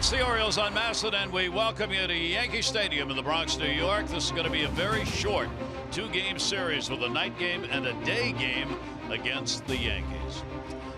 It's the Orioles on Masson, and we welcome you to Yankee Stadium in the Bronx, New York. This is going to be a very short two-game series with a night game and a day game against the Yankees.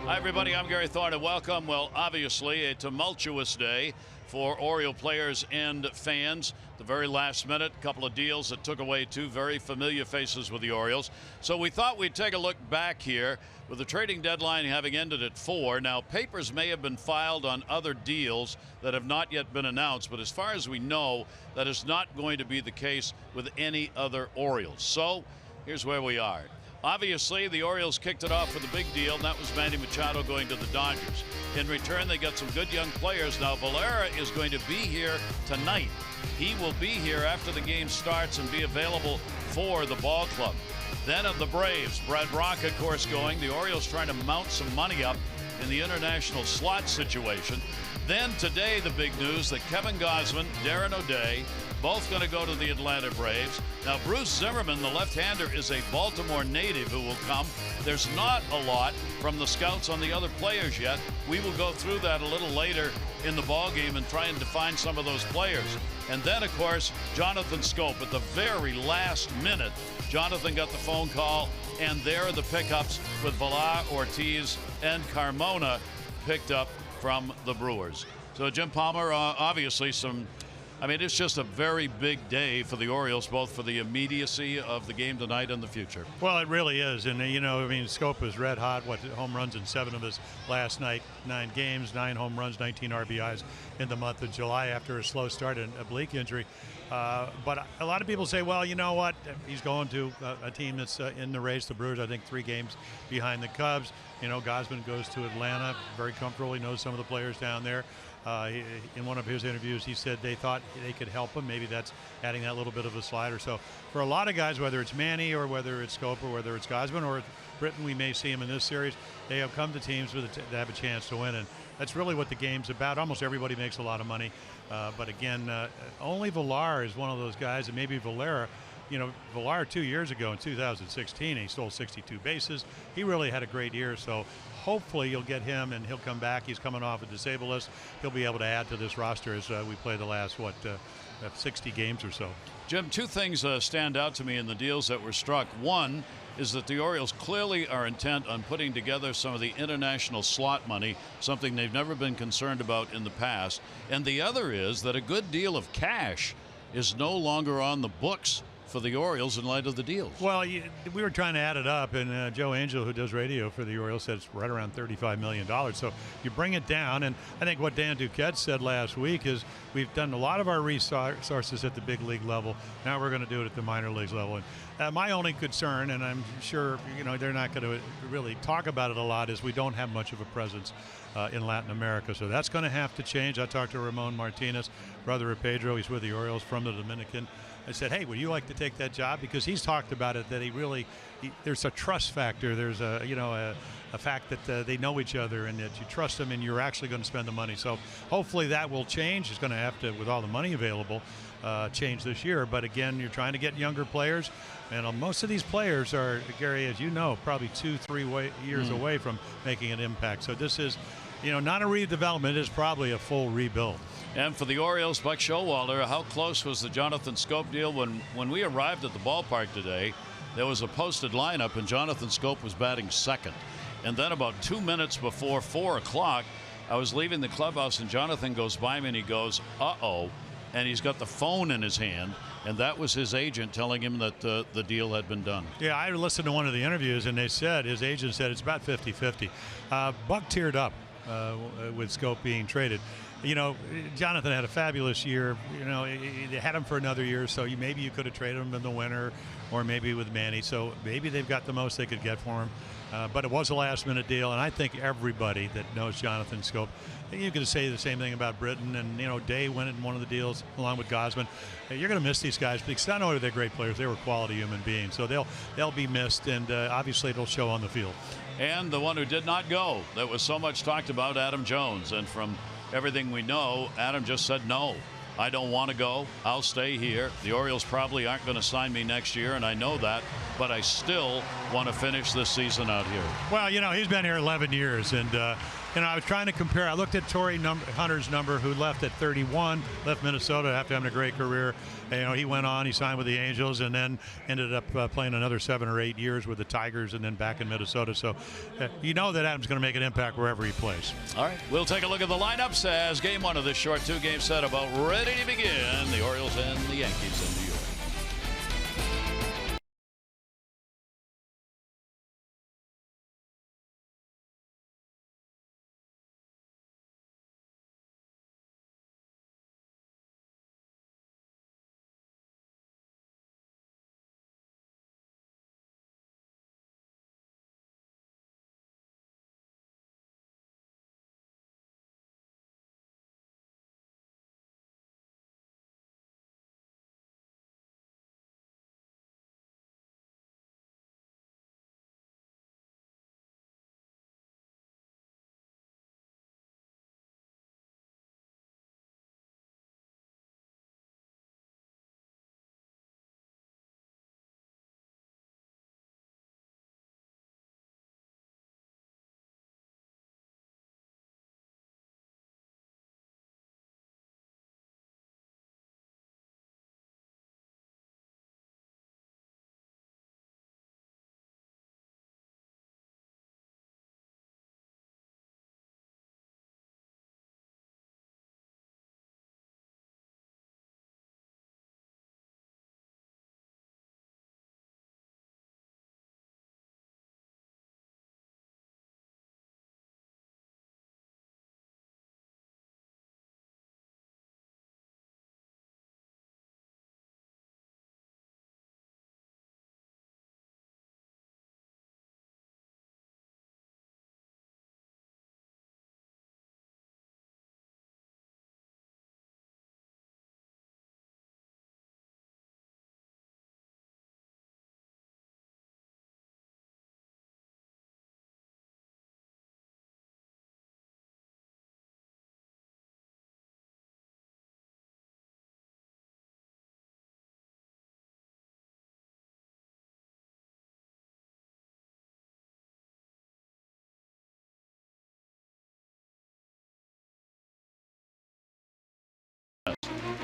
Hi, everybody. I'm Gary Thorne, and welcome. Well, obviously, a tumultuous day for Oriole players and fans. The very last minute, a couple of deals that took away two very familiar faces with the Orioles. So we thought we'd take a look back here with the trading deadline having ended at 4. Now, papers may have been filed on other deals that have not yet been announced, but as far as we know, that is not going to be the case with any other Orioles. So here's where we are. Obviously, the Orioles kicked it off with a big deal, and that was Manny Machado going to the Dodgers. In return, they got some good young players. Now, Valera is going to be here tonight. He will be here after the game starts and be available for the ball club. Then of the Braves, Brad Brach, of course, going. The Orioles trying to mount some money up in the international slot situation. Then today, the big news that Kevin Gausman, Darren O'Day, both going to go to the Atlanta Braves. Now, Bruce Zimmerman, the left-hander, is a Baltimore native who will come. There's not a lot from the scouts on the other players yet. We will go through that a little later in the ballgame and try and define some of those players. And then, of course, Jonathan Schoop. At the very last minute, Jonathan got the phone call, and there are the pickups with Villar, Ortiz, and Carmona picked up from the Brewers. So, Jim Palmer, obviously it's just a very big day for the Orioles, both for the immediacy of the game tonight and the future. Well, it really is. And, Schoop was red hot. Home runs in 7 of his last 9 games, 9 home runs, 19 RBIs in the month of July after a slow start and a oblique injury. But a lot of people say, well, you know what? He's going to a team that's in the race, the Brewers, I think 3 games behind the Cubs. Gausman goes to Atlanta, very comfortable. He knows some of the players down there. In one of his interviews, he said they thought they could help him. Maybe that's adding that little bit of a slider. So for a lot of guys, whether it's Manny or whether it's Schoop or whether it's Gausman or Britton, we may see him in this series, they have come to teams that have a chance to win. And that's really what the game's about. Almost everybody makes a lot of money. But again, only Villar is one of those guys, and maybe Valera. Villar 2 years ago in 2016, he stole 62 bases. He really had a great year. So hopefully you'll get him, and he'll come back. He's coming off a disabled list. He'll be able to add to this roster as we play the last, 60 games or so. Jim, 2 things stand out to me in the deals that were struck. One is that the Orioles clearly are intent on putting together some of the international slot money, something they've never been concerned about in the past. And the other is that a good deal of cash is no longer on the books for the Orioles in light of the deals. Well, we were trying to add it up, and Joe Angel, who does radio for the Orioles, said it's right around $35 million. So you bring it down, and I think what Dan Duquette said last week is we've done a lot of our resources at the big league level. Now we're going to do it at the minor leagues level. And my only concern, and I'm sure they're not going to really talk about it a lot, is we don't have much of a presence in Latin America. So that's going to have to change. I talked to Ramon Martinez, brother of Pedro. He's with the Orioles from the Dominican. I said, hey, would you like to take that job? Because he's talked about it, that there's a trust factor. There's a fact that they know each other and that you trust them and you're actually going to spend the money. So hopefully that will change. It's going to have to, with all the money available, change this year. But again, you're trying to get younger players. And most of these players are, Gary, as you know, probably 2-3 years away from making an impact. So this is, not a redevelopment. It is probably a full rebuild. And for the Orioles, Buck Showalter, how close was the Jonathan Schoop deal? When we arrived at the ballpark today, there was a posted lineup, and Jonathan Schoop was batting second. And then about 2 minutes before 4 o'clock, I was leaving the clubhouse, and Jonathan goes by me, and he goes, uh-oh. And he's got the phone in his hand, and that was his agent telling him that the deal had been done. Yeah, I listened to one of the interviews, and his agent said it's about 50-50. Buck teared up with Schoop being traded. Jonathan had a fabulous year. They had him for another year, so maybe you could have traded him in the winter or maybe with Manny. So maybe they've got the most they could get for him. But it was a last-minute deal, and I think everybody that knows Jonathan Schoop, you could say the same thing about Britton, and Day went in one of the deals along with Gausman. You're going to miss these guys because not only are they great players, they were quality human beings. So they'll be missed, and obviously it'll show on the field. And the one who did not go, that was so much talked about, Adam Jones. And from everything we know, Adam just said, no, I don't want to go. I'll stay here. The Orioles probably aren't going to sign me next year, and I know that, but I still want to finish this season out here. Well, he's been here 11 years, and I was trying to compare. I looked at Torrey Hunter's number, who left at 31, left Minnesota after having a great career. And, he went on, he signed with the Angels, and then ended up playing another 7 or 8 years with the Tigers, and then back in Minnesota. So you know that Adams going to make an impact wherever he plays. All right, we'll take a look at the lineups as game one of this short 2-game set about ready to begin. The Orioles and the Yankees in New York.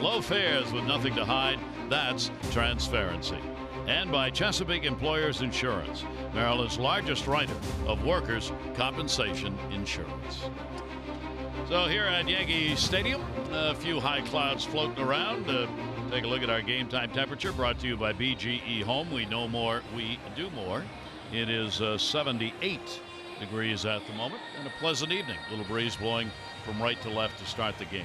Low fares with nothing to hide. That's transparency. And by Chesapeake Employers Insurance, Maryland's largest writer of workers' compensation insurance. So here at Yankee Stadium, a few high clouds floating around. Take a look at our game time temperature, brought to you by BGE Home. We know more, we do more. It is 78 degrees at the moment, and a pleasant evening. A little breeze blowing from right to left to start the game.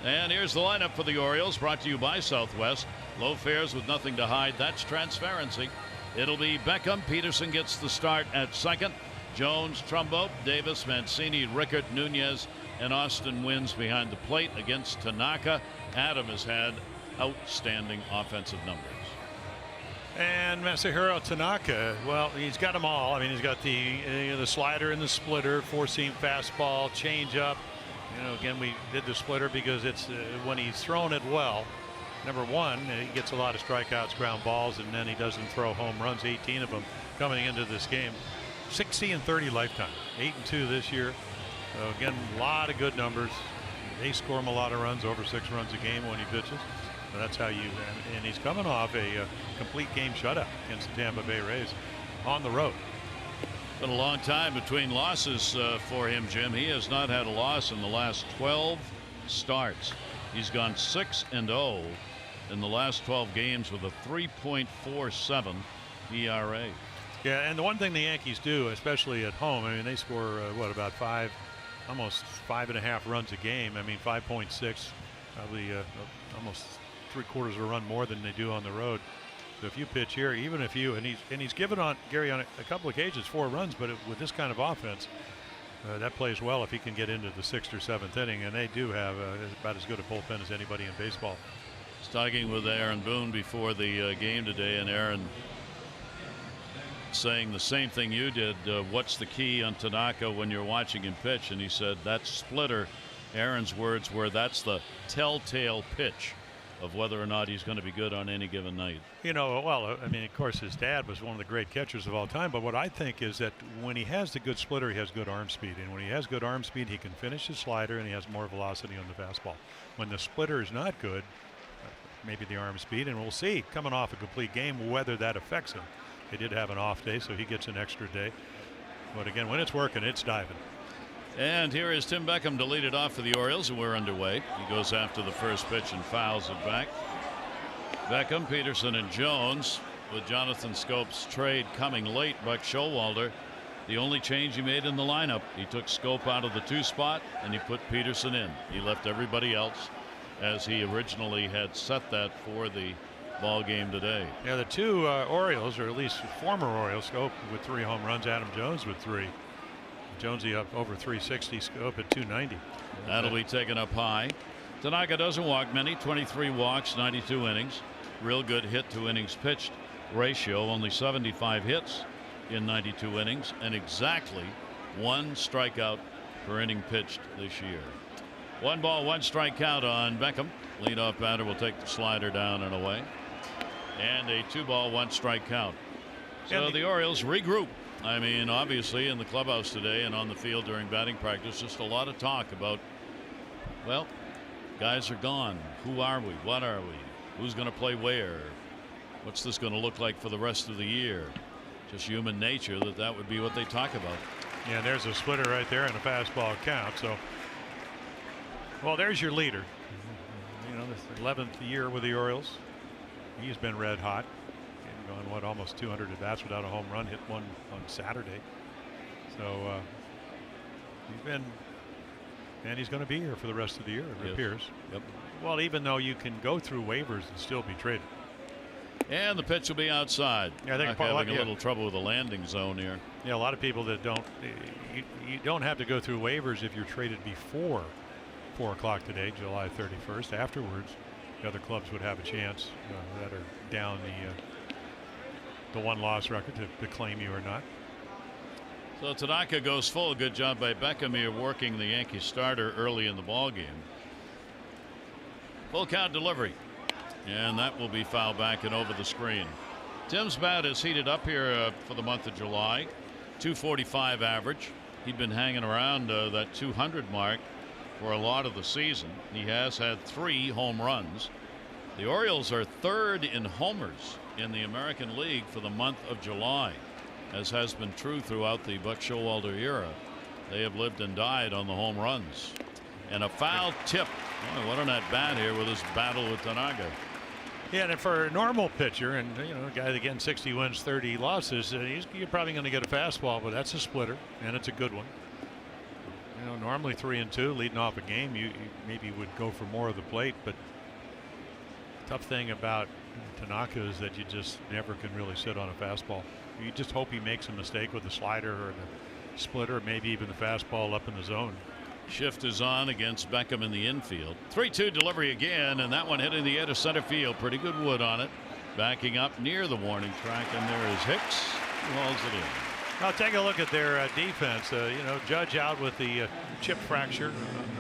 And here's the lineup for the Orioles, brought to you by Southwest. Low fares with nothing to hide. That's transparency. It'll be Beckham. Peterson gets the start at second. Jones, Trumbo, Davis, Mancini, Rickert, Nunez, and Austin Wins behind the plate against Tanaka. Adam has had outstanding offensive numbers. And Masahiro Tanaka, well, he's got them all. I mean, he's got the slider and the splitter, four-seam fastball, changeup. Again, we did the splitter because it's when he's thrown it well. Number one, he gets a lot of strikeouts, ground balls, and then he doesn't throw home runs, 18 of them coming into this game. 60 and 30 lifetime, 8 and 2 this year. So again, a lot of good numbers. They score him a lot of runs, over 6 runs a game when he pitches. So that's how you, and he's coming off a complete game shutout against the Tampa Bay Rays on the road. Been a long time between losses for him, Jim. He has not had a loss in the last 12 starts. He's gone 6-0 in the last 12 games with a 3.47 ERA. Yeah, and the one thing the Yankees do, especially at home, I mean, they score about almost 5.5 runs a game. I mean, 5.6, probably almost 3/4 of a run more than they do on the road. So if you pitch here, even if you, and he's given on Gary on a couple occasions 4 runs, but with this kind of offense, that plays well if he can get into the 6th or 7th inning, and they do have about as good a bullpen as anybody in baseball. I was talking with Aaron Boone before the game today, and Aaron saying the same thing you did. What's the key on Tanaka when you're watching him pitch? And he said that splitter, Aaron's words were, that's the telltale pitch of whether or not he's going to be good on any given night. You know, well, I mean, of course, his dad was one of the great catchers of all time. But what I think is that when he has the good splitter, he has good arm speed. And when he has good arm speed, he can finish his slider and he has more velocity on the fastball. When the splitter is not good, maybe the arm speed, and we'll see coming off a complete game whether that affects him. He did have an off day, so he gets an extra day. But again, when it's working, it's diving. And here is Tim Beckham to lead it off for the Orioles, and we're underway. He goes after the first pitch and fouls it back. Beckham, Peterson, and Jones, with Jonathan Schoop's trade coming late. Buck Showalter, the only change he made in the lineup, he took Schoop out of the 2 spot and he put Peterson in. He left everybody else as he originally had set that for the ball game today. Yeah, the 2 Orioles, or at least former Orioles, Schoop with 3 home runs, Adam Jones with 3. Jonesy up over 360, Schoop at 290. That'll be taken up high. Tanaka doesn't walk many, 23 walks, 92 innings. Real good hit to innings pitched ratio, only 75 hits in 92 innings, and exactly 1 strikeout per inning pitched this year. 1 ball, 1 strikeout on Beckham. Leadoff batter will take the slider down and away. And a 2 ball, 1 strike count. So the Orioles regroup. I mean, obviously in the clubhouse today and on the field during batting practice, just a lot of talk about, well, guys are gone. Who are we? What are we? Who's going to play where? What's this going to look like for the rest of the year? Just human nature that would be what they talk about. Yeah, there's a splitter right there and a fastball count. So, well, there's your leader. You know, this 11th year with the Orioles. He's been red hot. Gone, what, almost 200 at bats without a home run, hit one on Saturday. So he's been, and he's going to be here for the rest of the year, it appears. Yep. Well, even though you can go through waivers and still be traded. And the pitch will be outside. Yeah, I think having a little trouble with the landing zone here. Yeah, a lot of people that don't, you don't have to go through waivers if you're traded before 4 o'clock today, July 31st. Afterwards, the other clubs would have a chance that are down the 1-loss record to claim you or not. So Tanaka goes full. Good job by Beckham here working the Yankee starter early in the ball game. Full count delivery, and that will be fouled back and over the screen. Tim's bat is heated up here for the month of July. 245 average. He'd been hanging around that 200 mark for a lot of the season. He has had 3 home runs. The Orioles are 3rd in homers in the American League for the month of July, as has been true throughout the Buck Showalter era. They have lived and died on the home runs. And a foul tip. Oh, what an at bat here with his battle with Tanaka. Yeah, and for a normal pitcher, and you know, a guy that getting 60 wins, 30 losses, you're probably going to get a fastball, but that's a splitter, and it's a good one. You know, normally 3-2 leading off a game, you maybe would go for more of the plate, but tough thing about Tanaka is that you just never can really sit on a fastball. You just hope he makes a mistake with the slider or the splitter, or maybe even the fastball up in the zone. Shift is on against Beckham in the infield. 3-2 delivery again, and that one hitting the edge of center field. Pretty good wood on it. Backing up near the warning track, and there is Hicks, who hauls it in. Now take a look at their defense. You know, Judge out with the chip fracture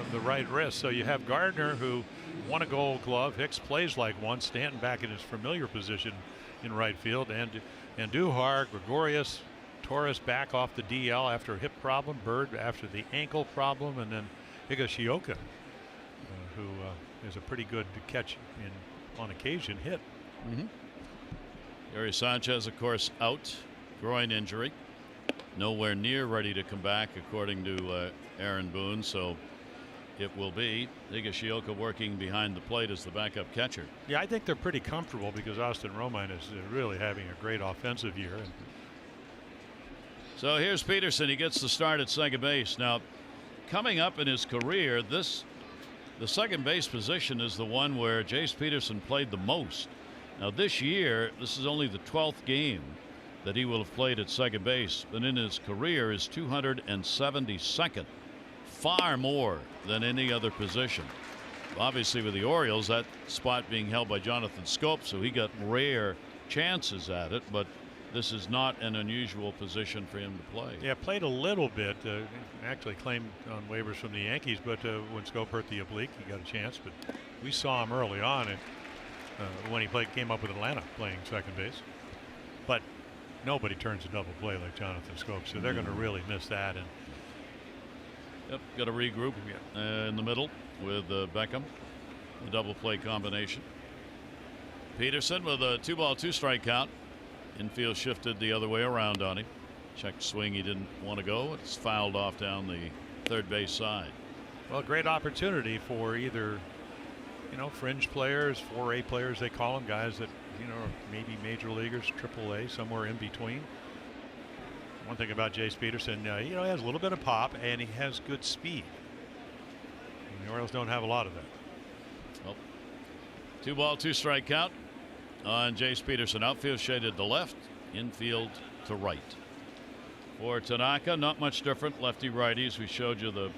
of the right wrist. So you have Gardner, who won a Gold Glove. Hicks plays like one. Stanton back in his familiar position in right field. And Duhar, Gregorius, Torres back off the DL after a hip problem. Bird after the ankle problem. And then Higashioka, who is a pretty good catch on occasion hit. Gary Sanchez, of course, out. Groin injury. Nowhere near ready to come back, according to Aaron Boone. So it will be Higashioka working behind the plate as the backup catcher. Yeah, I think they're pretty comfortable because Austin Romine is really having a great offensive year. So here's Peterson. He gets the start at second base. Now, coming up in his career, the second base position is the one where Jace Peterson played the most. Now, this year, this is only the 12th game that he will have played at second base, but in his career is 272nd, far more than any other position. Obviously, with the Orioles, that spot being held by Jonathan Schoop, so he got rare chances at it, but this is not an unusual position for him to play. Yeah, played a little bit, actually claimed on waivers from the Yankees, but when Schoop hurt the oblique, he got a chance. But we saw him early on, and when he came up with Atlanta playing second base. But nobody turns a double play like Jonathan Schoop, so they're going to really miss that. And yep, got to regroup in the middle with Beckham, the double play combination. Peterson with a 2-ball 2-strike count. Infield shifted the other way around on him. Check swing, he didn't want to go. It's fouled off down the third base side. Well, great opportunity for either, fringe players, 4A players they call them, guys that, maybe major leaguers, AAA, somewhere in between. One thing about Jace Peterson, he has a little bit of pop and he has good speed. And the Orioles don't have a lot of that. Well, 2-ball 2-strike count on Jace Peterson. Outfield shaded to left, infield to right. For Tanaka, not much different. Lefty righties. We showed you the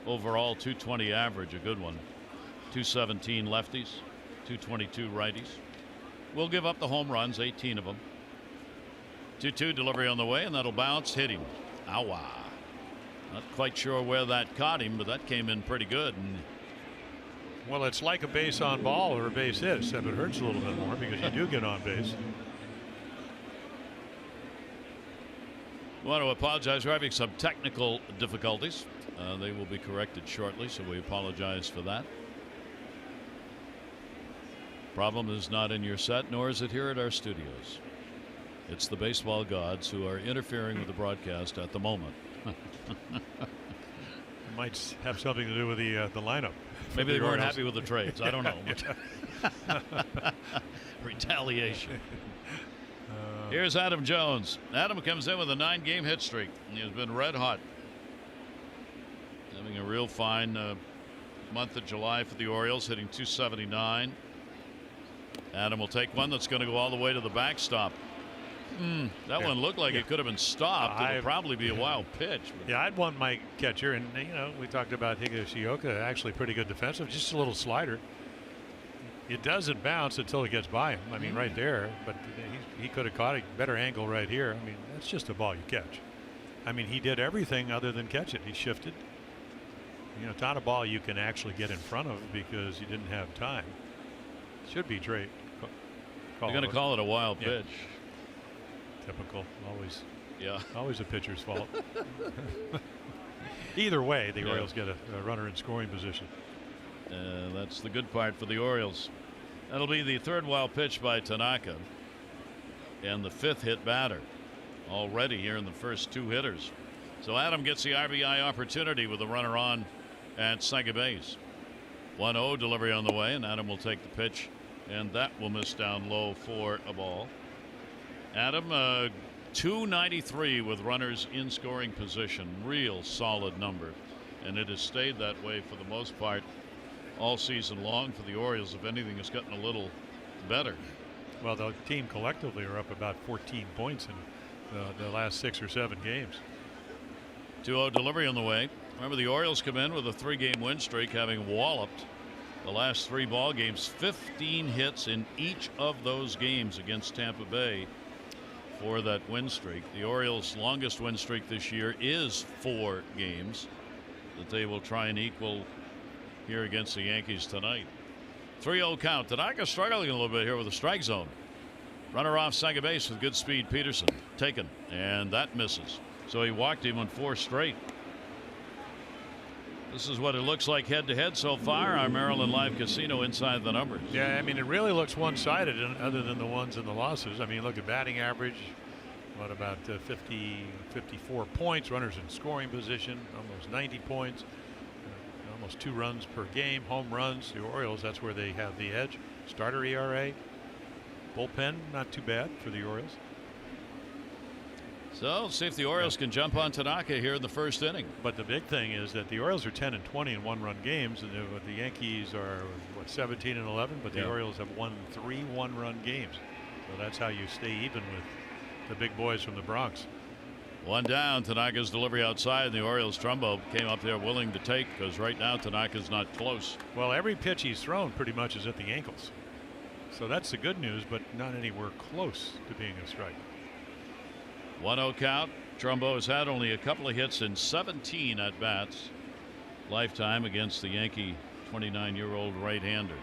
overall 220 average, a good one. 217 lefties, 222 righties. We'll give up the home runs, 18 of them. 2-2 delivery on the way, and that'll bounce, hit him. Ow. Not quite sure where that caught him, but that came in pretty good. And well, it's like a base on ball or a base hit, except it hurts a little bit more because you do get on base. We want to apologize. We're having some technical difficulties. They will be corrected shortly, so we apologize for that. Problem is not in your set, nor is it here at our studios. It's the baseball gods who are interfering with the broadcast at the moment. It might have something to do with the lineup. Maybe they weren't happy with the trades. I don't know. Retaliation. Here's Adam Jones. Adam comes in with a 9-game hit streak. He has been red hot. Having a real fine month of July for the Orioles, hitting .279. Adam will take one that's going to go all the way to the backstop. That one looked like it could have been stopped. It'll probably be a wild pitch. Yeah, I'd want my catcher, and we talked about Higashioka, actually pretty good defensive, just a little slider. It doesn't bounce until it gets by him. I mean, right there, but he could have caught a better angle right here. I mean, that's just a ball you catch. I mean, he did everything other than catch it. He shifted. It's not a ball you can actually get in front of because you didn't have time. Should be straight. You're going to call it a wild pitch. Typical. Yeah. Always a pitcher's fault. Either way, the Orioles get a runner in scoring position. That's the good part for the Orioles. That'll be the third wild pitch by Tanaka and the 5th hit batter already here in the first 2 hitters. So Adam gets the RBI opportunity with the runner on at second base. 1-0 delivery on the way, and Adam will take the pitch, and that will miss down low for a ball. Adam, 293 with runners in scoring position. Real solid number, and it has stayed that way for the most part all season long for the Orioles. If anything, has gotten a little better. Well, the team collectively are up about 14 points in the last 6 or 7 games. 2-0 delivery on the way. Remember, the Orioles come in with a 3-game win streak, having walloped the last 3 ball games. 15 hits in each of those games against Tampa Bay for that win streak. The Orioles' longest win streak this year is 4 games that they will try and equal here against the Yankees tonight. 3-0 count. Tanaka struggling a little bit here with the strike zone. Runner off second base with good speed. Peterson taken, and that misses. So he walked him on 4 straight. This is what it looks like head to head so far. Our Maryland Live Casino inside the numbers. Yeah, I mean, it really looks one-sided other than the ones and the losses. I mean, look at batting average. What about 54 points, runners in scoring position, almost 90 points, almost 2 runs per game, home runs. The Orioles, that's where they have the edge. Starter ERA, bullpen, not too bad for the Orioles. So see if the Orioles can jump on Tanaka here in the first inning. But the big thing is that the Orioles are 10-20 in 1-run games, and the Yankees are 17-11, but the Orioles have won 3 1-run games. So that's how you stay even with the big boys from the Bronx. 1 down. Tanaka's delivery outside, and the Orioles Trumbo came up there willing to take, because right now Tanaka's not close. Well, every pitch he's thrown pretty much is at the ankles. So that's the good news, but not anywhere close to being a strike. 1-0 count. Trumbo has had only a couple of hits in 17 at bats lifetime against the Yankee 29-year-old right-hander.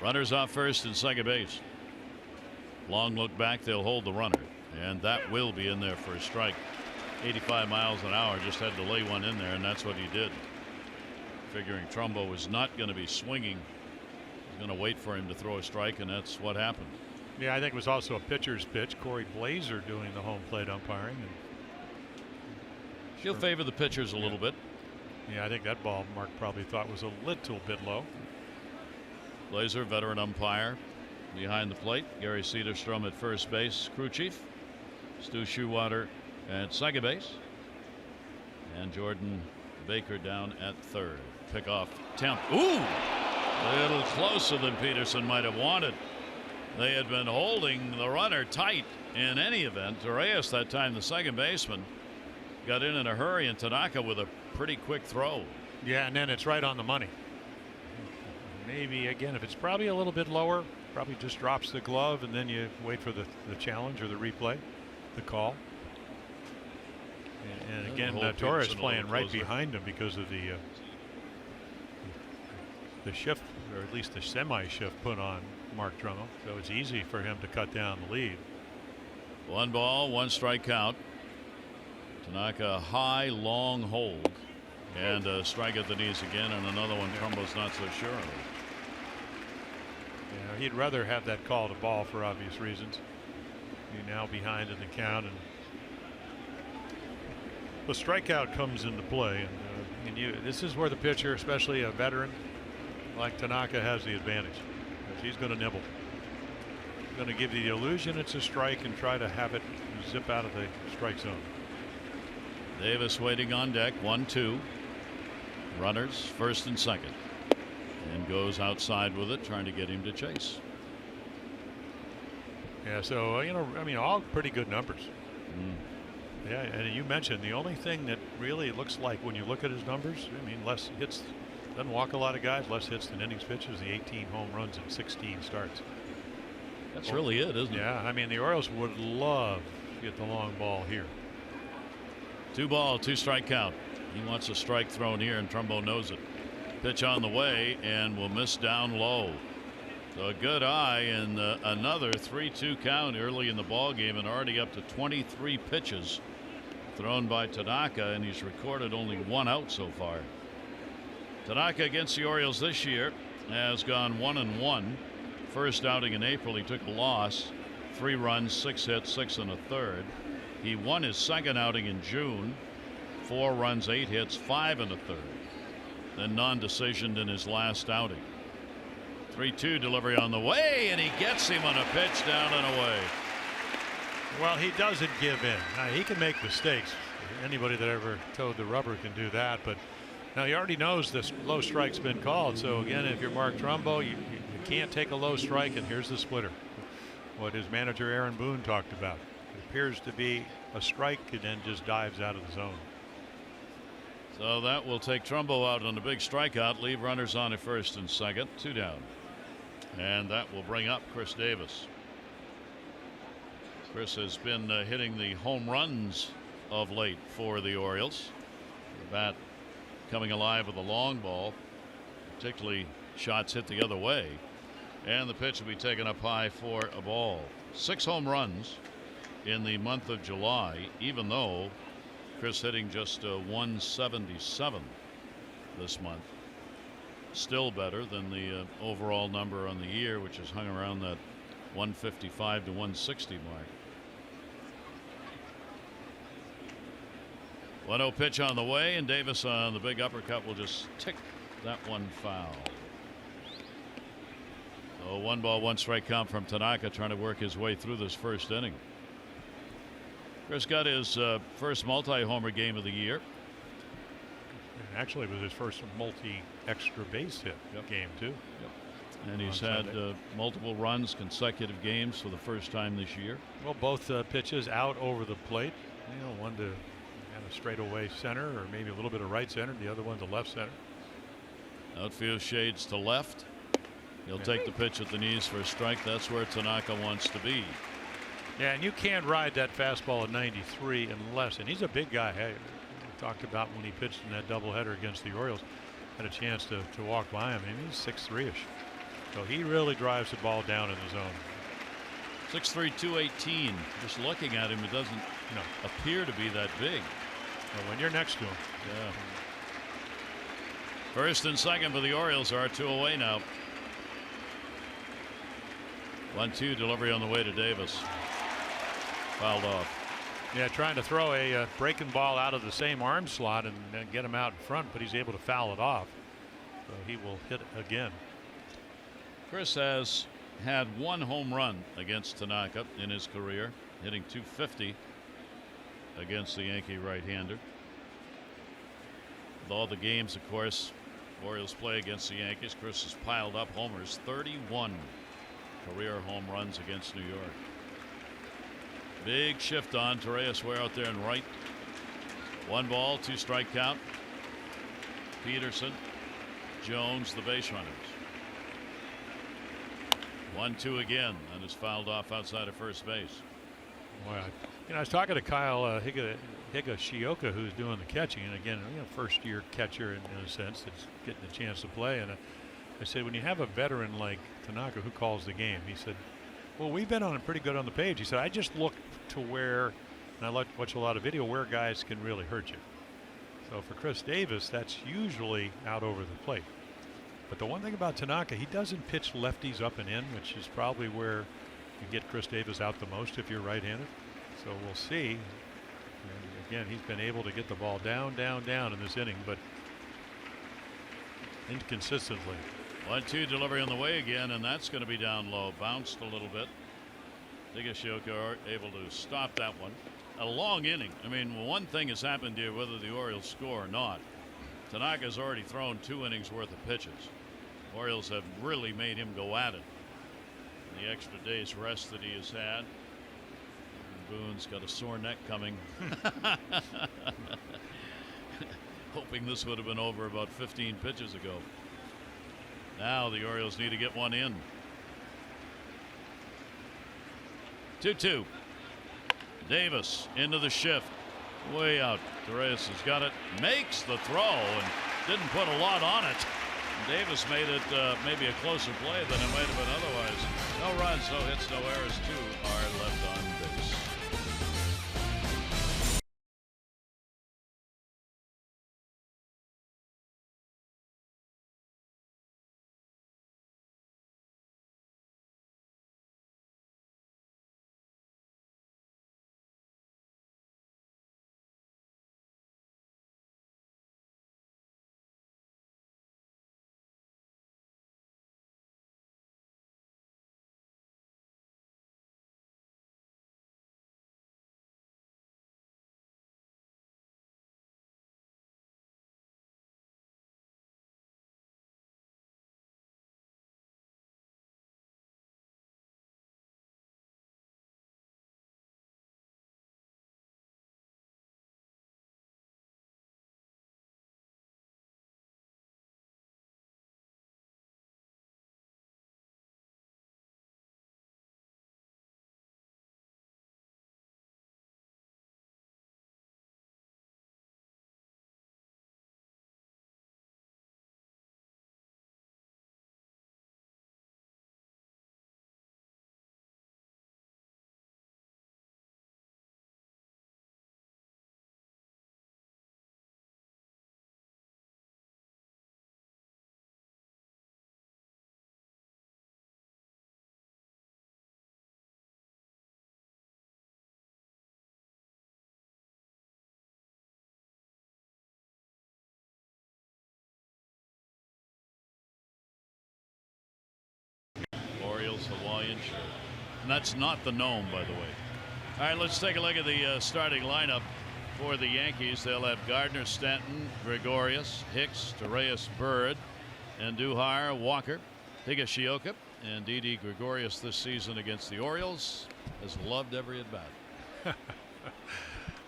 Runners off first and second base. Long look back. They'll hold the runner, and that will be in there for a strike. 85 miles an hour. Just had to lay one in there, and that's what he did. Figuring Trumbo was not going to be swinging. He's going to wait for him to throw a strike, and that's what happened. Yeah, I think it was also a pitcher's pitch. Corey Blazer doing the home plate umpiring. And he'll favor the pitchers a little bit. Yeah, I think that ball Mark probably thought was a little bit low. Blazer, veteran umpire, behind the plate. Gary Cederstrom at first base. Crew chief Stu Shoewater at second base, and Jordan Baker down at third. Pickoff attempt. Ooh, a little closer than Peterson might have wanted. They had been holding the runner tight in any event. Reyes, that time the second baseman, got in a hurry, and Tanaka with a pretty quick throw. Yeah, and then it's right on the money. Maybe again, if it's probably a little bit lower, probably just drops the glove, and then you wait for the challenge or the replay, the call. And again, Torres playing right behind him because of the shift, or at least the semi-shift put on Mark Trumbo. So it's easy for him to cut down the lead. 1 ball, 1 strike count. Tanaka high, long hold, and a strike at the knees again, and another one Trumbo's not so sure of. Yeah, he'd rather have that call to ball for obvious reasons. You're now behind in the count, and the strikeout comes into play, and this is where the pitcher, especially a veteran like Tanaka, has the advantage. He's going to nibble. He's going to give you the illusion it's a strike and try to have it zip out of the strike zone. Davis waiting on deck. 1-2. Runners first and second, and goes outside with it, trying to get him to chase. Yeah, so I mean, all pretty good numbers. Yeah, and you mentioned the only thing that really looks like when you look at his numbers, I mean, less hits, doesn't walk a lot of guys, less hits than innings pitched, is the 18 home runs and 16 starts. That's really it, isn't it? Yeah, I mean, the Orioles would love to get the long ball here. 2 ball, 2 strike count. He wants a strike thrown here, and Trumbo knows it. Pitch on the way, and will miss down low. So a good eye, and another 3-2 count early in the ball game, and already up to 23 pitches thrown by Tanaka, and he's recorded only 1 out so far. Tanaka against the Orioles this year has gone 1-1. First outing in April, he took a loss, 3 runs, 6 hits, 6 1/3. He won his second outing in June, 4 runs, 8 hits, 5 1/3. Then non-decisioned in his last outing. 3-2 delivery on the way, and he gets him on a pitch down and away. Well, he doesn't give in. Now, he can make mistakes. Anybody that ever towed the rubber can do that, but now he already knows this low strike's been called. So again, if you're Mark Trumbo, you can't take a low strike, and here's the splitter. What his manager Aaron Boone talked about. It appears to be a strike, and then just dives out of the zone. So that will take Trumbo out on a big strikeout, leave runners on at first and second, 2 down. And that will bring up Chris Davis. Chris has been hitting the home runs of late for the Orioles. The bat coming alive with a long ball, particularly shots hit the other way. And the pitch will be taken up high for a ball. 6 home runs in the month of July, even though Chris hitting just 177 this month. Still better than the overall number on the year, which is hung around that 155 to 160 mark. 1-0 pitch on the way, and Davis on the big uppercut will just tick that one foul. So 1 ball, 1 strike count from Tanaka, trying to work his way through this first inning. Chris got his first multi-homer game of the year. Actually, it was his first multi-extra base hit game, too. Yep. And he's had multiple runs, consecutive games for the first time this year. Well, both pitches out over the plate. One to kind of straightaway center, or maybe a little bit of right center. The other one to left center. Outfield shades to left. He'll take the pitch at the knees for a strike. That's where Tanaka wants to be. Yeah, and you can't ride that fastball at 93 unless, and he's a big guy. Hey, we talked about when he pitched in that doubleheader against the Orioles, had a chance to walk by him. I mean, he's 6'3"ish. So he really drives the ball down in the zone. 6'3", 218. Just looking at him, it doesn't appear to be that big. Well, when you're next to him. Yeah. First and second for the Orioles are 2 away now. 1-2 delivery on the way to Davis. Fouled off. Yeah, trying to throw a breaking ball out of the same arm slot and get him out in front, but he's able to foul it off. So he will hit again. Chris has had 1 home run against Tanaka in his career, hitting .250 against the Yankee right-hander. With all the games, of course, Orioles play against the Yankees, Chris has piled up homers, 31 career home runs against New York. Big shift on Torreyes Ware out there in right. 1 ball, 2 strike count. Peterson, Jones, the base runners. 1-2 again, and is fouled off outside of first base. Boy, I was talking to Kyle Higashioka, who's doing the catching, and again, first-year catcher in a sense, that's getting a chance to play. And I said, when you have a veteran like Tanaka who calls the game, he said, well, we've been on it pretty good on the page. He said, I just look to where, and I watch a lot of video, where guys can really hurt you. So for Chris Davis, that's usually out over the plate. But the one thing about Tanaka, he doesn't pitch lefties up and in, which is probably where you get Chris Davis out the most if you're right-handed. So we'll see. And again, he's been able to get the ball down in this inning, but inconsistently. 1-2 delivery on the way again, and that's going to be down low. Bounced a little bit. Higashioka able to stop that one. A long inning. I mean, one thing has happened here, whether the Orioles score or not. Tanaka's already thrown 2 innings worth of pitches. Orioles have really made him go at it. The extra day's rest that he has had. Boone's got a sore neck coming. Hoping this would have been over about 15 pitches ago. Now the Orioles need to get one in. 2-2. Davis into the shift. Way out. Torreyes has got it. Makes the throw and didn't put a lot on it. Davis made it maybe a closer play than it might have been otherwise. No runs, no hits, no errors. 2 are left on base. Hawaiian shirt. And that's not the gnome, by the way. All right, let's take a look at the starting lineup for the Yankees. They'll have Gardner, Stanton, Gregorius, Hicks, Torreyes, Bird, and Duhar, Walker, Higashioka, and Didi Gregorius this season against the Orioles has loved every at bat.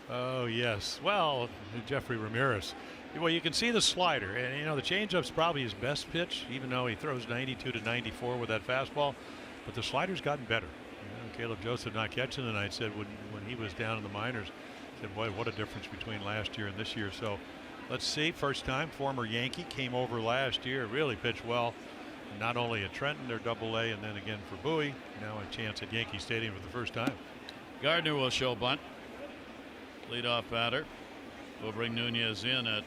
Oh yes. Well, Jeffrey Ramirez. Well, you can see the slider, and the changeup's probably his best pitch, even though he throws 92 to 94 with that fastball. But the slider's gotten better. Caleb Joseph, not catching tonight, said when he was down in the minors, said, boy, what a difference between last year and this year. So let's see. First time, former Yankee, came over last year, really pitched well. not only at Trenton, their Double-A, and then again for Bowie. Now a chance at Yankee Stadium for the first time. Gardner will show bunt. Leadoff batter will bring Nunez in at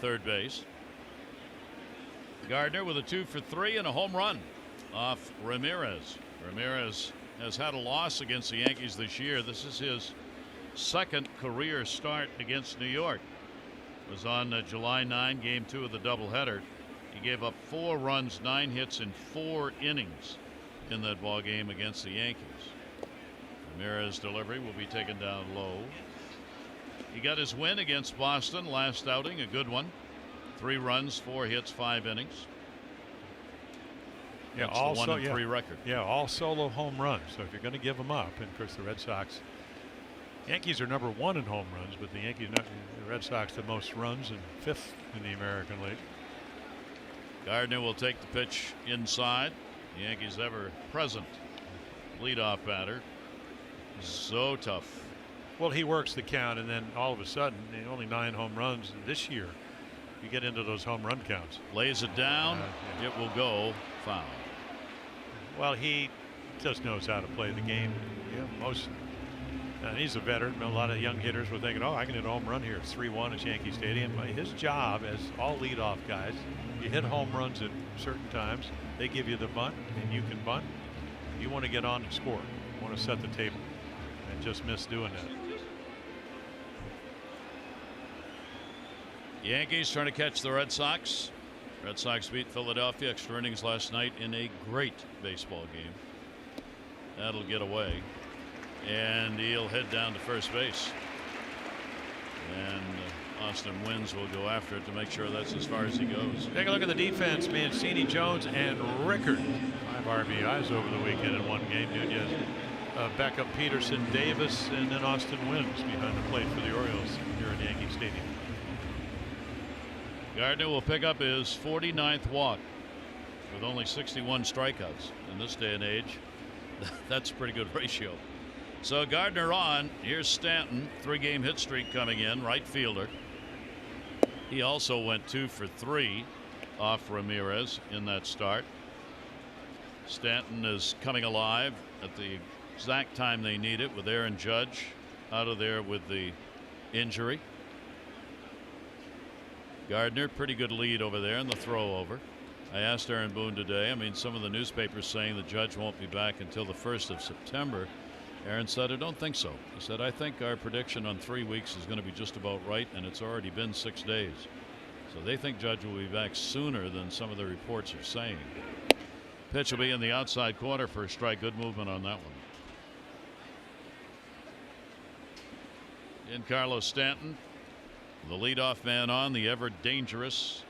third base. Gardner with a 2 for 3 and a home run off Ramirez. Ramirez has had a loss against the Yankees this year. This is his second career start against New York. It was on July 9, game 2 of the doubleheader. He gave up 4 runs, 9 hits in 4 innings in that ball game against the Yankees. Ramirez's delivery will be taken down low. He got his win against Boston last outing, a good one. 3 runs, 4 hits, 5 innings. Yeah, that's also, the 1-3 record. Yeah, all solo home runs. So if you're going to give them up, and of course the Red Sox, Yankees are number 1 in home runs, but the Red Sox the most runs and 5th in the American League. Gardner will take the pitch inside. The Yankees ever present leadoff batter. So tough. Well, he works the count, and then all of a sudden, only 9 home runs this year. You get into those home run counts. Lays it down. Yeah. It will go foul. Well, he just knows how to play the game. And he's a veteran. A lot of young hitters were thinking, oh, I can hit a home run here. 3-1 at Yankee Stadium. His job, as all leadoff guys, you hit home runs at certain times. They give you the bunt, and you can bunt. You want to get on and score. You want to set the table. And just miss doing that. Yankees trying to catch the Red Sox. Red Sox beat Philadelphia extra innings last night in a great baseball game. That'll get away. And he'll head down to first base. And Austin Wynns will go after it to make sure that's as far as he goes. Take a look at the defense. Mancini, Jones, and Rickard. 5 RBIs over the weekend in one game. Nunez, Beckham, Peterson, Davis, and then Austin Wynns behind the plate for the Orioles here at Yankee Stadium. Gardner will pick up his 49th walk with only 61 strikeouts in this day and age. That's a pretty good ratio. So Gardner on. Here's Stanton, 3-game hit streak coming in, right fielder. He also went 2 for 3 off Ramirez in that start. Stanton is coming alive at the exact time they need it, with Aaron Judge out of there with the injury. Gardner, pretty good lead over there in the throw over. I asked Aaron Boone today. I mean, some of the newspapers saying the Judge won't be back until the 1st of September. Aaron said, I don't think so. He said, I think our prediction on 3 weeks is going to be just about right, and it's already been 6 days. So they think Judge will be back sooner than some of the reports are saying. Pitch will be in the outside corner for a strike. Good movement on that one. In Carlos Stanton, the leadoff man on, the ever dangerous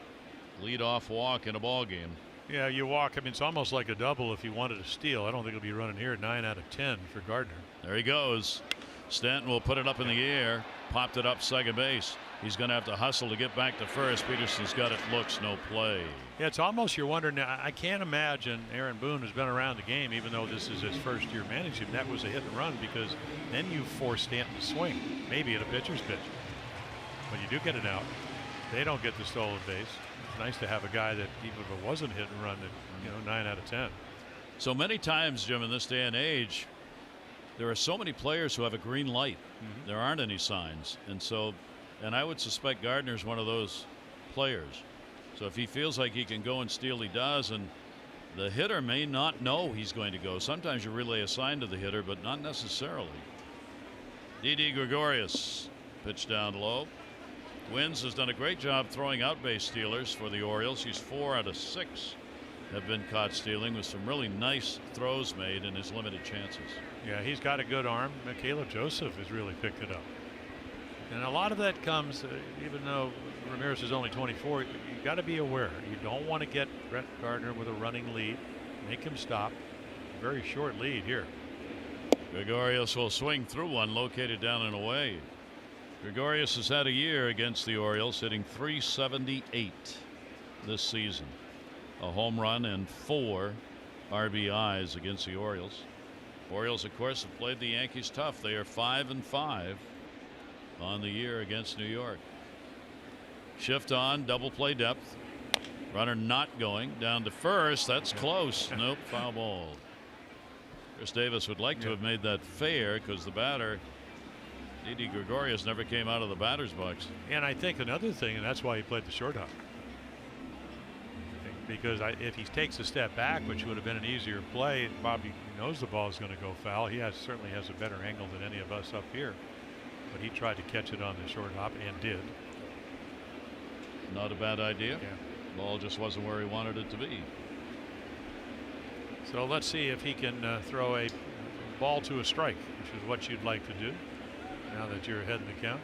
leadoff walk in a ball game. Yeah, you walk. I mean, it's almost like a double if you wanted to steal. I don't think he'll be running here. 9 out of 10 for Gardner. There he goes. Stanton will put it up in the air. Popped it up second base. He's going to have to hustle to get back to first. Peterson's got it. Looks, no play. Yeah, it's almost you're wondering. I can't imagine Aaron Boone has been around the game, even though this is his first year managing. That was a hit and run, because then you force Stanton to swing, maybe at a pitcher's pitch. When you do get it out, they don't get the stolen base. It's nice to have a guy that, even if it wasn't hit and run, that 9 out of 10. So many times, Jim, in this day and age, there are so many players who have a green light. There aren't any signs, and I would suspect Gardner's one of those players. So if he feels like he can go and steal, he does, and the hitter may not know he's going to go. Sometimes you relay a sign to the hitter, but not necessarily. Didi Gregorius, pitch down low. Wynns has done a great job throwing out base stealers for the Orioles. He's 4 out of 6 have been caught stealing, with some really nice throws made in his limited chances. Yeah, he's got a good arm. Caleb Joseph has really picked it up. And a lot of that comes, even though Ramirez is only 24, you got to be aware. You don't want to get Brett Gardner with a running lead. Make him stop. Very short lead here. Gregorius will swing through one, located down and away. Gregorius has had a year against the Orioles, hitting .378 this season. A home run and 4 RBIs against the Orioles. Orioles, of course, have played the Yankees tough. They are 5-5 on the year against New York. Shift on, double play depth. Runner not going down to first. That's close. Nope, foul ball. Chris Davis would like to have made that fair because the batter, Didi Gregorius, never came out of the batter's box. And I think another thing, and that's why he played the shortstop. Because if he takes a step back, which would have been an easier play, Bobby knows the ball is going to go foul. He certainly has a better angle than any of us up here. But he tried to catch it on the shortstop and did. Not a bad idea. Yeah. Ball just wasn't where he wanted it to be. So let's see if he can throw a ball to a strike, which is what you'd like to do now that you're ahead in the count.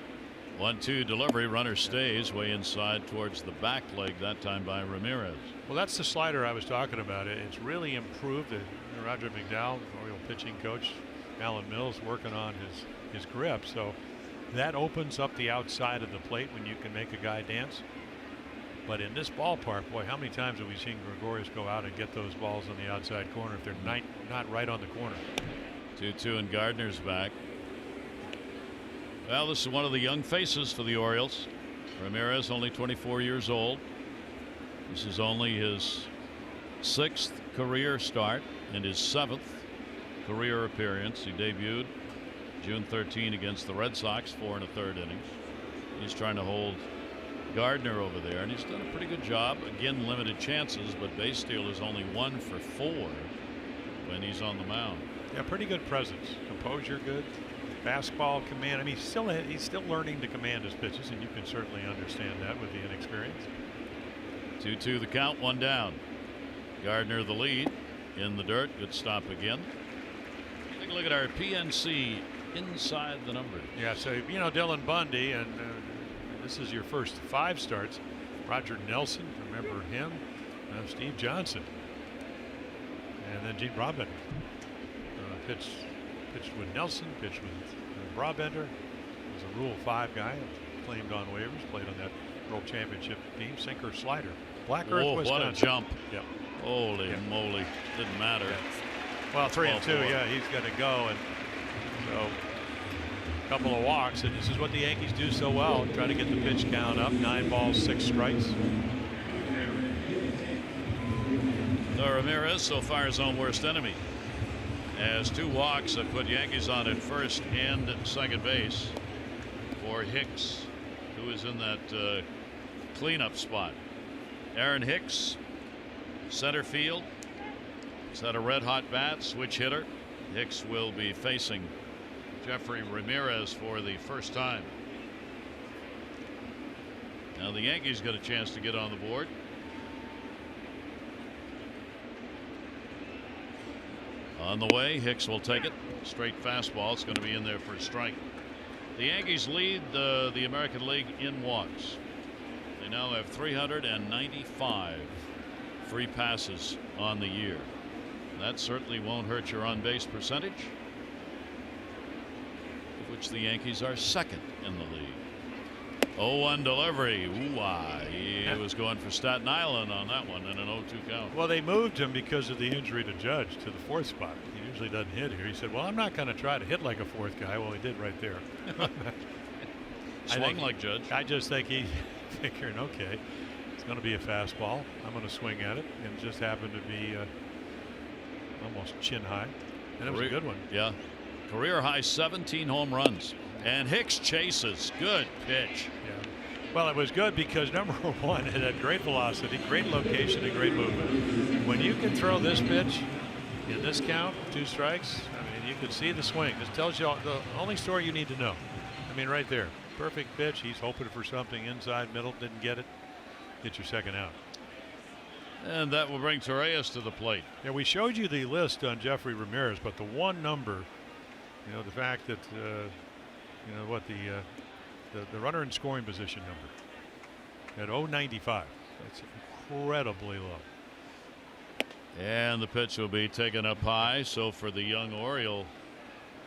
1-2 delivery. Runner stays way inside towards the back leg, that time by Ramirez. Well, that's the slider I was talking about. It's really improved. Roger McDowell, Oriole pitching coach, Alan Mills working on his grip. So that opens up the outside of the plate when you can make a guy dance. But in this ballpark, boy, how many times have we seen Gregorius go out and get those balls on the outside corner if they're not right on the corner? 2-2 and Gardner's back. Well, this is one of the young faces for the Orioles. Ramirez, only 24 years old. This is only his 6th career start and his 7th career appearance. He debuted June 13 against the Red Sox, 4 1/3 innings. He's trying to hold Gardner over there, and he's done a pretty good job. Again, limited chances, but base steal is only 1 for 4 when he's on the mound. Yeah, pretty good presence. Composure good. Fastball command. I mean, he's still learning to command his pitches, and you can certainly understand that with the inexperience. 2-2 the count, 1 down. Gardner the lead in the dirt. Good stop again. Take a look at our PNC inside the numbers. Yeah, so you know Dylan Bundy, and this is your first 5 starts. Roger Nelson, remember him? Steve Johnson, and then Gene Brabender. Pitched with Nelson, pitched with Brabender. Was a Rule 5 guy, claimed on waivers, played on that World Championship team. Sinker slider. Black Earth, Whoa, Wisconsin. what a jump. Yep. Holy moly. Didn't matter. Yeah. Well, 3-2, yeah, he's going to go. And so a couple of walks, and this is what the Yankees do so well. Try to get the pitch count up. 9 balls, 6 strikes. So Ramirez, so far his own worst enemy. Has 2 walks that put Yankees on at first and second base for Hicks, who is in that cleanup spot. Aaron Hicks, center field. He's had a red hot bat, switch hitter. Hicks will be facing Jeffrey Ramirez for the first time. Now the Yankees got a chance to get on the board. On the way, Hicks will take it. Straight fastball. It's going to be in there for a strike. The Yankees lead the American League in walks. They now have 395 free passes on the year. That certainly won't hurt your on-base percentage, of which the Yankees are second in the league. 0-1 delivery. Ooh-ah. He was going for Staten Island on that one in an 0-2 count. Well, they moved him because of the injury to Judge to the 4th spot. He usually doesn't hit here. He said, well, I'm not going to try to hit like a 4th guy. Well, he did right there. Swung like Judge. I just think he's figuring, okay, it's going to be a fastball. I'm going to swing at it. And it just happened to be almost chin high. And it was a good one. Yeah. Career high 17 home runs. And Hicks chases. Good pitch. Yeah. Well, it was good because number 1, it had great velocity, great location, and great movement. When you can throw this pitch in this count, 2 strikes, I mean, you can see the swing. This tells you the only story you need to know. I mean, right there. Perfect pitch. He's hoping for something inside, middle, didn't get it. Get your second out. And that will bring Torreyes to the plate. Yeah, we showed you the list on Jeffrey Ramirez, but the one number, you know, the fact that, you know what, the runner in scoring position number at 0.95. That's incredibly low. And the pitch will be taken up high. So for the young Oriole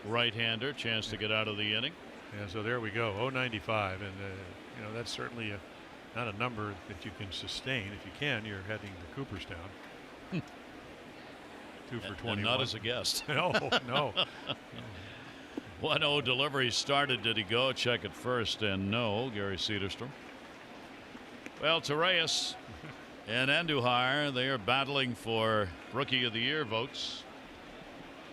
right-hander, chance to get out of the inning. Yeah, so there we go, 0.95, and you know, that's certainly not a number that you can sustain. If you can, you're heading to Cooperstown. 2 for 21. And not as a guest. No. 1-0 delivery started. Did he go? Check at first, and no. Gary Cederstrom. Well, Torreyes And Andujar, they are battling for Rookie of the Year votes.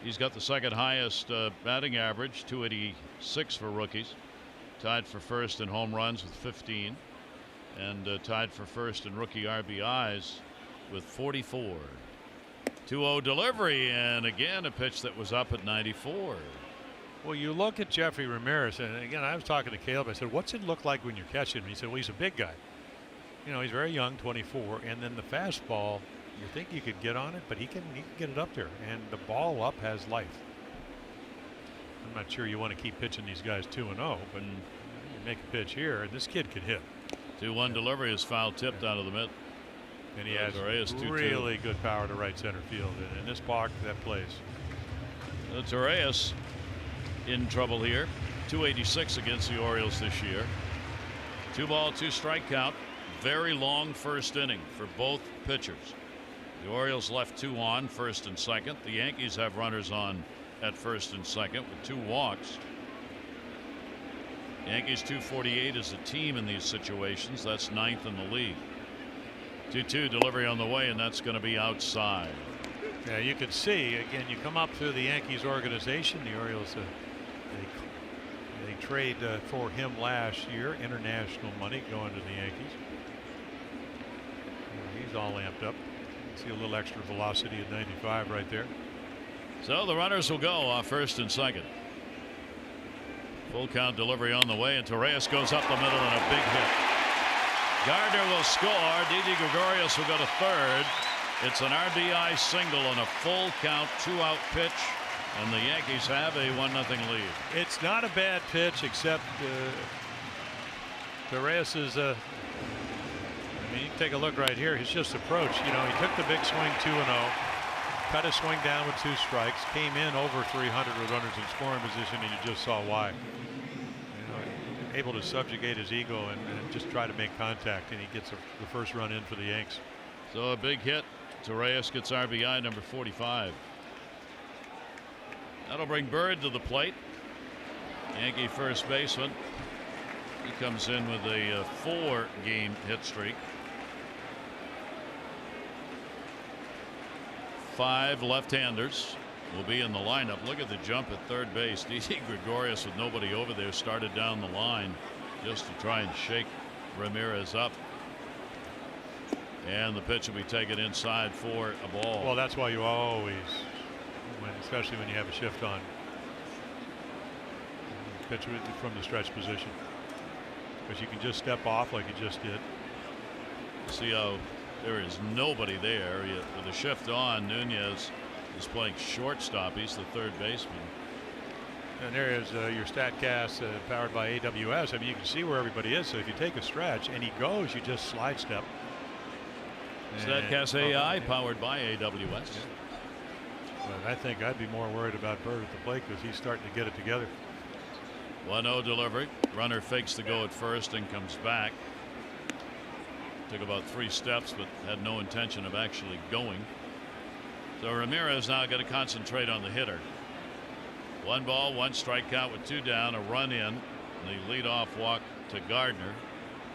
He's got the second highest batting average, 286 for rookies. Tied for first in home runs with 15. And tied for first in rookie RBIs with 44. 2-0 delivery, and again a pitch that was up at 94. Well, you look at Jeffrey Ramirez, and again, I was talking to Caleb. I said, what's it look like when you're catching him? He said, well, he's a big guy. You know, he's very young, 24, and then the fastball, you think you could get on it, but he can get it up there, and the ball up has life. I'm not sure you want to keep pitching these guys 2-0, but you make a pitch here, and this kid can hit. 2-1 delivery is foul tipped out of the mid. And he has really good power to right center field, and in this park, that plays. Torreyes in trouble here. 286 against the Orioles this year. 2-ball, 2-strike count. Very long first inning for both pitchers. The Orioles left 2 on, first and second. The Yankees have runners on at first and second with 2 walks. Yankees 248 as a team in these situations. That's 9th in the league. 2-2 delivery on the way, and that's going to be outside. Yeah, you can see again. You come up through the Yankees organization. The Orioles, they trade for him last year, international money going to the Yankees. He's all amped up. See a little extra velocity at 95 right there. So the runners will go off first and second. Full count delivery on the way, and Torreyes goes up the middle and a big hit. Gardner will score. Didi Gregorius will go to third. It's an RBI single on a full count 2-out pitch, and the Yankees have a 1-0 lead. It's not a bad pitch, except Torreyes is I mean, you take a look right here. He's just approached. You know, he took the big swing 2-0, cut his swing down with 2 strikes, came in over 300 with runners in scoring position, and you just saw why. Able to subjugate his ego and just try to make contact, and he gets the first run in for the Yanks. So a big hit. Torreyes gets RBI number 45. That'll bring Bird to the plate. Yankee first baseman. He comes in with a 4-game hit streak. 5 left-handers will be in the lineup. Look at the jump at third base. Didi Gregorius with nobody over there started down the line just to try and shake Ramirez up. And the pitch will be taken inside for a ball. Well, that's why you always, especially when you have a shift on, pitch from the stretch position, because you can just step off like you just did. See how there is nobody there. With a shift on, Nunez is playing shortstop. He's the third baseman. And there is your StatCast powered by AWS. I mean, you can see where everybody is. So if you take a stretch and he goes, you just slide step. StatCast AI powered by AWS. But I think I'd be more worried about Bird at the plate because he's starting to get it together. 1-0 delivery. Runner fakes to go at first and comes back. Took about 3 steps, but had no intention of actually going. So Ramirez now got to concentrate on the hitter. 1 ball, 1 strike count with 2 down, a run in. The leadoff walk to Gardner,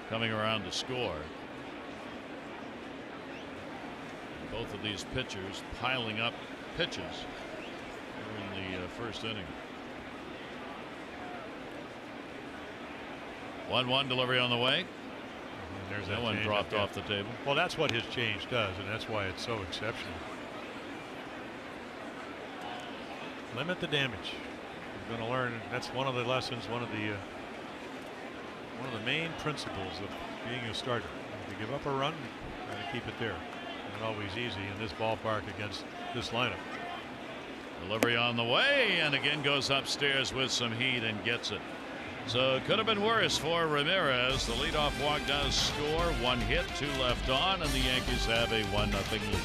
coming around to score. Both of these pitchers piling up pitches in the first inning. 1-1 delivery on the way. And there's that one dropped off the table. Well, that's what his change does, and that's why it's so exceptional. Limit the damage. You're going to learn. That's one of the lessons. One of the main principles of being a starter. If you give up a run, try to keep it there. Not always easy in this ballpark against this lineup. Delivery on the way, and again goes upstairs with some heat and gets it. So it could have been worse for Ramirez. The leadoff walk does score. 1 hit, 2 left on, and the Yankees have a 1-0 lead.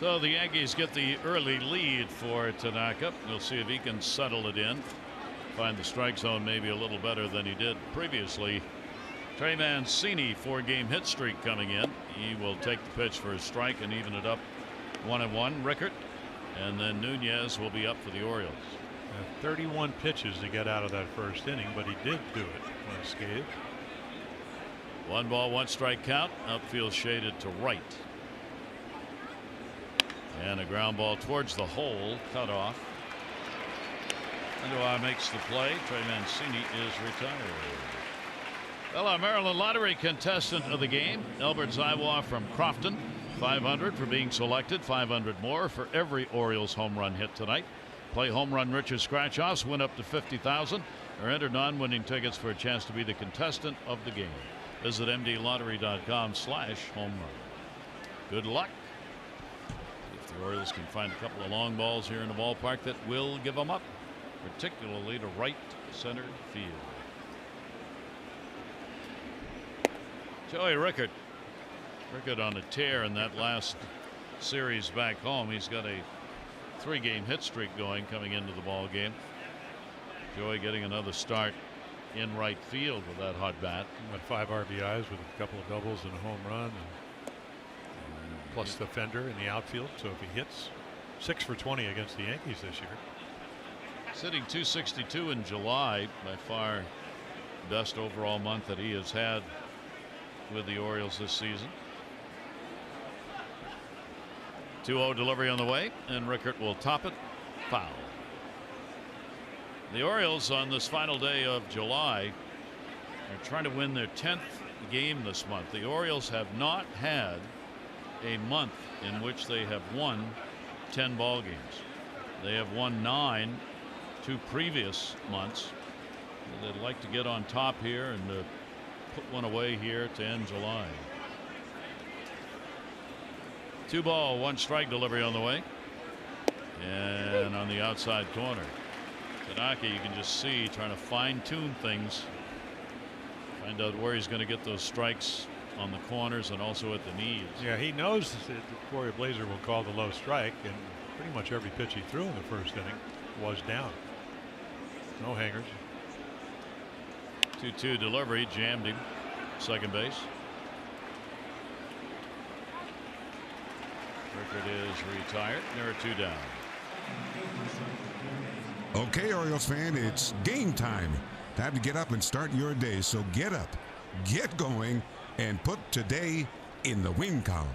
So the Yankees get the early lead for Tanaka. We'll see if he can settle it in. Find the strike zone maybe a little better than he did previously. Trey Mancini, 4-game hit streak coming in. He will take the pitch for a strike and even it up 1-1. Rickert, and then Nunez will be up for the Orioles. 31 pitches to get out of that first inning, but he did do it unscathed. 1 ball, 1 strike count. Outfield shaded to right. And a ground ball towards the hole, cut off. Andujar makes the play. Trey Mancini is retired. Well, our Maryland Lottery contestant of the game, Albert Zywa from Crofton, 500 for being selected, 500 more for every Orioles home run hit tonight. Play home run Richard scratch-offs, win up to 50,000, or enter non-winning tickets for a chance to be the contestant of the game. Visit mdlottery.com/home run. Good luck. If the Orioles can find a couple of long balls here in the ballpark that will give them up, particularly to right center field. Joey Rickert. Rickert on a tear in that last series back home. He's got a 3-game hit streak going coming into the ball game. Joey getting another start in right field with that hot bat. Got 5 RBIs with a couple of doubles and a home run, and plus the fender in the outfield. So if he hits, 6 for 20 against the Yankees this year. Sitting 262 in July, by far best overall month that he has had with the Orioles this season. 2-0 delivery on the way, and Rickert will top it. Foul. The Orioles on this final day of July are trying to win their 10th game this month. The Orioles have not had a month in which they have won 10 ball games. They have won 9 2 previous months. They'd like to get on top here and put one away here to end July. 2 ball, 1 strike delivery on the way, and on the outside corner, Tanaka, you can just see trying to fine-tune things, find out where he's going to get those strikes on the corners and also at the knees. Yeah, he knows that Corey Blazer will call the low strike, and pretty much every pitch he threw in the first inning was down. No hangers. 2-2 delivery, jammed him, second base. Rickert is retired. There are 2 down. Okay, Orioles fan, it's game time. Time to get up and start your day. So get up, get going, and put today in the win column.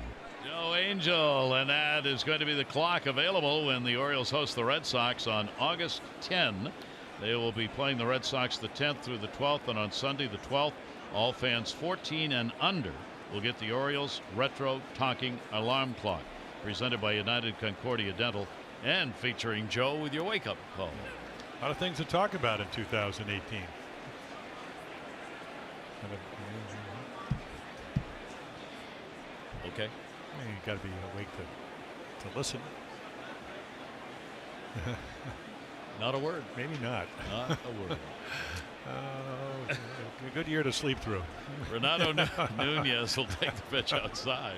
Joe Angel, and that is going to be the clock available when the Orioles host the Red Sox on August 10. They will be playing the Red Sox the 10th through the 12th, and on Sunday the 12th, all fans 14 and under will get the Orioles retro talking alarm clock, presented by United Concordia Dental and featuring Joe with your wake-up call. A lot of things to talk about in 2018. Okay. You got to be awake to listen. Not a word. Maybe not. Not a word. A good year to sleep through. Renato Nunez will take the pitch outside.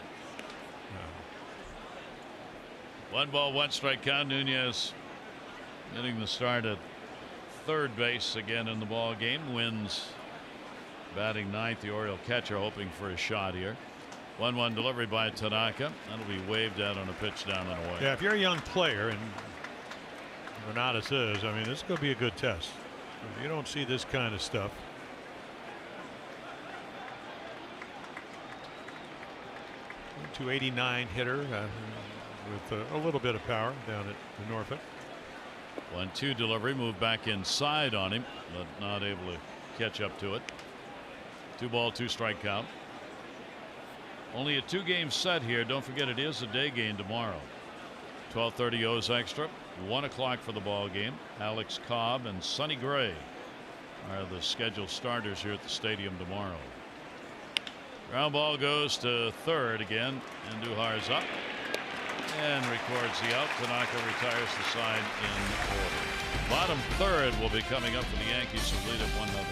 1 ball, 1 strike count. Nunez getting the start at third base again in the ball game. Wins batting 9th. The Oriole catcher hoping for a shot here. 1-1 delivery by Tanaka. That'll be waved out on a pitch down and away. Yeah, if you're a young player, and Renatus is, I mean, this is going to be a good test. You don't see this kind of stuff. .289 hitter with a little bit of power down at the Norfolk. 1-2 delivery, moved back inside on him, but not able to catch up to it. 2 ball, 2 strike count. Only a 2-game set here. Don't forget it is a day game tomorrow. 12:30 O's extra. 1 o'clock for the ball game. Alex Cobb and Sonny Gray are the scheduled starters here at the stadium tomorrow. Ground ball goes to third again. Andujar's up and records the out. Tanaka retires the side in order. Bottom third will be coming up for the Yankees, who lead at 1-0.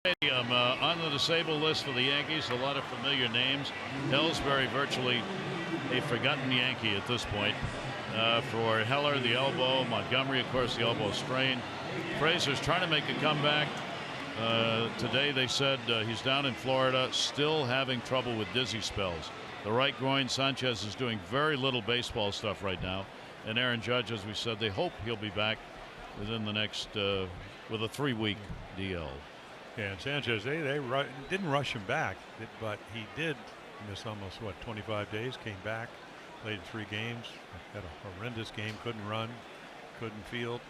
Stadium on the disabled list for the Yankees. A lot of familiar names. Ellsbury, virtually a forgotten Yankee at this point. For Heller, the elbow. Montgomery, of course, the elbow strain. Fraser's trying to make a comeback. Today they said he's down in Florida, still having trouble with dizzy spells. The right groin. Sanchez is doing very little baseball stuff right now. And Aaron Judge, as we said, they hope he'll be back within the next with a 3-week DL. Yeah, and Sanchez, they didn't rush him back, but he did miss almost, 25 days, came back, played 3 games, had a horrendous game, couldn't run, couldn't field.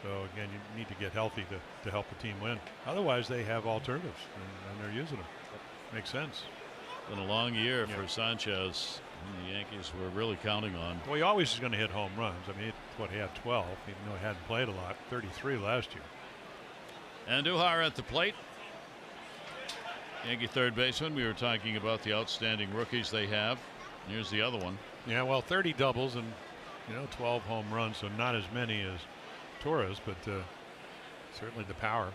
So, again, you need to get healthy to help the team win. Otherwise, they have alternatives, and they're using them. Makes sense. Been a long year for Sanchez. The Yankees were really counting on. Well, he always is going to hit home runs. I mean, he had 12, even though he hadn't played a lot, 33 last year. Andujar at the plate. Yankee third baseman. We were talking about the outstanding rookies they have. Here's the other one. Yeah, well, 30 doubles and 12 home runs, so not as many as Torres, but certainly the power.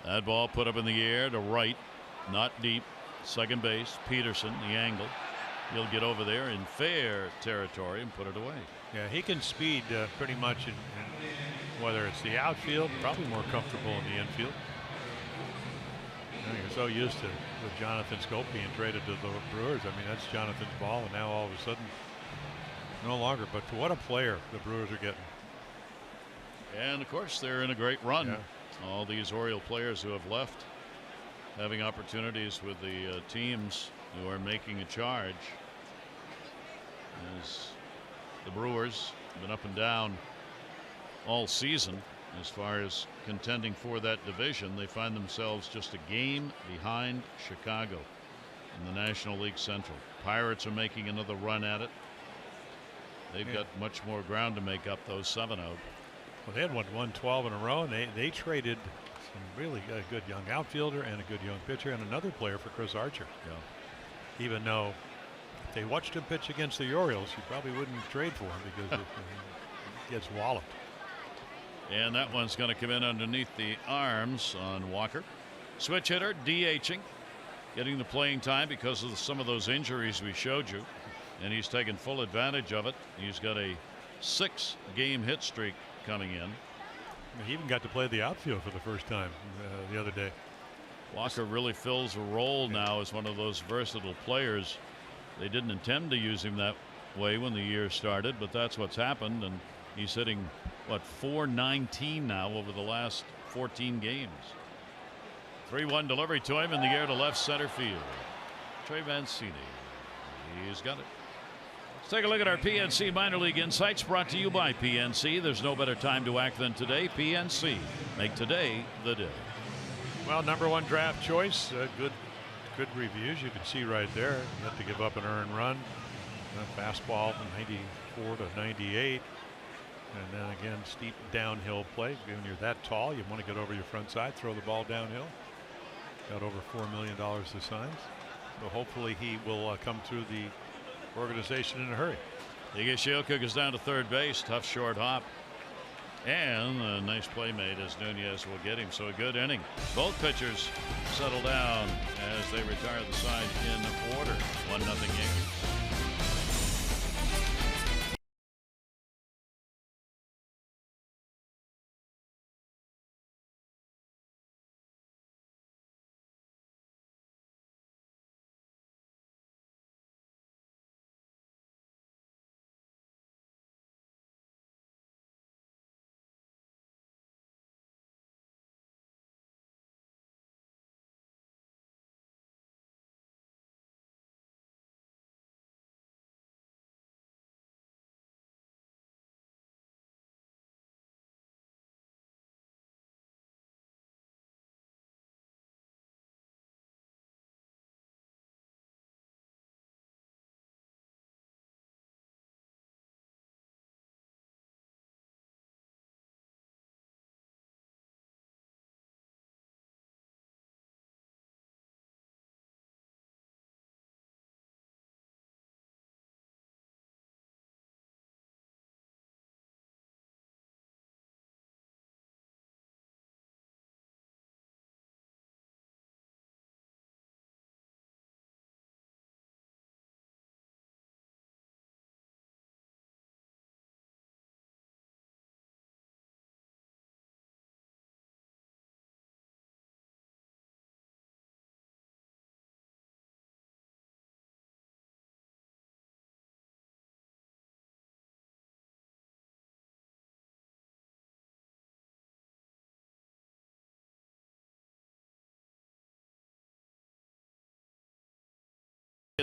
That ball put up in the air to right, not deep. Second base, Peterson, the angle. He'll get over there in fair territory and put it away. Yeah, he can speed pretty much in whether it's the outfield, probably more comfortable in the infield. You're so used to with Jonathan Scope being traded to the Brewers. I mean, that's Jonathan's ball, and now all of a sudden, no longer. But what a player the Brewers are getting. And of course, they're in a great run. Yeah. All these Oriole players who have left, having opportunities with the teams who are making a charge. As the Brewers have been up and down all season as far as contending for that division. They find themselves just a game behind Chicago in the National League Central. Pirates are making another run at it. They've got much more ground to make up, those 7-0. Well, they had won 12 in a row, and they traded some really good young outfielder and a good young pitcher and another player for Chris Archer. Yeah. Even though if they watched him pitch against the Orioles, you probably wouldn't trade for him because it gets walloped. And that one's going to come in underneath the arms on Walker. Switch hitter, DHing, getting the playing time because of some of those injuries we showed you. And he's taken full advantage of it. He's got a 6-game hit streak coming in. He even got to play the outfield for the first time the other day. Walker really fills a role now as one of those versatile players. They didn't intend to use him that way when the year started, but that's what's happened. And he's hitting, what, .419 now over the last 14 games. 3-1 delivery to him in the air to left center field. Trey Mancini. He's got it. Let's take a look at our PNC Minor League Insights, brought to you by PNC. There's no better time to act than today. PNC. Make today the day. Well, #1 draft choice. Good reviews. You can see right there. You have to give up an earned run. Fastball from 94 to 98. And then again, steep downhill play. When you're that tall, you want to get over your front side, throw the ball downhill. Got over $4 million to sign. So hopefully he will come through the organization in a hurry. Higashioka goes down to third base. Tough short hop. And a nice play made as Nunez will get him. So a good inning. Both pitchers settle down as they retire the side in order. 1-0 Yankees.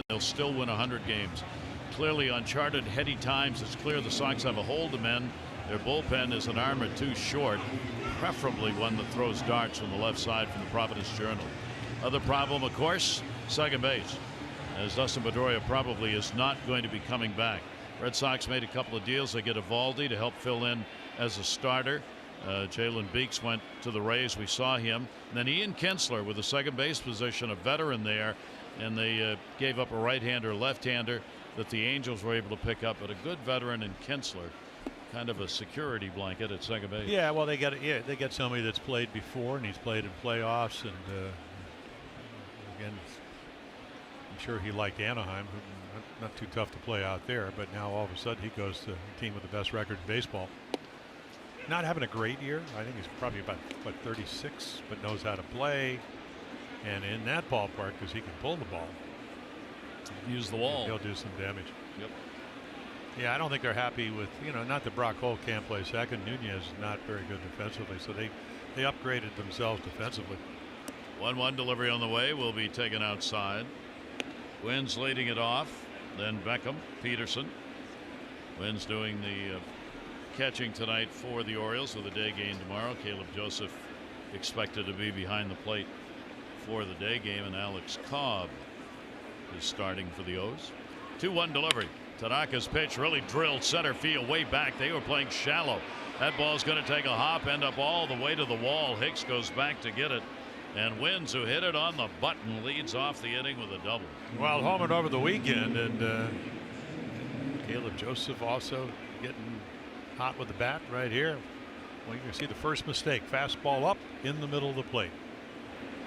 they'll still win 100 games. Clearly uncharted, heady times. It's clear the Sox have a hole to mend. Their bullpen is an arm or two short, preferably one that throws darts from the left side from the Providence Journal. Other problem, of course, second base, as Dustin Pedroia probably is not going to be coming back. Red Sox made a couple of deals. They get Evaldi to help fill in as a starter. Jalen Beeks went to the Rays. We saw him. And then Ian Kinsler with the second base position, a veteran there. And they gave up a right-hander, left-hander that the Angels were able to pick up. But a good veteran in Kinsler, kind of a security blanket at second base. Yeah, well, they get somebody that's played before, and he's played in playoffs. And again, I'm sure he liked Anaheim. Not too tough to play out there, but now all of a sudden he goes to a team with the best record in baseball. Not having a great year. I think he's probably about 36, but knows how to play. And in that ballpark, because he can pull the ball, use the wall, he'll do some damage. Yep. Yeah, I don't think they're happy with, not that Brock Holt can't play second. Nunez is not very good defensively, so they upgraded themselves defensively. 1-1 delivery on the way, will be taken outside. Wynn's leading it off. Then Beckham, Peterson. Wynn's doing the catching tonight for the Orioles with a day game tomorrow. Caleb Joseph expected to be behind the plate for the day game, and Alex Cobb is starting for the O's. 2-1 delivery. Tanaka's pitch really drilled center field way back. They were playing shallow. That ball's going to take a hop, end up all the way to the wall. Hicks goes back to get it. And Wins, who hit it on the button, leads off the inning with a double. Well, homered over the weekend, and Caleb Joseph also getting hot with the bat right here. Well, you can see the first mistake. Fastball up in the middle of the plate.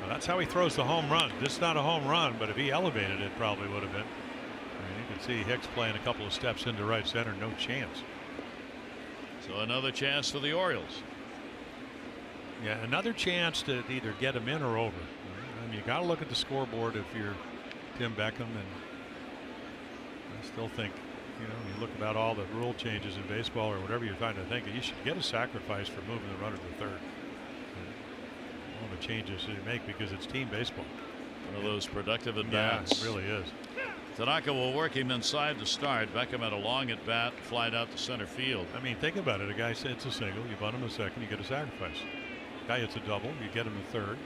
Now, that's how he throws the home run. This is not a home run, but if he elevated it, probably would have been. You can see Hicks playing a couple of steps into right center. No chance. So another chance for the Orioles. Yeah, another chance to either get him in or over. I mean, you got to look at the scoreboard if you're Tim Beckham, and I still think, you look about all the rule changes in baseball or whatever you're trying to think, you should get a sacrifice for moving the runner to third. All the changes you make because it's team baseball. One of those productive at bats. Yeah, it really is. Tanaka will work him inside to start. Beckham had a long at bat, flied out to center field. I mean, think about it. A guy hits a single, you bunt him a second, you get a sacrifice. Guy hits a double, you get him a third.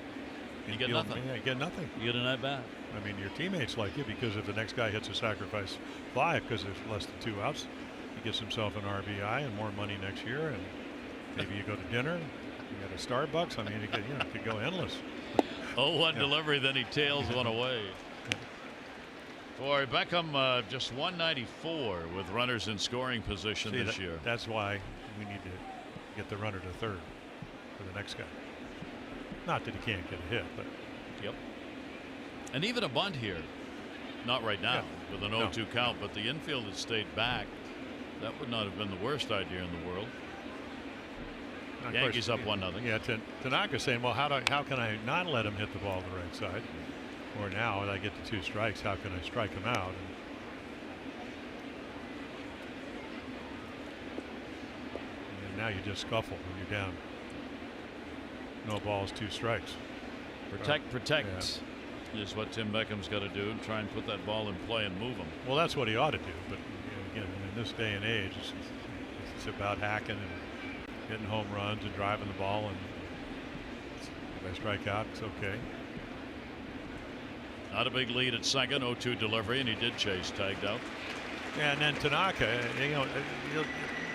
You get nothing. Yeah, you get nothing. You get an at bat. I mean, your teammates like you because if the next guy hits a sacrifice fly because there's less than 2 outs, he gets himself an RBI and more money next year, and maybe you go to dinner, you got a Starbucks. I mean, it could go endless. 0-1 delivery, then he tails one away. For Beckham, just 194 with runners in scoring position this year. That's why we need to get the runner to third for the next guy. Not that he can't get a hit, but. Yep. And even a bunt here. Not right now with an 0-2 count, but the infield had stayed back. That would not have been the worst idea in the world. Yankees up 1-0. Yeah, Tanaka's saying, well, how can I not let him hit the ball to the right side? Or now, when I get the 2 strikes, how can I strike him out? And now you just scuffle when you're down. No balls, 2 strikes. Protect is what Tim Beckham's got to do. Try and put that ball in play and move him. Well, that's what he ought to do. But again, in this day and age, it's about hacking and hitting home runs and driving the ball. And if I strike out, it's okay. Not a big lead at second. 0-2 delivery, and he did chase, tagged out. Yeah, and then Tanaka,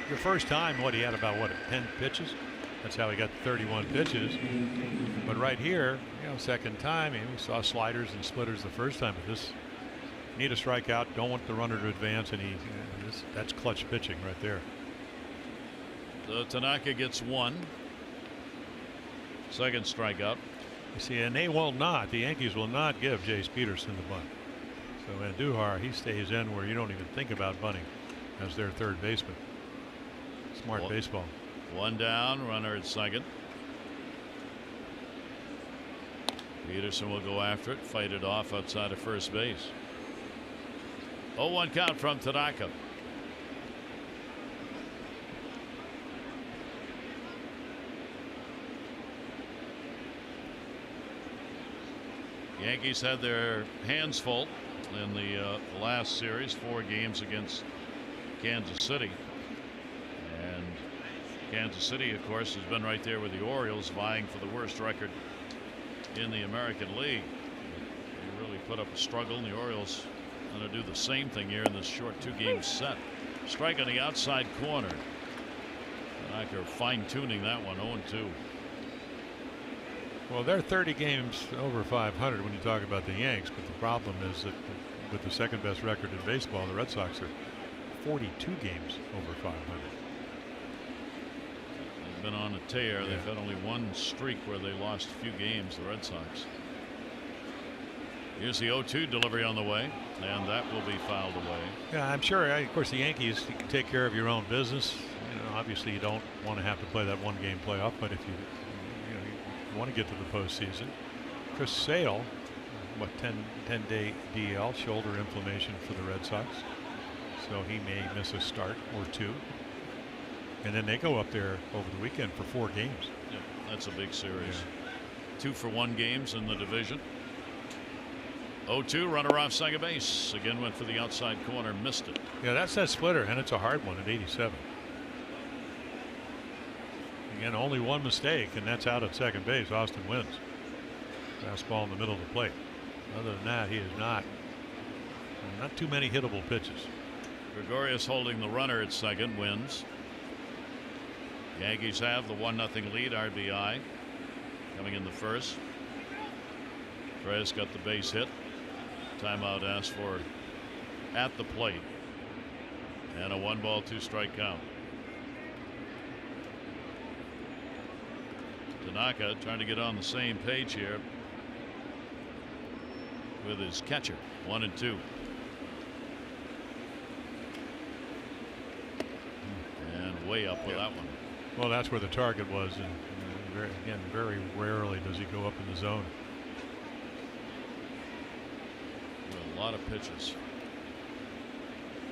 your first time, he had about 10 pitches. That's how he got 31 pitches. But right here, second time, we saw sliders and splitters the first time. But this, need a strikeout, don't want the runner to advance, and that's clutch pitching right there. So Tanaka gets 1. Second strikeout. You see, and they will not. The Yankees will not give Jace Peterson the bunt. So Andujar, he stays in where you don't even think about bunting as their third baseman. Smart baseball. 1 down, runner at second. Peterson will go after it, fight it off outside of first base. 0-1 count from Tanaka. Yankees had their hands full in the last series, 4 games against Kansas City. And Kansas City, of course, has been right there with the Orioles, vying for the worst record in the American League. They really put up a struggle, and the Orioles going to do the same thing here in this short 2-game set. Strike on the outside corner. Tanaka fine-tuning that one, 0-2. Well, they're 30 games over 500 when you talk about the Yanks, but the problem is that with the second best record in baseball, the Red Sox are 42 games over 500. They've been on a tear. Yeah. They've had only one streak where they lost a few games, the Red Sox. Here's the 0-2 delivery on the way, and that will be fouled away. Yeah, I'm sure. Of course, the Yankees, you can take care of your own business. You know, obviously, you don't want to have to play that 1-game playoff, but if you want to get to the postseason. Chris Sale, what, 10-day DL, shoulder inflammation for the Red Sox, so he may miss a start or 2. And then they go up there over the weekend for 4 games. Yeah, that's a big series. 2-for-1 games in the division. 0-2, runner off second base. Again went for the outside corner, missed it. Yeah, that's that splitter, and it's a hard one at 87. Again, only one mistake, and that's out at second base. Austin wins. Fastball in the middle of the plate. Other than that, he is not too many hittable pitches. Gregorius holding the runner at second, wins. Yankees have the 1-0 lead. RBI coming in the first. Perez got the base hit. Timeout asked for at the plate, and a 1-ball 2-strike count. Tanaka trying to get on the same page here with his catcher. 1-2. And way up with that one. Well, that's where the target was, and very rarely does he go up in the zone. A lot of pitches.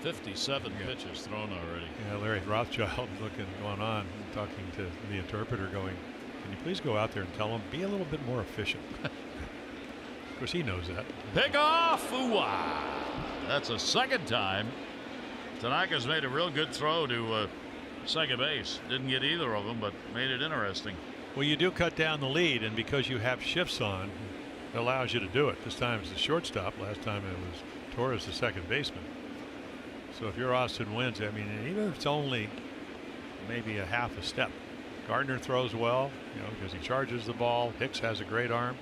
57 pitches thrown already. Yeah, Larry Rothschild going on, talking to the interpreter, going, "Can you please go out there and tell him be a little bit more efficient?" Of course, he knows that. Pick off! Ooh-wah. That's a second time. Tanaka's made a real good throw to second base. Didn't get either of them, but made it interesting. Well, you do cut down the lead, and because you have shifts on, it allows you to do it. This time it's the shortstop. Last time it was Torres, the second baseman. So if you're Austin Wynns, I mean, even if it's only maybe a half a step. Gardner throws well, because he charges the ball. Hicks has a great arm.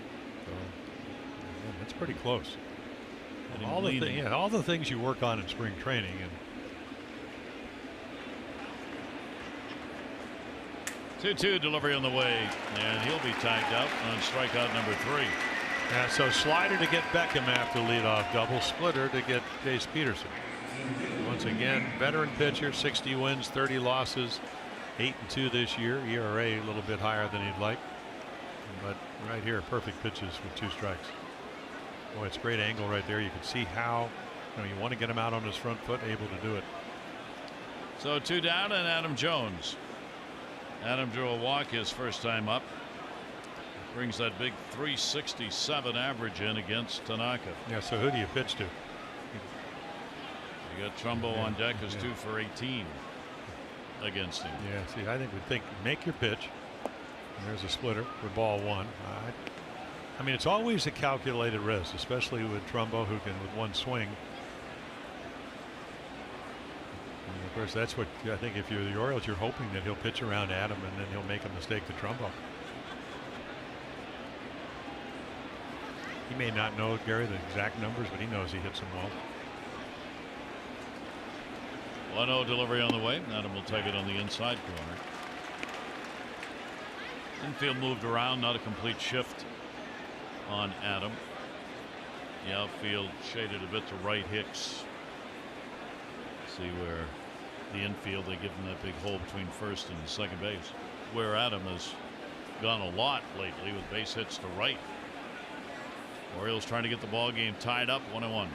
So it's pretty close. And all the things you work on in spring training. And 2-2 delivery on the way, and he'll be tagged out on strikeout number 3. Yeah, so slider to get Beckham after leadoff double, splitter to get Chase Peterson. Once again, veteran pitcher, 60 wins, 30 losses, 8-2 this year. ERA a little bit higher than he'd like, but right here, perfect pitches with 2 strikes. Boy, it's a great angle right there. You can see how you want to get him out on his front foot, able to do it. So 2 down, and Adam Jones. Adam drew a walk his first time up. Brings that big 367 average in against Tanaka. Yeah, so who do you pitch to? You got Trumbo on deck as 2 for 18 against him. Yeah, see, I think make your pitch. And there's a splitter with ball 1. I mean, it's always a calculated risk, especially with Trumbo, who can, with one swing. And of course, that's what I think. If you're the Orioles, you're hoping that he'll pitch around Adam, and then he'll make a mistake to Trumbo. He may not know, Gary, the exact numbers, but he knows he hits them well. 1-0 delivery on the way. Adam will take it on the inside corner. Infield moved around, not a complete shift on Adam. The outfield shaded a bit to right. Hicks. See where the infield, they give him that big hole between first and second base, where Adam has gone a lot lately with base hits to right. Orioles trying to get the ball game tied up 1-1.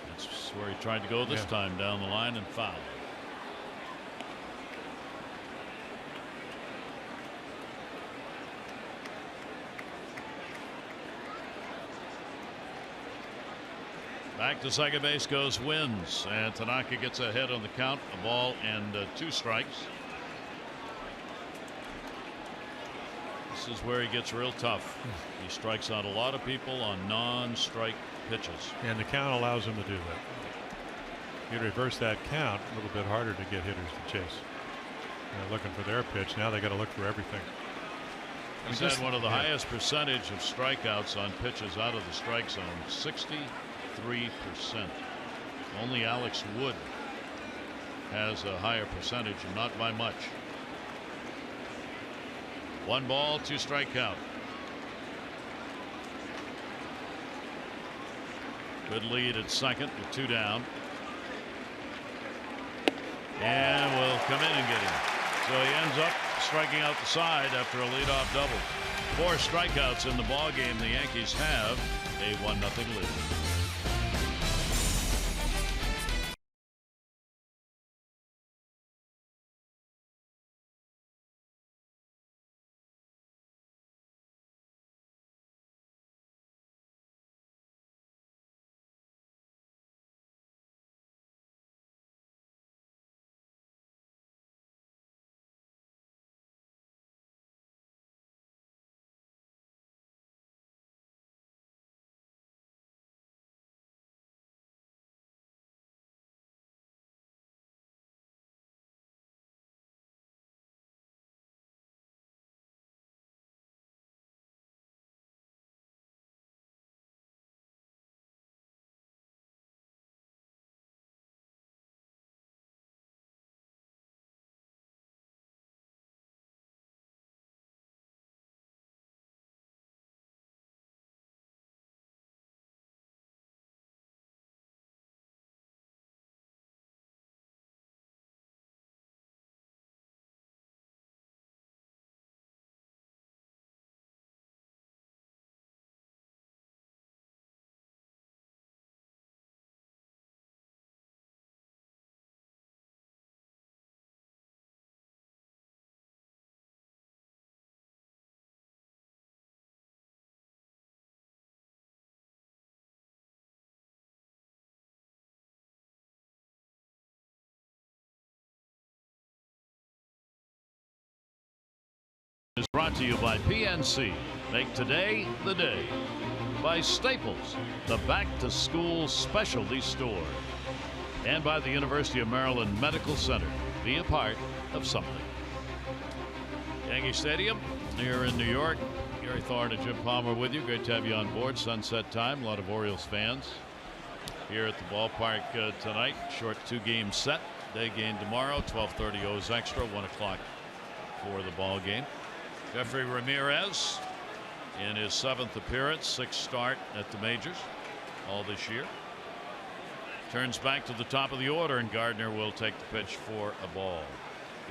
That's where he tried to go this time, down the line, and fouled. Back to second base goes Wins, and Tanaka gets ahead on the count. A ball and 2 strikes. This is where he gets real tough. He strikes out a lot of people on non-strike pitches. And the count allows him to do that. You reverse that count, a little bit harder to get hitters to chase. They're looking for their pitch. Now they got to look for everything. He's had one of the highest percentage of strikeouts on pitches out of the strike zone, 63%. Only Alex Wood has a higher percentage, and not by much. 1 ball, 2 strike count. Good lead at second with 2 down. And will come in and get him. So he ends up striking out the side after a leadoff double. 4 strikeouts in the ball game. The Yankees have a 1-0 lead. Is brought to you by PNC. Make today the day. By Staples, the back-to-school specialty store. And by the University of Maryland Medical Center. Be a part of something. Yankee Stadium here in New York. Gary Thorne and Jim Palmer with you. Great to have you on board. Sunset time. A lot of Orioles fans here at the ballpark tonight. Short 2-game set. Day game tomorrow. 12:30 O's extra. 1 o'clock for the ball game. Jeffrey Ramirez in his 7th appearance, 6th start at the majors all this year. Turns back to the top of the order, and Gardner will take the pitch for a ball.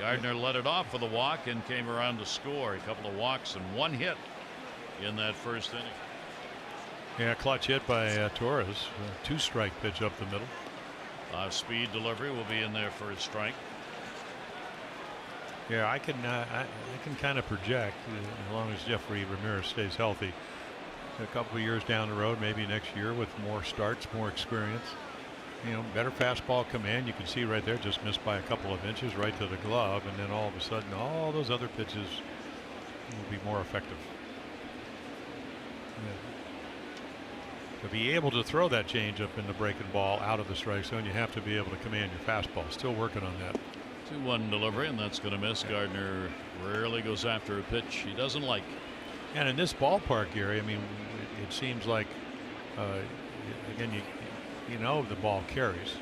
Gardner led it off with a walk and came around to score. A couple of walks and 1 hit in that first inning. Yeah, clutch hit by Torres. 2-strike pitch up the middle. Speed delivery will be in there for a strike. Yeah, I can kind of project, as long as Jeffrey Ramirez stays healthy, a couple of years down the road, maybe next year with more starts, more experience, better fastball command. You can see right there, just missed by a couple of inches right to the glove, and then all of a sudden all those other pitches will be more effective. Yeah. To be able to throw that changeup in the breaking ball out of the strike zone, you have to be able to command your fastball. Still working on that. 2-1 delivery, and that's going to miss. Gardner rarely goes after a pitch he doesn't like. And in this ballpark, Gary, I mean, it seems like, again, you know the ball carries.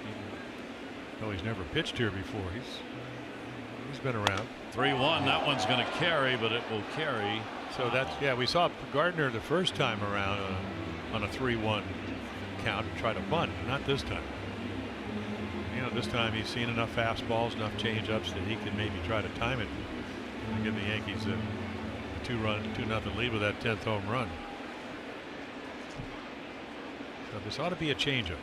Though he's never pitched here before, he's been around. 3-1. That one's going to carry, but it will carry. So that's, yeah, we saw Gardner the first time around on a 3-1 count and try to bunt. Not this time. This time he's seen enough fastballs, enough changeups that he can maybe try to time it and give the Yankees a 2-0 lead with that 10th home run. So this ought to be a changeup.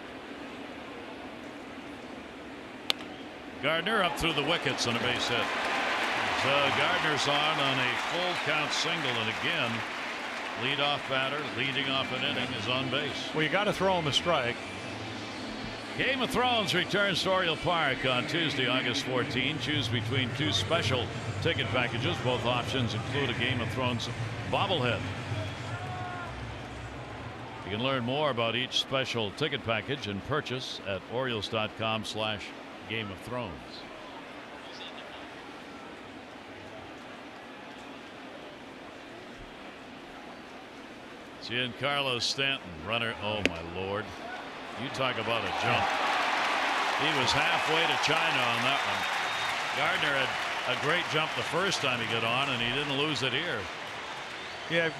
Gardner up through the wickets on a base hit. So Gardner's on a full count single, and again, leadoff batter leading off an inning is on base. Well, you got to throw him a strike. Game of Thrones returns to Oriole Park on Tuesday, August 14. Choose between 2 special ticket packages. Both options include a Game of Thrones bobblehead. You can learn more about each special ticket package and purchase at Orioles.com/Game of Thrones. Giancarlo Stanton, runner. Oh my Lord. You talk about a jump. He was halfway to China on that one. Gardner had a great jump the first time he got on, and he didn't lose it here. Yeah,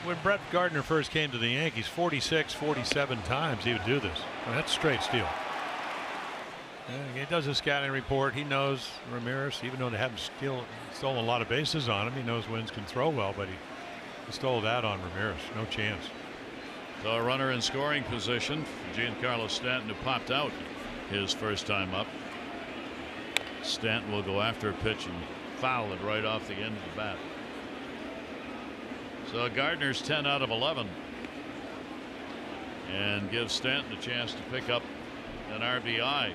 when Brett Gardner first came to the Yankees, 46, 47 times he would do this. And that's straight steal. He does a scouting report. He knows Ramirez, even though they haven't stolen a lot of bases on him, he knows Wins can throw well, but he stole that on Ramirez. No chance. So a runner in scoring position, Giancarlo Stanton, who popped out his first time up. Stanton will go after a pitch and foul it right off the end of the bat. So Gardner's 10 out of 11 and gives Stanton a chance to pick up an RBI.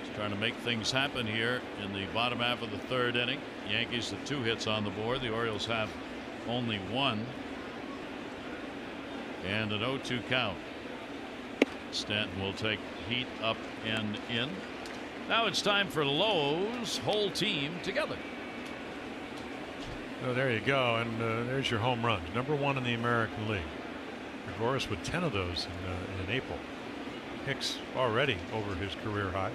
He's trying to make things happen here in the bottom half of the 3rd inning. Yankees have 2 hits on the board. The Orioles have only 1. And an 0-2 count. Stanton will take heat up and in. Now it's time for Lowe's whole team together. Oh, there you go. And there's your home runs. Number 1 in the American League. Gregorius with 10 of those in April. Hicks already over his career high.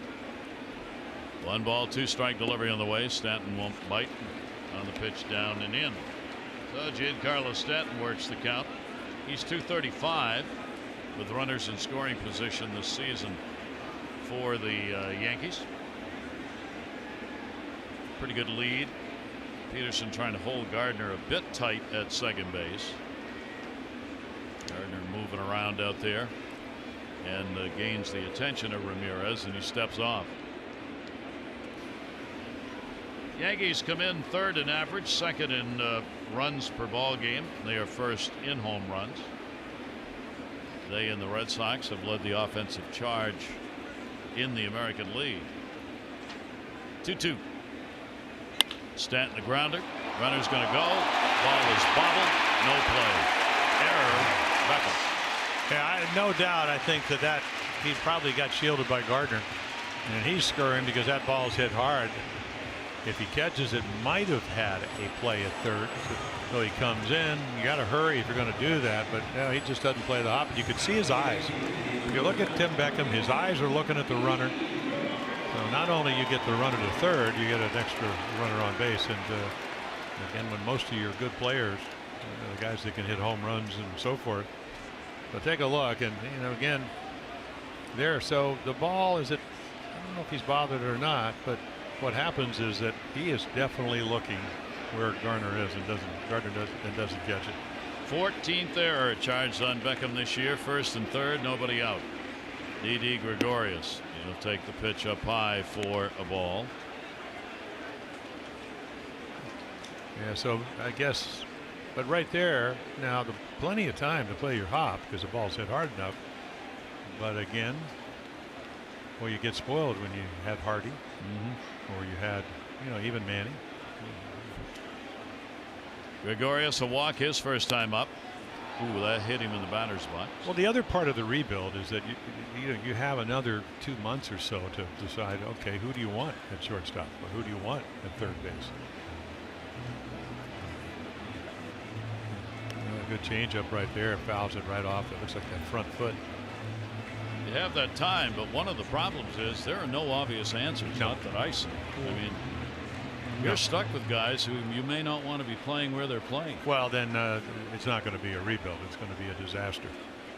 1 ball, 2 strike delivery on the way. Stanton won't bite on the pitch down and in. So Giancarlo Stanton works the count. He's 235 with runners in scoring position this season for the Yankees. Pretty good lead. Peterson trying to hold Gardner a bit tight at second base. Gardner moving around out there and gains the attention of Ramirez, and he steps off. Yankees come in 3rd in average, 2nd in runs per ball game. They are 1st in home runs. They and the Red Sox have led the offensive charge in the American League. 2-2. Stanton, a grounder. Runner's going to go. Ball is bobbled. No play. Error. Beckham. Yeah, no doubt. I think that he probably got shielded by Gardner, and he's scurrying because that ball's hit hard. If he catches it, might have had a play at 3rd. So he comes in. You got to hurry if you're going to do that. But no, he just doesn't play the hop. You could see his eyes. If you look at Tim Beckham, his eyes are looking at the runner. So not only you get the runner to 3rd, you get an extra runner on base. And again, when most of your good players, the guys that can hit home runs and so forth. So take a look, and again, there. So the ball is it. I don't know if he's bothered or not, but what happens is that he is definitely looking where Gardner is and doesn't catch it. 14th error charged on Beckham this year. 1st and 3rd, nobody out. Didi Gregorius. He'll take the pitch up high for a ball. Yeah, so I guess, but right there now, plenty of time to play your hop because the ball's hit hard enough. But again, well, you get spoiled when you had Hardy, or you had, even Manning. Gregorius a walk his first time up. Ooh, that hit him in the batter's box. Well, the other part of the rebuild is that you have another 2 months or so to decide, okay, who do you want at shortstop, or who do you want at 3rd base? A good changeup right there, fouls it right off. It looks like that front foot. You have that time, but one of the problems is there are no obvious answers. No. Not that I see. I mean, you're stuck with guys who you may not want to be playing where they're playing. Well, then it's not going to be a rebuild. It's going to be a disaster.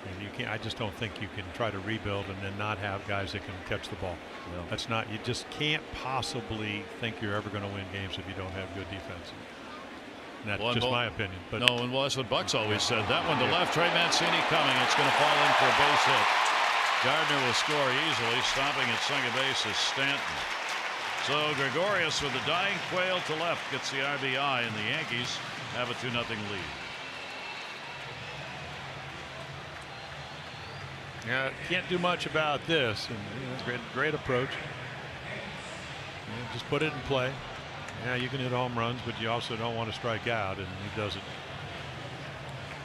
And you can't. I just don't think you can try to rebuild and then not have guys that can catch the ball. No. That's not. You just can't possibly think you're ever going to win games if you don't have good defense. And that's just my opinion. But no, and that's what Buck's always said. That one to left, Trey Mancini coming. It's going to fall in for a base hit. Gardner will score easily. Stopping at second base is Stanton. So Gregorius with the dying quail to left gets the RBI, and the Yankees have a 2-0 lead. Yeah, can't do much about this. And great approach. Just put it in play. Yeah, you can hit home runs, but you also don't want to strike out, and he doesn't.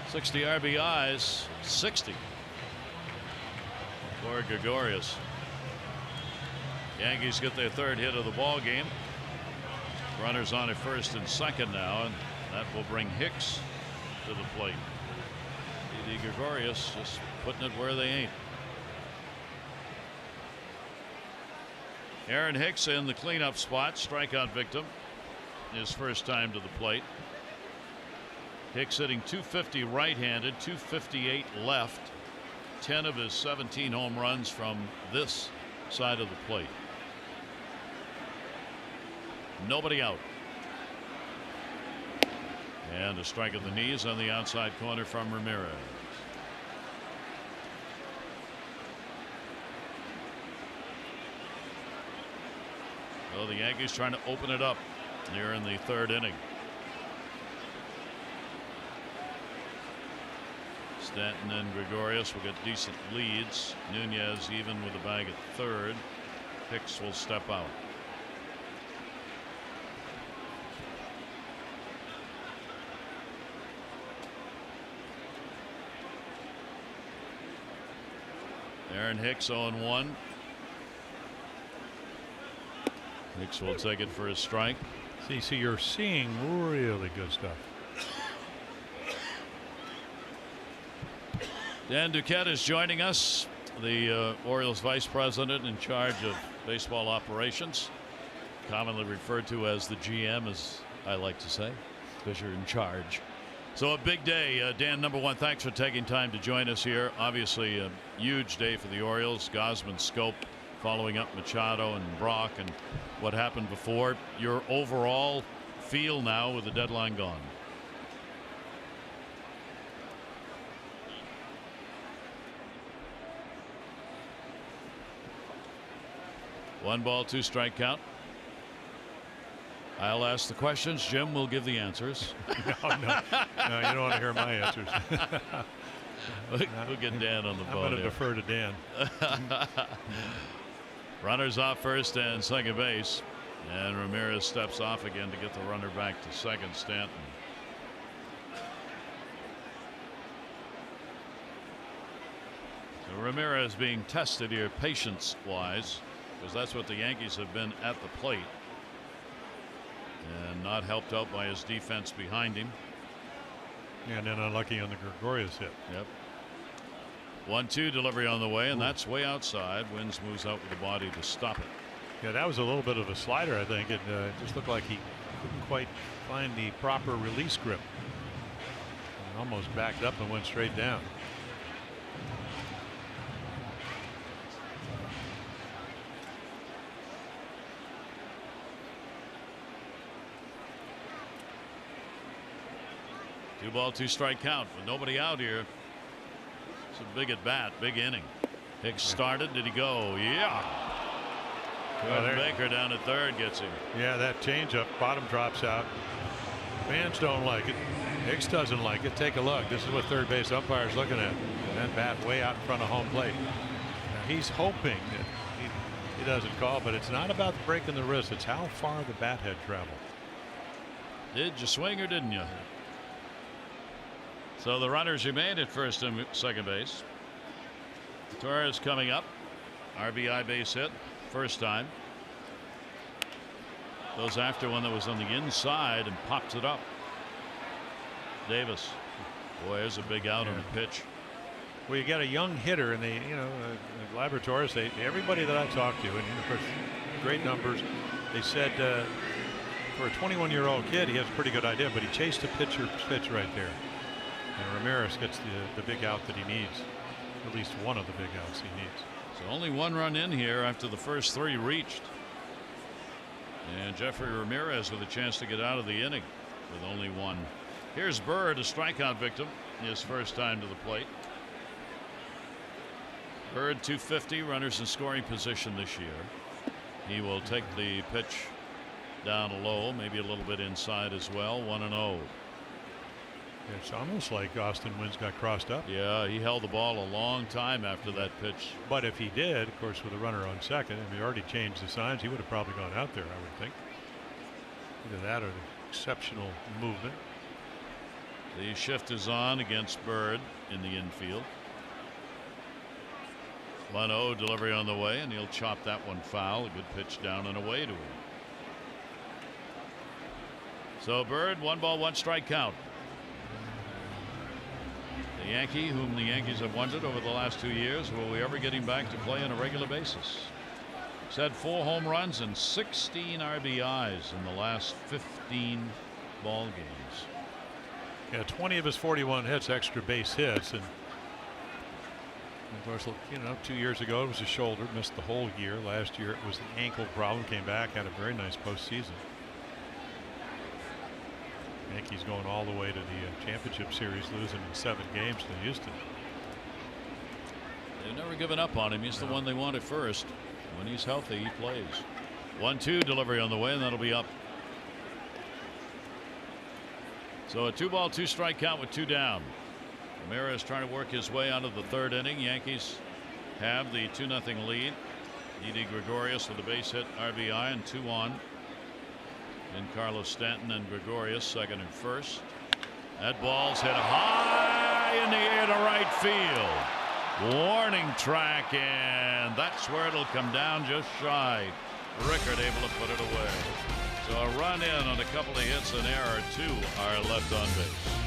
60 RBIs, 60 for Gregorius. Yankees get their third hit of the ball game. Runners on at first and second now, and that will bring Hicks to the plate. Didi Gregorius just putting it where they ain't. Aaron Hicks in the cleanup spot, strikeout victim. His first time to the plate. Hicks hitting .250 right-handed, .258 left. 10 of his 17 home runs from this side of the plate. Nobody out. And a strike at the knees on the outside corner from Ramirez. Well, the Yankees trying to open it up here in the third inning. Stanton and Gregorius will get decent leads. Nunez even with the bag at third. Hicks will step out. Aaron Hicks 0-1. Hicks will take it for a strike. See, you're seeing really good stuff. Dan Duquette is joining us, the Orioles vice president in charge of baseball operations, commonly referred to as the GM, as I like to say, because you're in charge. So a big day. Dan, number one, thanks for taking time to join us here. Obviously a huge day for the Orioles. Gausman, Scope following up Machado and Brock and what happened before. Your overall feel now with the deadline gone? One ball, two strike count. I'll ask the questions. Jim will give the answers. No, you don't want to hear my answers. We'll get Dan on the phone. I'm going to defer to Dan. Runners off first and second base, and Ramirez steps off again to get the runner back to second. Stanton. So Ramirez being tested here patience wise, because that's what the Yankees have been at the plate, and not helped out by his defense behind him. And then unlucky on the Gregorius hit. Yep. 1-2 delivery on the way, and that's way outside. Wins moves out with the body to stop it. Yeah, that was a little bit of a slider, I think. It just looked like he couldn't quite find the proper release grip. And almost backed up and went straight down. Two ball, two strike count with nobody out here. It's a big at bat, big inning. Hicks started. Did he go? Yeah. Well, Baker down at third gets him. Yeah, that changeup, bottom drops out. Fans don't like it. Hicks doesn't like it. Take a look. This is what third base umpire's looking at. That bat way out in front of home plate. Now, he's hoping that he doesn't call, but it's not about breaking the wrist. It's how far the bat head traveled. Did you swing or didn't you? So the runners remain at first and second base. Torres coming up. RBI base hit. First time. Goes after one that was on the inside and pops it up. Davis. Boy, there's a big out on the pitch. Well, you got a young hitter, and laboratories. Everybody that I talked to, and of course, great numbers. They said for a 21-year-old kid, he has a pretty good idea, but he chased a pitch right there. And Ramirez gets the big out that he needs. At least one of the big outs he needs. So only one run in here after the first three reached. And Jeffrey Ramirez with a chance to get out of the inning with only one. Here's Bird, a strikeout victim, his first time to the plate. Bird 250, runners in scoring position this year. He will take the pitch down low, maybe a little bit inside as well. 1-0. It's almost like Austin Wynn's got crossed up. Yeah, he held the ball a long time after that pitch. But if he did, of course, with a runner on second, and he already changed the signs, he would have probably gone out there, I would think. Either that or the exceptional movement. The shift is on against Bird in the infield. 1-0 delivery on the way, and he'll chop that one foul. A good pitch down and away to him. So Bird, 1-1 count. The Yankee, whom the Yankees have wondered over the last 2 years, will we ever get him back to play on a regular basis? He's had 4 home runs and 16 RBIs in the last 15 ball games. Yeah, 20 of his 41 hits, extra base hits, and of course, 2 years ago it was a shoulder, missed the whole year. Last year it was an ankle problem, came back, had a very nice postseason. Yankees going all the way to the championship series, losing in 7 games to Houston. They've never given up on him. He's the one they wanted first. When he's healthy, he plays. 1-2 delivery on the way, and that'll be up. So a 2-ball, 2-strike count with 2 down. Ramirez trying to work his way out of the 3rd inning. Yankees have the 2-0 lead. Didi Gregorius with a base hit, RBI, and 2 on. And Carlos Stanton and Gregorius second and first. That ball's hit high in the air to right field. Warning track, and that's where it'll come down just shy. Rickard able to put it away. So a run in on a couple of hits, an error. 2 are left on base.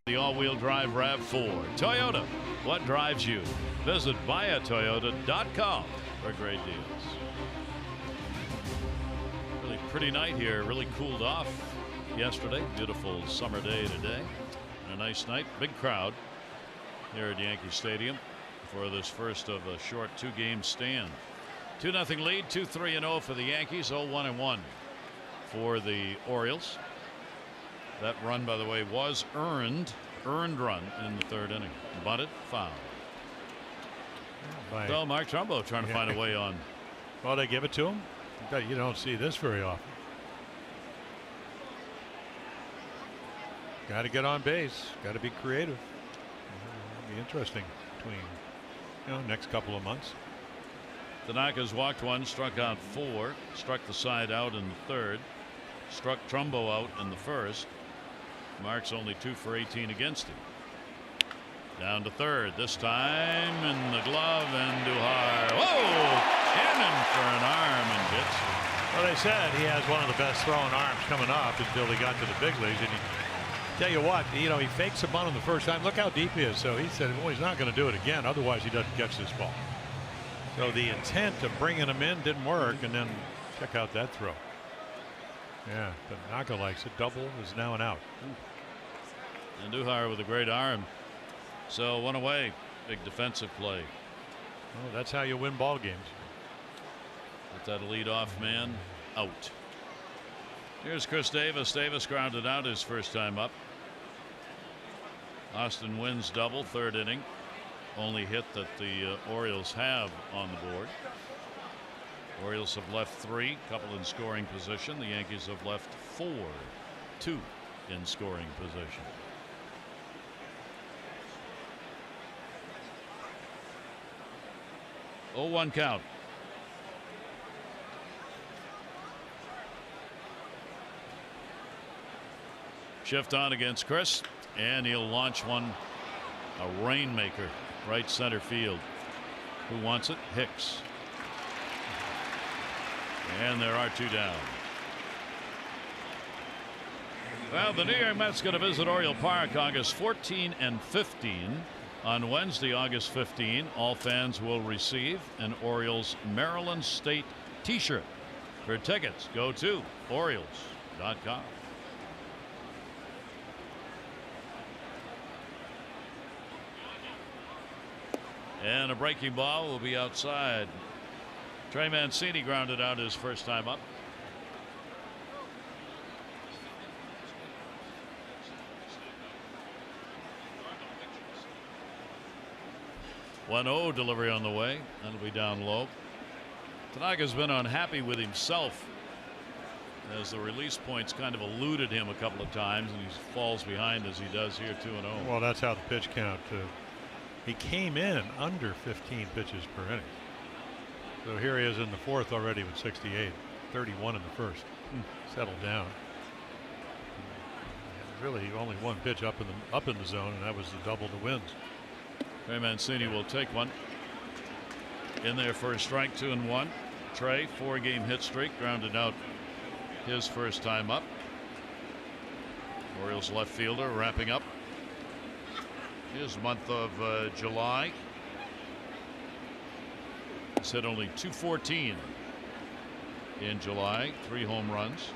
The all-wheel drive RAV4 Toyota. What drives you? Visit buyatoyota.com for great deals. Really pretty night here. Really cooled off yesterday. Beautiful summer day today. And a nice night. Big crowd here at Yankee Stadium for this first of a short 2-game stand. 2-0 lead. 2-3-0 for the Yankees. 0-1-1 for the Orioles. That run, by the way, was earned run in the 3rd inning. Bunted, foul. So Mark Trumbo trying to find a way on. Well, they give it to him. You don't see this very often. Got to get on base. Got to be creative. It'll be interesting between next couple of months. Tanaka's walked 1, struck out 4, struck the side out in the 3rd, struck Trumbo out in the 1st. Mark's only 2 for 18 against him. Down to 3rd. This time in the glove, and Duhar. Whoa! Cannon for an arm and hits it. Well, they said he has one of the best throwing arms coming up until he got to the big leagues. And tell you what, he fakes a bunt on the first time. Look how deep he is. So he said, well, he's not going to do it again. Otherwise, he doesn't catch this ball. So the intent of bringing him in didn't work. And then check out that throw. Yeah, but Tanaka likes it. Double is now an out. And Duhar with a great arm. So 1 away. Big defensive play. Well, that's how you win ball games. With that leadoff man out. Here's Chris Davis. Davis grounded out his first time up. Austin Wynn's double, third inning. Only hit that the Orioles have on the board. Orioles have left 3, couple in scoring position. The Yankees have left 4, 2 in scoring position. Oh, 1 count. Shift on against Chris, and he'll launch one, a rainmaker, right center field. Who wants it? Hicks. And there are 2 down. Well, the New York Mets going to visit Oriole Park August 14 and 15. On Wednesday, August 15, all fans will receive an Orioles Maryland State t-shirt. For tickets, go to Orioles.com. And a breaking ball will be outside. Trey Mancini grounded out his first time up. One 0 delivery on the way. That'll be down low. Tanaka's been unhappy with himself as the release points kind of eluded him a couple of times, and he falls behind as he does here 2-0. Well, that's how the pitch count. He came in under 15 pitches per inning. So here he is in the 4th already with 68, 31 in the 1st. Settled down. Really only 1 pitch up in the zone, and that was the double to wins. Trey Mancini will take one. In there for a strike, 2-1. Trey, 4-game hit streak, grounded out his first time up. Orioles left fielder wrapping up his month of July. He's hit only .214 in July, 3 home runs.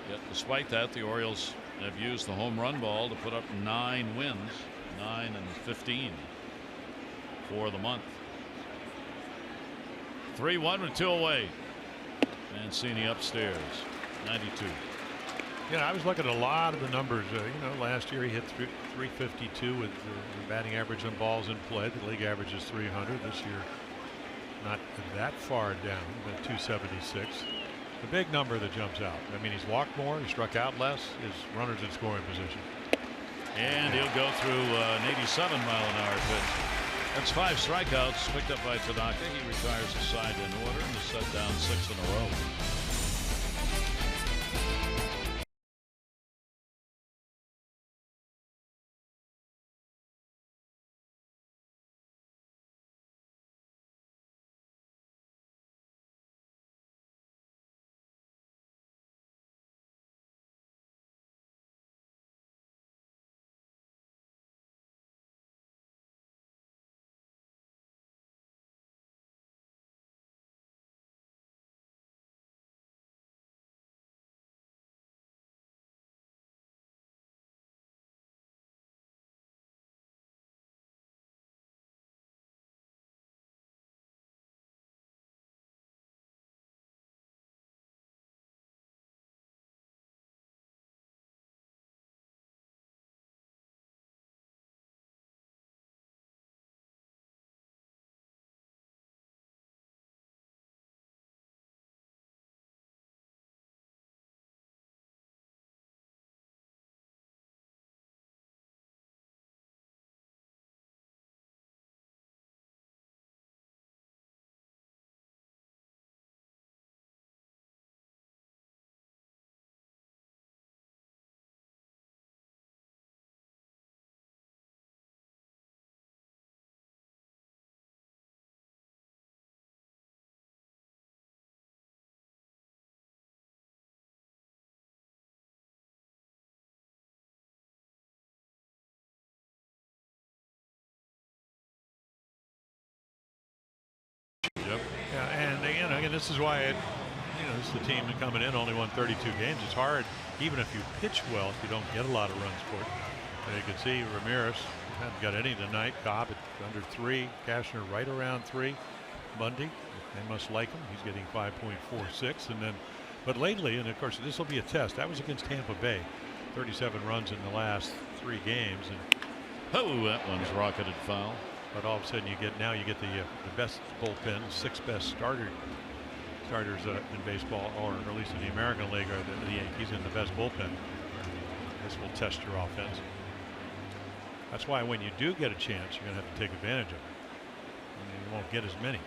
Yet despite that, the Orioles have used the home run ball to put up 9 wins, 9 and 15 for the month. 3-1 with 2 away. Mancini upstairs, 92. Yeah, I was looking at a lot of the numbers. Last year he hit 352 with the batting average on balls in play. The league average is 300. This year, not that far down, but 276. The big number that jumps out. I mean, he's walked more, he struck out less, his runners in scoring position. And he'll go through an 87-mile-an-hour pitch. That's 5 strikeouts picked up by Tanaka. He retires the side in order and is set down 6 in a row. Yep. Yeah, and again, this is why this is the team coming in only won 32 games. It's hard, even if you pitch well, if you don't get a lot of runs for it. And you can see Ramirez Haven't got any tonight. Cobb at under 3. Cashner right around 3. Bundy, they must like him. He's getting 5.46. And then, but lately, and of course this will be a test. That was against Tampa Bay. 37 runs in the last 3 games. And oh, that one's rocketed foul. But all of a sudden you get the best bullpen, 6 best starters in baseball, or at least in the American League, are the Yankees in the best bullpen. This will test your offense. That's why when you do get a chance, you're going to have to take advantage of it. And you won't get as many.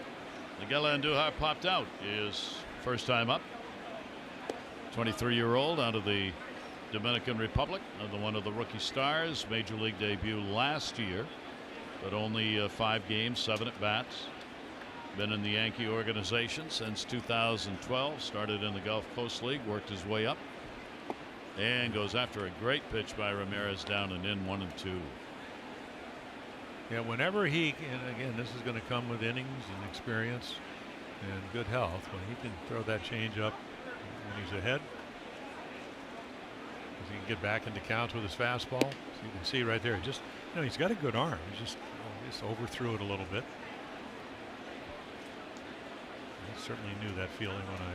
Miguel Andujar popped out. His first time up. 23-year-old out of the Dominican Republic, one of the rookie stars. Major League debut last year, but only 5 games, 7 at bats. Been in the Yankee organization since 2012. Started in the Gulf Coast League, worked his way up, and goes after a great pitch by Ramirez down and in 1-2. Yeah, whenever and again, this is going to come with innings and experience and good health. When he can throw that change up when he's ahead, because he can get back into counts with his fastball. So you can see right there, he's got a good arm. He just overthrew it a little bit. I certainly knew that feeling when I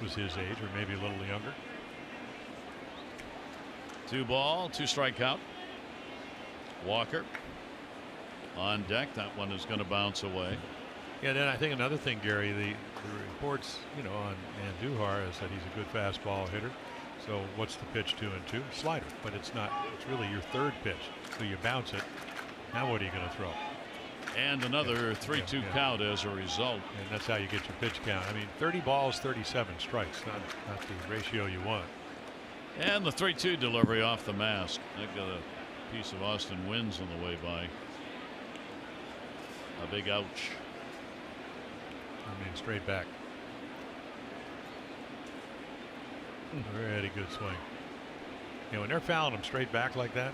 was his age, or maybe a little younger. 2 ball, 2 strike count. Walker on deck. That one is going to bounce away. Yeah, then I think another thing, Gary, the reports, on Andujar is that he's a good fastball hitter. So what's the pitch 2-2? Slider, but it's not. It's really your 3rd pitch. So you bounce it. Now what are you going to throw? And another 3-2 count as a result. And that's how you get your pitch count. I mean, 30 balls, 37 strikes. Not the ratio you want. And the 3-2 delivery off the mask. They've got a piece of Austin Wynns on the way by. A big ouch. I mean, straight back. Very good swing. When they're fouling them straight back like that,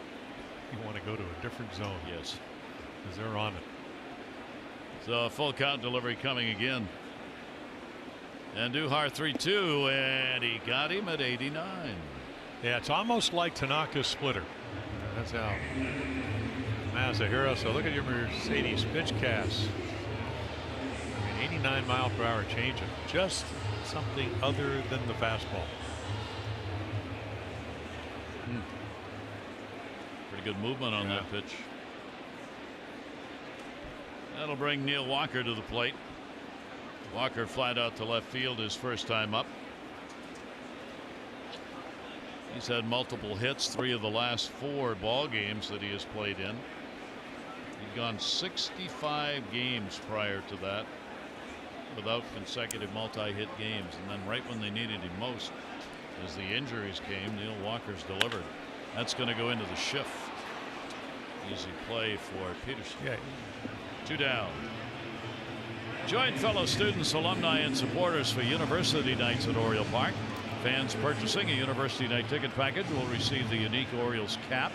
you want to go to a different zone. Yes. Because they're on it. So a full count delivery coming again. Andujar 3-2, and he got him at 89. Yeah, it's almost like Tanaka's splitter. That's how Masahiro. So look at your Mercedes pitch cast. I mean, 89 mile per hour changeup. Just something other than the fastball. Pretty good movement on that pitch. That'll bring Neil Walker to the plate. Walker flat out to left field his first time up. He's had multiple hits 3 of the last 4 ball games that he has played in. He'd gone 65 games prior to that without consecutive multi-hit games, and then right when they needed him most, as the injuries came, Neil Walker's delivered. That's going to go into the shift. Easy play for Peterson. Yeah. 2 down. Join fellow students, alumni, and supporters for University Nights at Oriole Park. Fans purchasing a University Night ticket package will receive the unique Orioles cap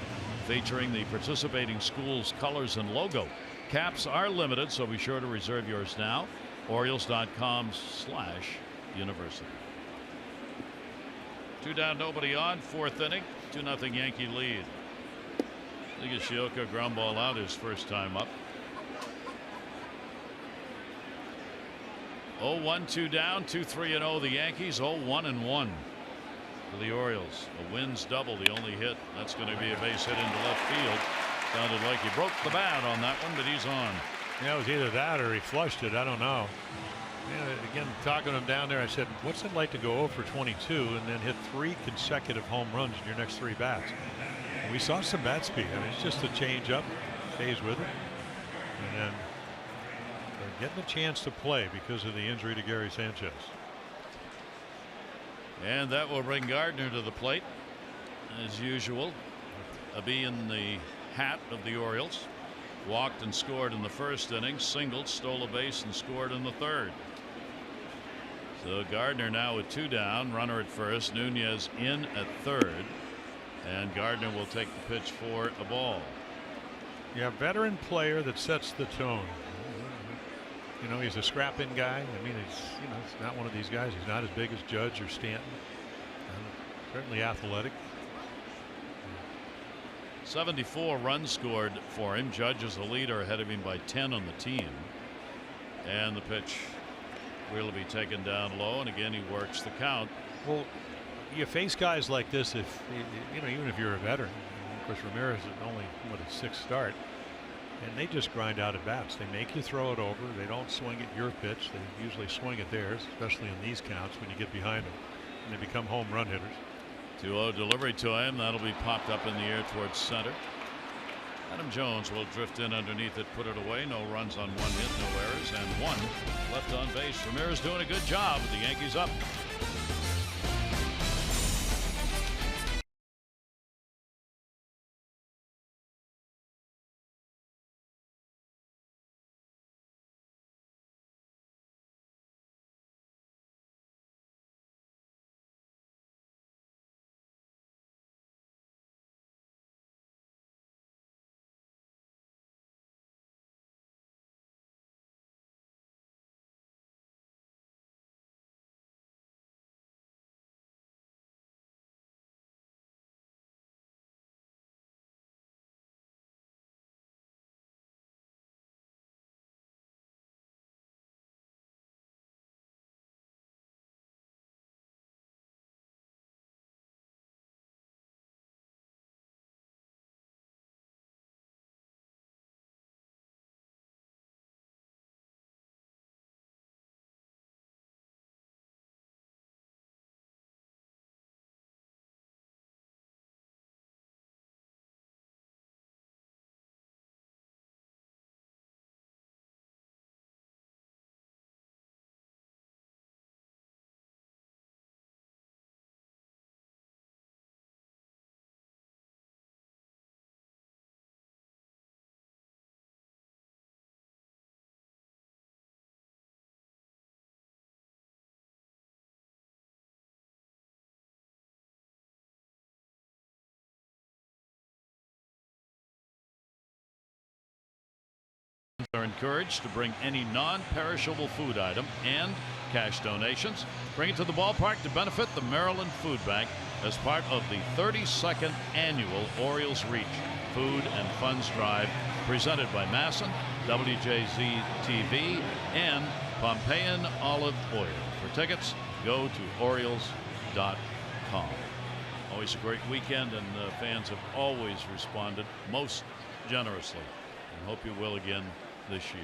featuring the participating school's colors and logo. Caps are limited, so be sure to reserve yours now. Orioles.com/university. 2 down, nobody on. 4th inning. 2-0 Yankee lead. Higashioka ground ball out his first time up. 0-1, 2 down, 2-3-0 the Yankees. 0-1-1 for the Orioles. A Wynns double, the only hit. That's going to be a base hit into left field. Sounded like he broke the bat on that one, but he's on. Yeah, it was either that or he flushed it. I don't know. Again, talking to him down there, I said, what's it like to go 0 for 22 and then hit 3 consecutive home runs in your next 3 bats? And we saw some bat speed. I mean, it's just a change up, stays with it. And then they're getting a chance to play because of the injury to Gary Sanchez. And that will bring Gardner to the plate as usual. A bee in the hat of the Orioles. Walked and scored in the first inning, singled, stole a base, and scored in the 3rd. So Gardner now with 2 down, runner at first, Nunez in at 3rd, and Gardner will take the pitch for a ball. Yeah, veteran player that sets the tone. He's a scrap-in guy. I mean, he's not one of these guys. He's not as big as Judge or Stanton. Certainly athletic. 74 runs scored for him. Judge is the leader ahead of him by 10 on the team. And the pitch will be taken down low, and again he works the count. Well, you face guys like this if you know, even if you're a veteran. Of course, Ramirez is only his sixth start, and they just grind out at bats. They make you throw it over. They don't swing at your pitch. They usually swing at theirs, especially in these counts when you get behind them, and they become home run hitters. 2-0 delivery to him. That'll be popped up in the air towards center. Adam Jones will drift in underneath it, put it away. No runs on one hit, no errors, and one left on base. Ramirez doing a good job with the Yankees up. Are encouraged to bring any non-perishable food item and cash donations. Bring it to the ballpark to benefit the Maryland Food Bank as part of the 32nd annual Orioles Reach Food and Funds Drive, presented by Masson, WJZ TV, and Pompeian Olive Oil. For tickets, go to Orioles.com. Always a great weekend, and fans have always responded most generously, and hope you will again this year.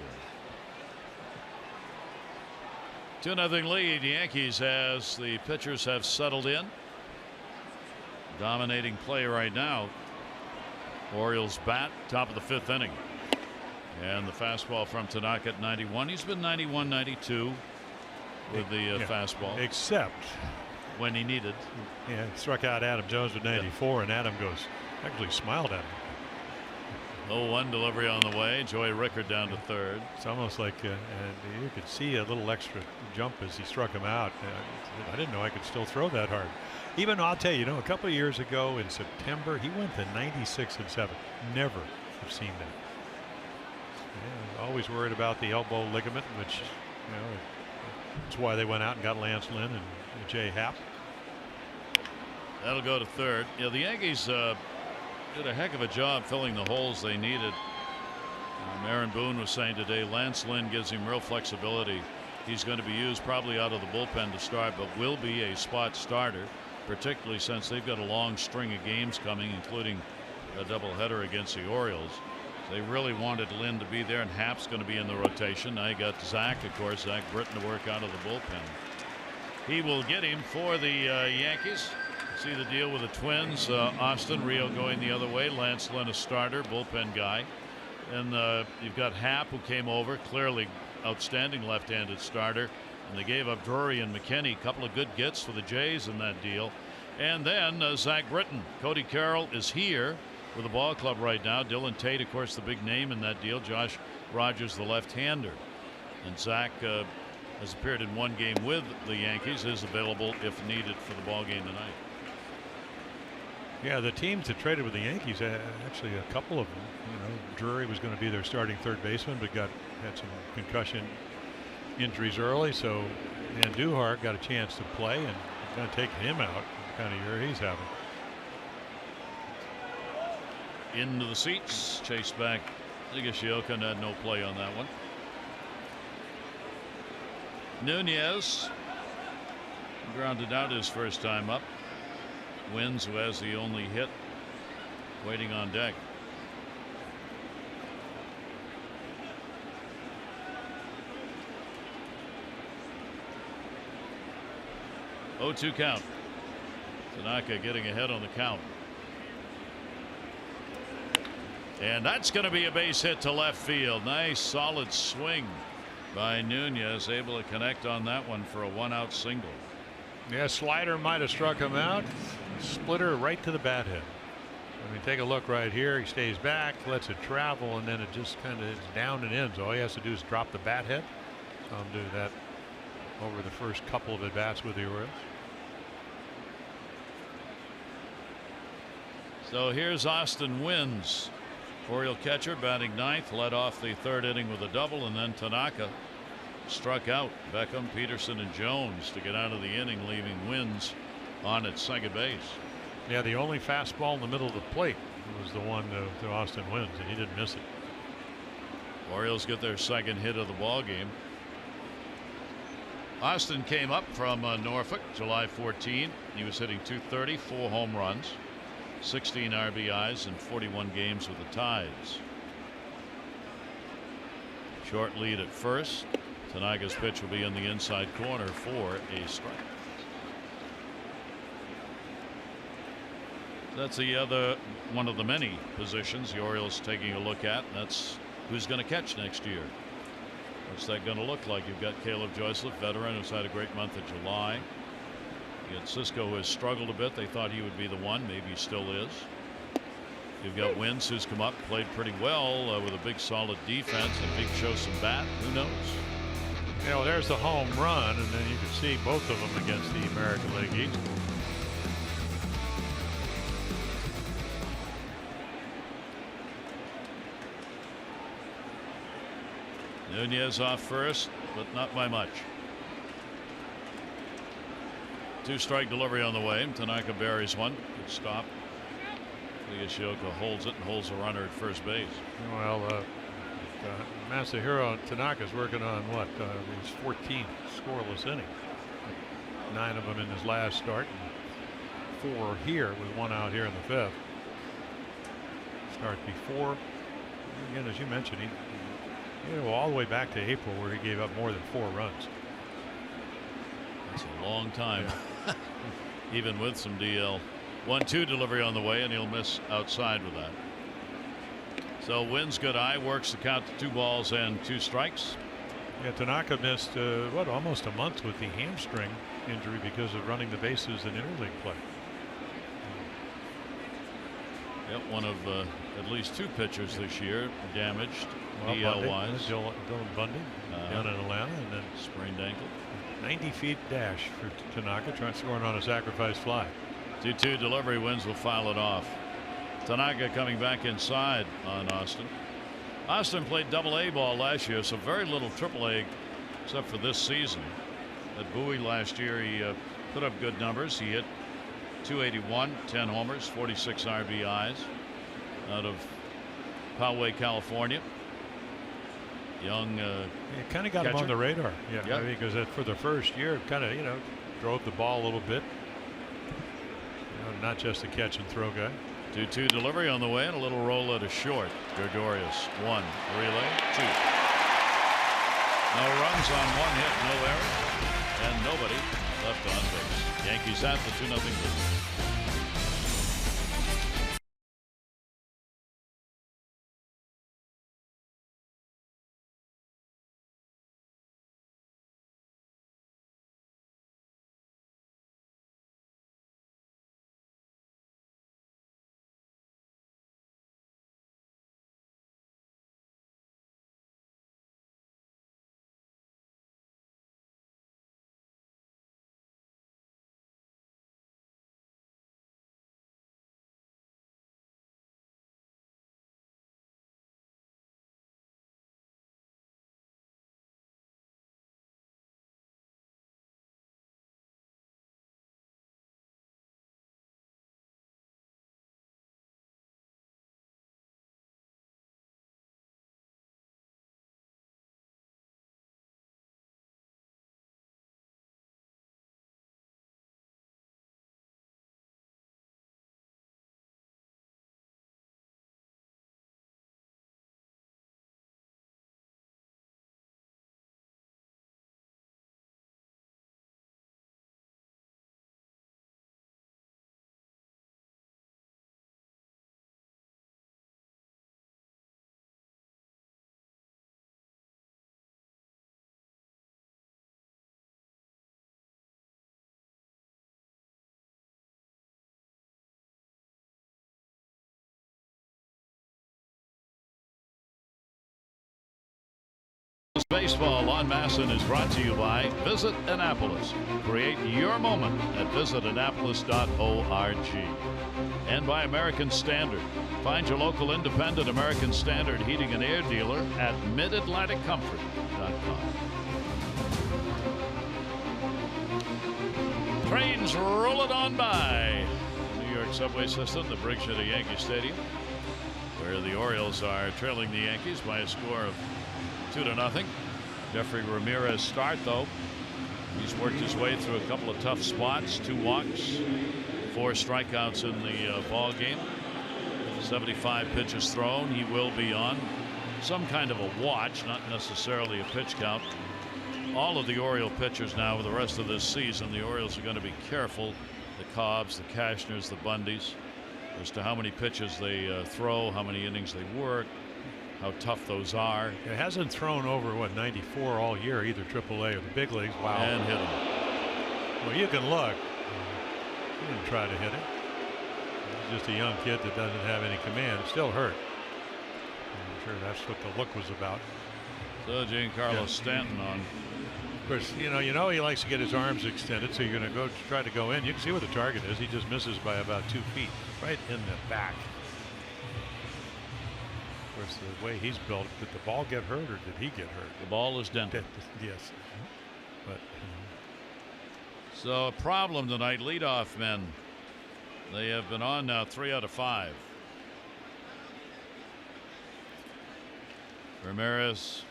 2-0 lead, Yankees, as the pitchers have settled in. Dominating play right now. Orioles bat, top of the fifth inning. And the fastball from Tanaka at 91. He's been 91, 92 with the fastball. Except when he needed. Yeah, struck out Adam Jones with 94, and Adam actually smiled at him. 0-1 delivery on the way. Joey Rickard down to third. It's almost like you could see a little extra jump as he struck him out. I didn't know I could still throw that hard. Even, I'll tell you, a couple of years ago in September, he went to 96 and 7. Never have seen that. Yeah, always worried about the elbow ligament, which, that's why they went out and got Lance Lynn and Jay Happ. That'll go to third. The Yankees did a heck of a job filling the holes they needed. Aaron Boone was saying today Lance Lynn gives him real flexibility. He's going to be used probably out of the bullpen to start, but will be a spot starter, particularly since they've got a long string of games coming, including a doubleheader against the Orioles. They really wanted Lynn to be there, and Happ's going to be in the rotation. Now you got Zach, of course, Zach Britton to work out of the bullpen. He will get him for the Yankees. See the deal with the Twins. Austin Rio going the other way. Lance Lynn a starter, bullpen guy. And you've got Happ, who came over, clearly outstanding left-handed starter. And they gave up Drury and McKinney, a couple of good gets for the Jays in that deal. And then Zach Britton. Cody Carroll is here with the ball club right now. Dylan Tate, of course, the big name in that deal. Josh Rogers, the left-hander. And Zach has appeared in one game with the Yankees, is available if needed for the ball game tonight. Yeah, the teams that traded with the Yankees, actually a couple of them. Drury was going to be their starting third baseman, but had some concussion injuries early. So Andujar got a chance to play, and going to take him out. The kind of year he's having. into the seats. Chased back Higashioka and had no play on that one. Nunez grounded out his first time up. Wins, who has the only hit, waiting on deck. Oh, 2 count. Tanaka getting ahead on the count. And that's going to be a base hit to left field. Nice solid swing by Nunez, able to connect on that one for a 1-out single. Yeah, slider might have struck him out. Splitter right to the bat head. I mean, take a look right here. He stays back, lets it travel, and then it just kind of is down and in. So all he has to do is drop the bat head. So I'll do that over the first couple of at bats with the Orioles. So here's Austin Wynns, Oriole catcher, batting ninth, led off the third inning with a double, and then Tanaka struck out Beckham, Peterson, and Jones to get out of the inning, leaving Wynns on at second base. Yeah, the only fastball in the middle of the plate was the one to Austin Wynns, and he didn't miss it. Orioles get their second hit of the ball game. Austin came up from Norfolk July 14. He was hitting .230, 4 home runs, 16 RBIs, and 41 games with the Tides. Short lead at first. Tanaka's pitch will be in the inside corner for a strike. That's the other one of the many positions the Orioles taking a look at, and that's who's going to catch next year. What's that going to look like? You've got Caleb Joycelif, veteran, who's had a great month of July. You got Cisco, who has struggled a bit. They thought he would be the one. Maybe he still is. You've got Wynns, who's come up, played pretty well with a big solid defense, and big show some bat. Who knows? You know, there's the home run, and then you can see both of them against the American League East. Nunez off first, but not by much. 2-strike delivery on the way. Tanaka buries one. Good stop. Higashioka holds it and holds the runner at first base. Well, Masahiro Tanaka's working on what? His 14th scoreless inning. 9 of them in his last start. And 4 here with 1 out here in the 5th. Start before, again, as you mentioned, he all the way back to April, where he gave up more than 4 runs. That's a long time. Yeah. Even with some DL. 1-2 delivery on the way, and he'll miss outside with that. So Wynns good eye, works the count to 2 balls and 2 strikes. Yeah, Tanaka missed almost a month with the hamstring injury because of running the bases in interleague play. Yep, one of at least 2 pitchers this year damaged DL wise. Dylan Bundy down in Atlanta, and then sprained ankle. 90-feet dash for Tanaka, trying scoring on a sacrifice fly. 2-2 delivery. Wynns will foul it off. Tanaka coming back inside on Austin. Austin played Double-A ball last year, so very little Triple-A except for this season. At Bowie last year, he put up good numbers. He hit .281, 10 homers, 46 RBIs out of Poway, California. Young it kind of got him on the radar. Yeah, yep. Because for the first year, kind of drove the ball a little bit. Not just a catch and throw guy. 2-2 delivery on the way, and a little roll at a short. Gregorius 1, relay 2. No runs on 1 hit, no error, and nobody left on base. Yankees have the 2-0 lead. Baseball on Masson is brought to you by Visit Annapolis. Create your moment at visitannapolis.org. And by American Standard. Find your local independent American Standard heating and air dealer at midatlanticcomfort.com. Trains rolling on by the New York subway system that brings you to Yankee Stadium, where the Orioles are trailing the Yankees by a score of 2-0. Jeffrey Ramirez start, though. He's worked his way through a couple of tough spots, 2 walks, 4 strikeouts in the ball game. 75 pitches thrown. He will be on some kind of a watch, not necessarily a pitch count. All of the Oriole pitchers now with the rest of this season, the Orioles are going to be careful, the Cobbs, the Kashners, the Bundys, as to how many pitches they throw, how many innings they work, how tough those are. It hasn't thrown over, 94 all year, either AAA or the big leagues. Wow. And hit him. Well, you can look. He didn't try to hit it. He's just a young kid that doesn't have any command. It still hurt. I'm sure that's what the look was about. So Giancarlo Stanton on. Of course, you know he likes to get his arms extended, so you're going to try to go in. You can see where the target is. He just misses by about 2 feet, right in the back. Of course, the way he's built, did the ball get hurt or did he get hurt? The ball is dented. Yes. But so a problem tonight. Leadoff men. They have been on now 3 out of 5. Ramirez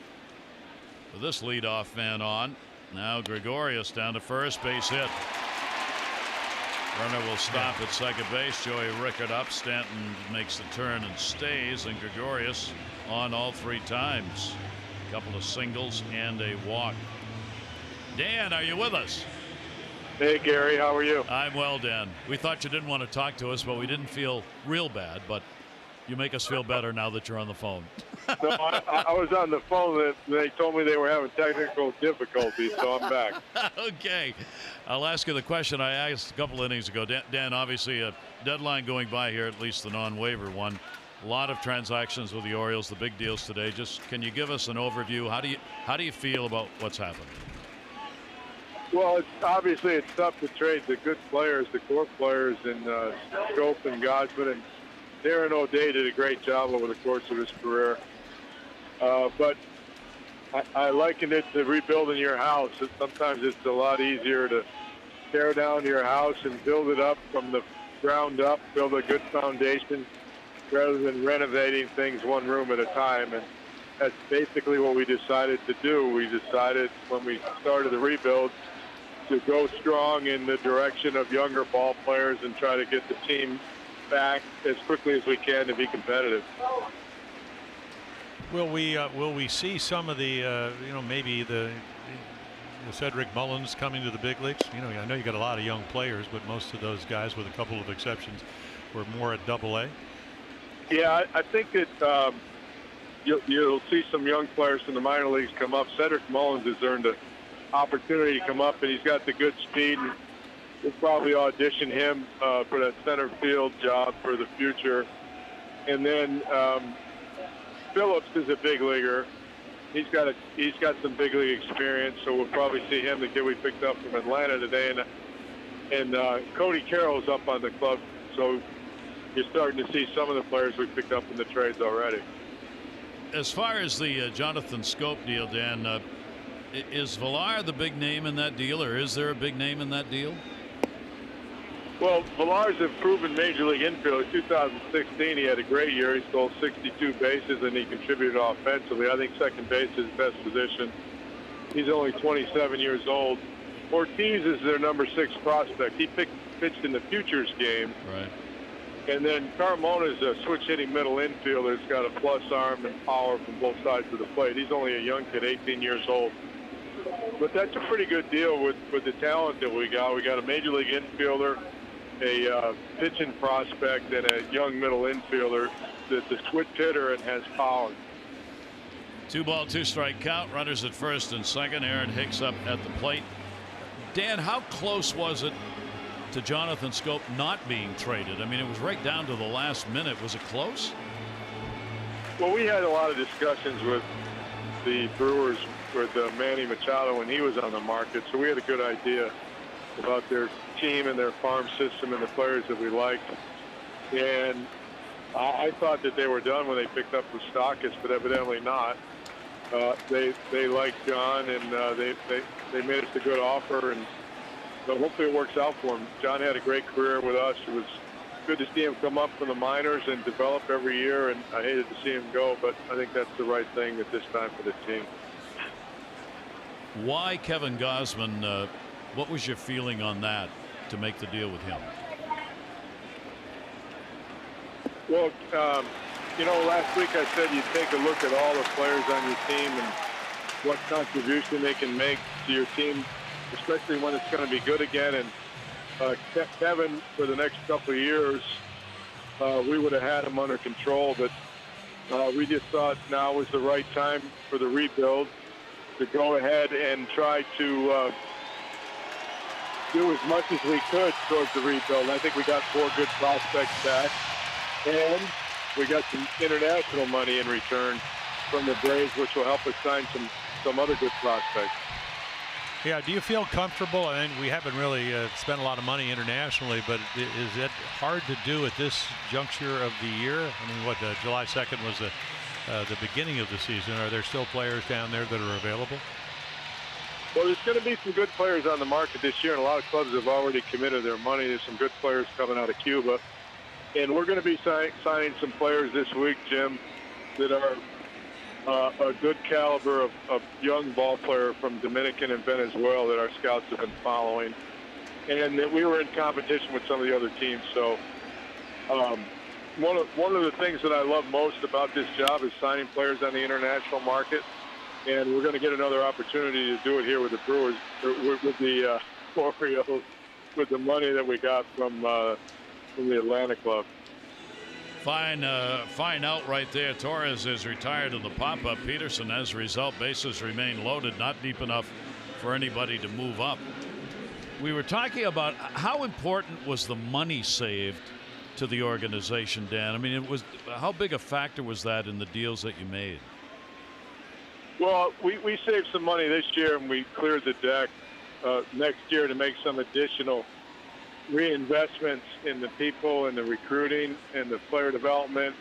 with this leadoff man on. Now Gregorius down to first, base hit. Runner will stop at second base. Joey Rickard up. Stanton makes the turn and stays, and Gregorius on all 3 times. A couple of singles and a walk. Dan, are you with us? Hey Gary, how are you? I'm well, Dan. We thought you didn't want to talk to us, but we didn't feel real bad. But you make us feel better now that you're on the phone. No, I was on the phone. They told me they were having technical difficulties, so I'm back. Okay. I'll ask you the question I asked a couple innings ago. Dan, obviously a deadline going by here, at least the non-waiver one. A lot of transactions with the Orioles, the big deals today. Just can you give us an overview? How do you feel about what's happened? Well, obviously it's tough to trade the good players, the core players, in Scope and Godsman, and Darren O'Day did a great job over the course of his career. But I liken it to rebuilding your house. Sometimes it's a lot easier to tear down your house and build it up from the ground up, build a good foundation, rather than renovating things one room at a time. And that's basically what we decided to do. We decided when we started the rebuild to go strong in the direction of younger ball players and try to get the team back as quickly as we can to be competitive. will we see some of the maybe the Cedric Mullins coming to the big leagues? I know you got a lot of young players, but most of those guys, with a couple of exceptions, were more at AA. Yeah, I think that you'll see some young players from the minor leagues come up. Cedric Mullins has earned an opportunity to come up, and he's got the good speed. And we'll probably audition him for that center field job for the future. And then Phillips is a big leaguer. He's got some big league experience, so we'll probably see him, the kid we picked up from Atlanta today. And Cody Carroll's up on the club, so you're starting to see some of the players we picked up in the trades already. As far as the Jonathan Scope deal, Dan, is Villar the big name in that deal, or is there a big name in that deal? Well, Villar's a proven major league infielder. 2016, he had a great year. He stole 62 bases, and he contributed offensively. I think second base is his best position. He's only 27 years old. Ortiz is their number 6 prospect. He pitched in the Futures game. Right. And then Carmona is a switch-hitting middle infielder. He's got a plus arm and power from both sides of the plate. He's only a young kid, 18 years old. But that's a pretty good deal with the talent that we got. We got a major league infielder, a pitching prospect, and a young middle infielder that's a switch hitter and has power. 2-ball, 2-strike count. Runners at first and second. Aaron Hicks up at the plate. Dan, how close was it to Jonathan Scope not being traded? I mean, it was right down to the last minute. Was it close? Well, we had a lot of discussions with the Brewers with Manny Machado when he was on the market, so we had a good idea about their team and their farm system and the players that we liked. And I thought that they were done when they picked up Moustakas, but evidently not. They liked John, and they made us a good offer, and so hopefully it works out for him. John had a great career with us. It was good to see him come up from the minors and develop every year, and I hated to see him go, but I think that's the right thing at this time for the team. Why Kevin Gausman? What was your feeling on that to make the deal with him? Well, you know, last week I said you take a look at all the players on your team and what contribution they can make to your team, especially when it's going to be good again. And Kevin, for the next couple of years, we would have had him under control, but we just thought now was the right time for the rebuild to go ahead and try to do as much as we could towards the rebuild. And I think we got 4 good prospects back, and we got some international money in return from the Braves, which will help us sign some other good prospects. Yeah, do you feel comfortable? I mean, we haven't really spent a lot of money internationally, but is it hard to do at this juncture of the year? I mean, what, July 2nd was the beginning of the season. Are there still players down there that are available? Well, there's going to be some good players on the market this year, and a lot of clubs have already committed their money. There's some good players coming out of Cuba. And we're going to be signing some players this week, Jim, that are a good caliber of young ball player from Dominican and Venezuela that our scouts have been following. And that we were in competition with some of the other teams. So one of the things that I love most about this job is signing players on the international market. And we're going to get another opportunity to do it here with the Brewers, with the Orioles, with the money that we got from the Atlanta club. Fine out right there. Torres is retired in the pop-up. Peterson, as a result, bases remain loaded, not deep enough for anybody to move up. We were talking about how important was the money saved to the organization, Dan. I mean, how big a factor was that in the deals that you made? Well, we saved some money this year, and we cleared the deck next year to make some additional reinvestments in the people and the recruiting and the player development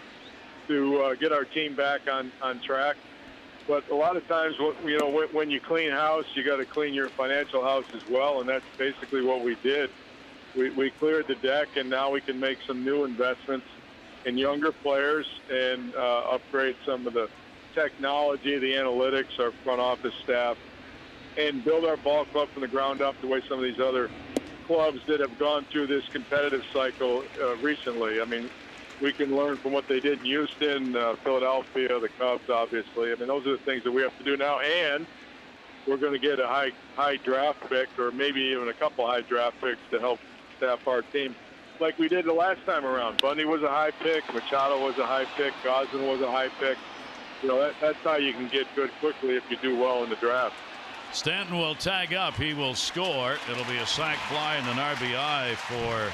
to get our team back on track. But a lot of times, when you clean house, you got to clean your financial house as well, and that's basically what we did. We cleared the deck, and now we can make some new investments in younger players and upgrade some of the technology, the analytics, our front office staff, and build our ball club from the ground up the way some of these other clubs that have gone through this competitive cycle recently. I mean, we can learn from what they did in Houston, Philadelphia, the Cubs, obviously. I mean, those are the things that we have to do now, and we're going to get a high draft pick, or maybe even a couple high draft picks to help staff our team, like we did the last time around. Bundy was a high pick, Machado was a high pick, Gausman was a high pick. You know, that's how you can get good quickly if you do well in the draft. Stanton will tag up. He will score. It'll be a sac fly and an RBI for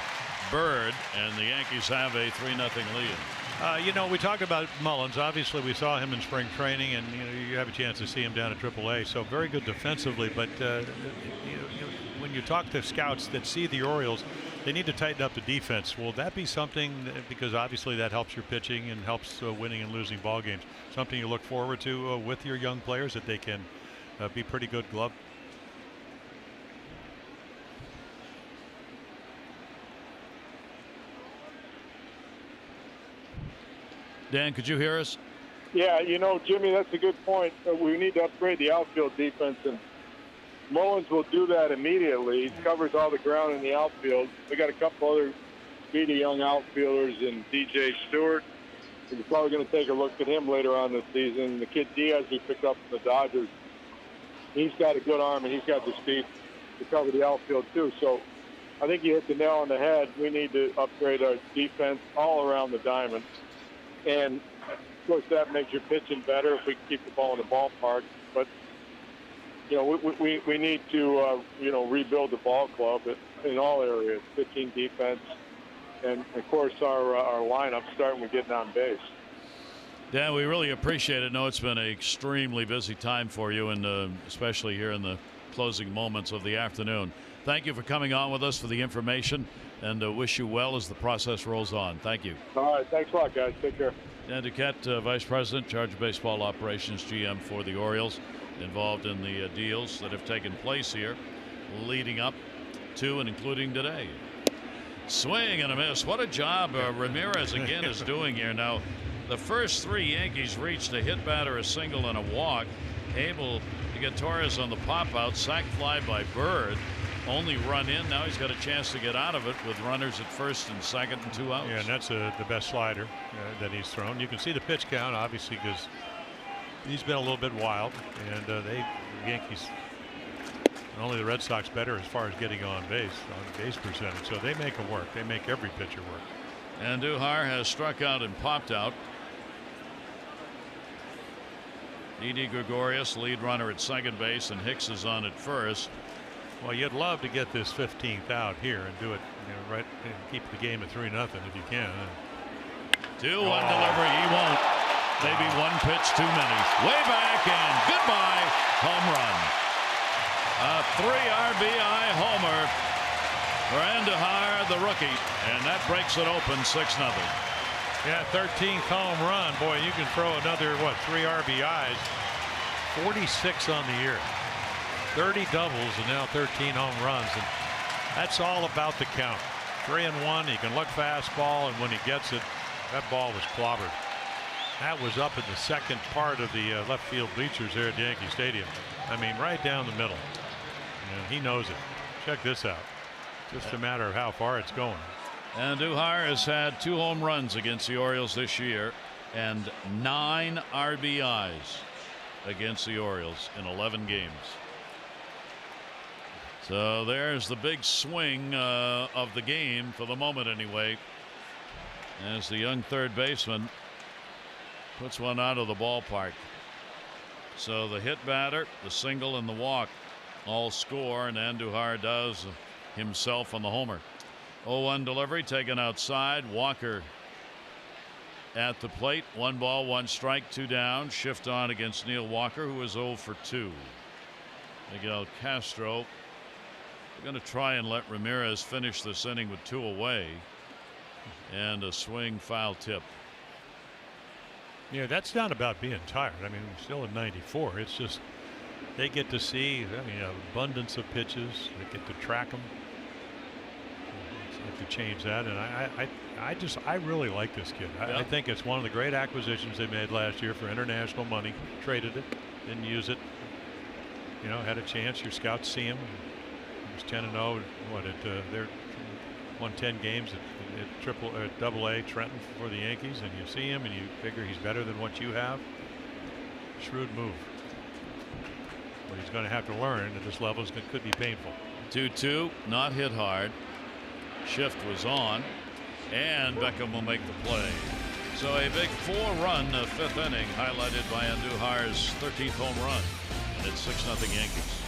Bird, and the Yankees have a 3-0 lead. We talked about Mullins. Obviously, we saw him in spring training, and you have a chance to see him down at AAA. So very good defensively. But when you talk to scouts that see the Orioles, they need to tighten up the defense. Will that be something, because obviously that helps your pitching and helps winning and losing ball games, something you look forward to with your young players, that they can be pretty good glove? Dan, could you hear us? Yeah, Jimmy, that's a good point. We need to upgrade the outfield defense, and Mullins will do that immediately. He covers all the ground in the outfield. We got a couple other speedy young outfielders in DJ Stewart. We're probably going to take a look at him later on this season. The kid Diaz we picked up from the Dodgers, he's got a good arm, and he's got the speed to cover the outfield too. So I think you hit the nail on the head. We need to upgrade our defense all around the diamond. And, of course, that makes your pitching better if we can keep the ball in the ballpark. But, we need to, rebuild the ball club in all areas, pitching, defense, and, of course, our lineup, starting with getting on base. Dan, we really appreciate it. No, it's been an extremely busy time for you, and especially here in the closing moments of the afternoon. Thank you for coming on with us for the information, and wish you well as the process rolls on. Thank you. All right. Thanks a lot, guys. Take care. Dan Duquette, Vice President, Charge of Baseball Operations, GM for the Orioles, involved in the deals that have taken place here leading up to and including today. Swing and a miss. What a job Ramirez again is doing here. Now, the first three Yankees reached a hit batter, a single, and a walk. Able to get Torres on the pop out. Sac fly by Bird. Only run in. Now he's got a chance to get out of it with runners at first and second and 2 outs. Yeah, and that's the best slider that he's thrown. You can see the pitch count, obviously, because he's been a little bit wild. And the Yankees, and only the Red Sox better as far as getting on base percentage. So they make him work. They make every pitcher work. And Duhar has struck out and popped out. Didi Gregorius, lead runner at second base, and Hicks is on at first. Well, you'd love to get this 15th out here and do it, right, and keep the game at 3-0 if you can. 2-1 delivery. He won't. Maybe one pitch too many. Way back and goodbye. Home run. A 3 RBI homer for Andujar, the rookie, and that breaks it open 6-0. Yeah, 13th home run. Boy, you can throw another 3 RBIs. 46 on the year. 30 doubles and now 13 home runs, and that's all about the count. 3-1. He can look fastball, and when he gets it, that ball was clobbered. That was up in the second part of the left field bleachers there at Yankee Stadium. I mean, right down the middle, and he knows it. Check this out. Just a matter of how far it's going. And Duhar has had 2 home runs against the Orioles this year and 9 RBIs against the Orioles in 11 games. So there's the big swing of the game for the moment anyway, as the young third baseman puts one out of the ballpark. So the hit batter, the single, and the walk all score, and Andujar does himself on the homer. 0-1 delivery taken outside. Walker at the plate. 1 ball, 1 strike, 2 down. Shift on against Neil Walker, who is 0 for 2. Miguel Castro going to try and let Ramirez finish this inning with 2 away, and a swing foul tip. Yeah, that's not about being tired. I mean, we're still at 94. It's just they get to see, an abundance of pitches. They get to track them. Have to change that, and I really like this kid. I think it's one of the great acquisitions they made last year for international money. Traded it, didn't use it. Had a chance. Your scouts see him. He was 10-0. They're won 10 games at Double-A Trenton for the Yankees, and you see him and you figure he's better than what you have. Shrewd move, but he's going to have to learn that this level could be painful. 2-2, not hit hard. Shift was on, and Beckham will make the play. So a big 4-run 5th inning, highlighted by Andujar's 13th home run, and it's 6-0 Yankees.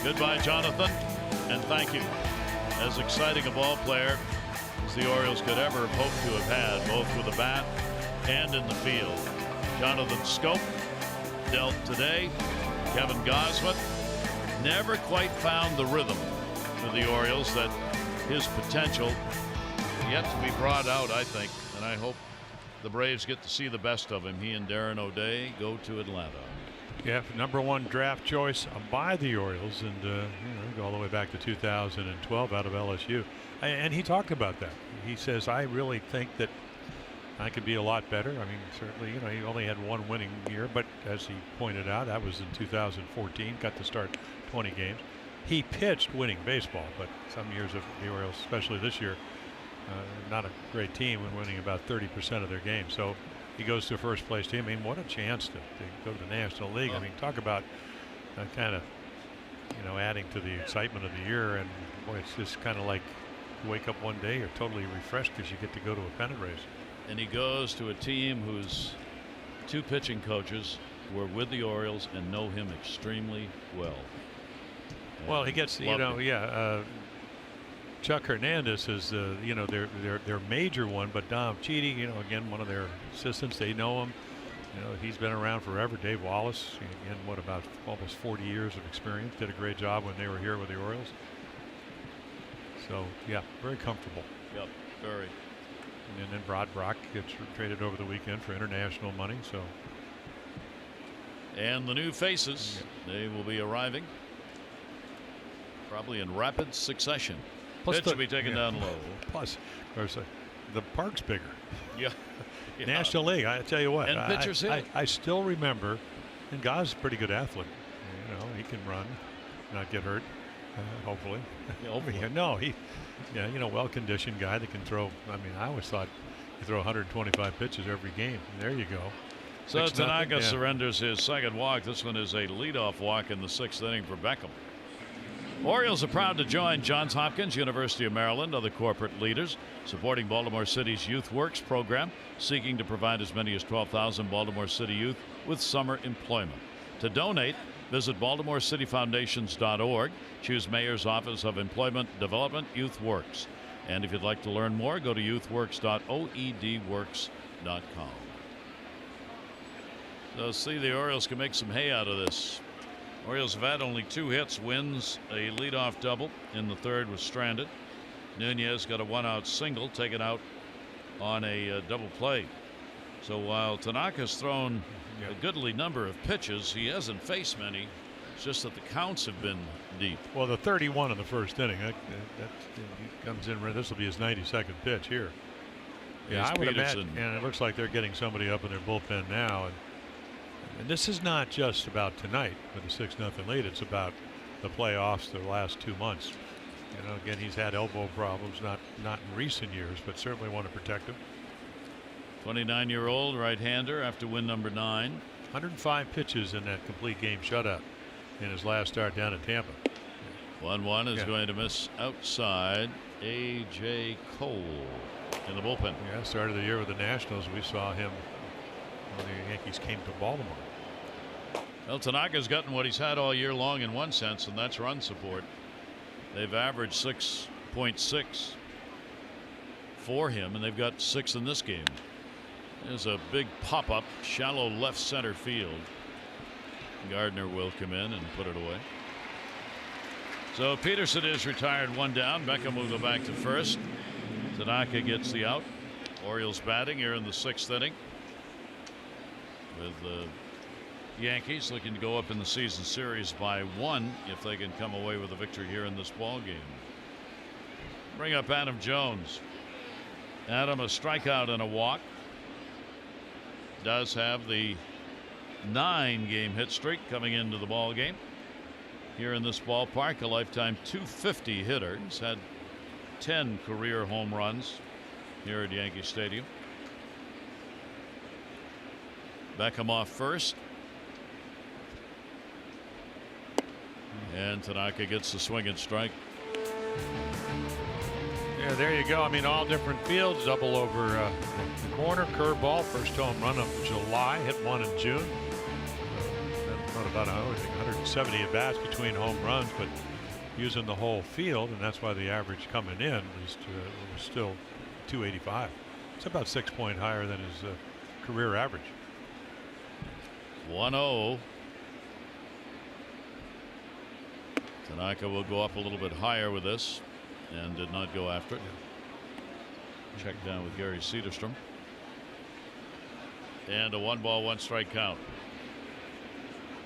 Goodbye, Jonathan, and thank you. As exciting a ball player as the Orioles could ever have hoped to have had, both with a bat and in the field. Jonathan Schoop dealt today. Kevin Gausman never quite found the rhythm for the Orioles, that his potential yet to be brought out, I think, and I hope the Braves get to see the best of him. He and Darren O'Day go to Atlanta. Yeah, #1 draft choice by the Orioles, and go all the way back to 2012 out of LSU. And he talked about that. He says, I really think that I could be a lot better. I mean, certainly, he only had one winning year, but as he pointed out, that was in 2014, got to start 20 games. He pitched winning baseball, but some years of the Orioles, especially this year, not a great team when winning about 30% of their games. So he goes to a first place team. I mean, what a chance to go to the National League. I mean, talk about kind of, adding to the excitement of the year. And boy, it's just kind of like you wake up one day, you're totally refreshed because you get to go to a pennant race. And he goes to a team whose 2 pitching coaches were with the Orioles and know him extremely well. Well, he gets, Chuck Hernandez is, their major one, but Dom Chidi, again, one of their assistants, they know him. He's been around forever. Dave Wallace, again, about almost 40 years of experience, did a great job when they were here with the Orioles. So, yeah, very comfortable. Yep, very. And then Brock gets traded over the weekend for international money. So, and the new faces, they will be arriving probably in rapid succession. Plus Pitch will be taken down low. Plus, of course, the park's bigger. Yeah. National League, I tell you what. And pitchers hit. I still remember, and Goz's a pretty good athlete. He can run, not get hurt, hopefully. Yeah, hopefully. Well-conditioned guy that can throw. I mean, I always thought you throw 125 pitches every game. There you go. So Tanaka surrenders his second walk. This one is a leadoff walk in the 6th inning for Beckham. Orioles are proud to join Johns Hopkins, University of Maryland, other corporate leaders supporting Baltimore City's Youth Works program, seeking to provide as many as 12,000 Baltimore City youth with summer employment. To donate, visit BaltimoreCityFoundations.org. Choose Mayor's Office of Employment Development Youth Works. And if you'd like to learn more, go to youthworks.oedworks.com. So see, the Orioles can make some hay out of this. Orioles have had only 2 hits, wins a leadoff double in the 3rd was stranded. Nunez got a 1-out single taken out on a double play. So while Tanaka's thrown a goodly number of pitches, he hasn't faced many. It's just that the counts have been deep. Well, the 31 in the 1st inning, that comes in. This will be his 92nd pitch here. Yeah, I would imagine. And it looks like they're getting somebody up in their bullpen now. And this is not just about tonight with a 6-0 lead. It's about the playoffs the last 2 months. Again, he's had elbow problems, not in recent years, but certainly want to protect him. 29-year-old right-hander after win number 9. 105 pitches in that complete game shutout in his last start down in Tampa. 1-1 is going to miss outside. A.J. Cole in the bullpen. Yeah, started the year with the Nationals. We saw him when the Yankees came to Baltimore. Well, Tanaka's gotten what he's had all year long in one sense, and that's run support. They've averaged 6.6 for him, and they've got 6 in this game. There's a big pop-up, shallow left center field. Gardner will come in and put it away. So Peterson is retired, 1 down. Beckham will go back to first. Tanaka gets the out. Orioles batting here in the 6th inning, with the Yankees looking to go up in the season series by 1 if they can come away with a victory here in this ball game. Bring up Adam Jones. Adam, a strikeout and a walk. Does have the 9-game hit streak coming into the ball game here in this ballpark. A lifetime .250 hitter. He's had 10 career home runs here at Yankee Stadium. Beckham off first. And Tanaka gets the swing and strike. Yeah, there you go. I mean, all different fields. Double over the corner, curveball, first home run of July. Hit 1 in June. about 170 at bats between home runs, but using the whole field, and that's why the average coming in was still 285. It's about 6 points higher than his career average. 1-0. Tanaka will go up a little bit higher with this and did not go after it. Check down with Gary Cederstrom. And a 1-ball, 1-strike count.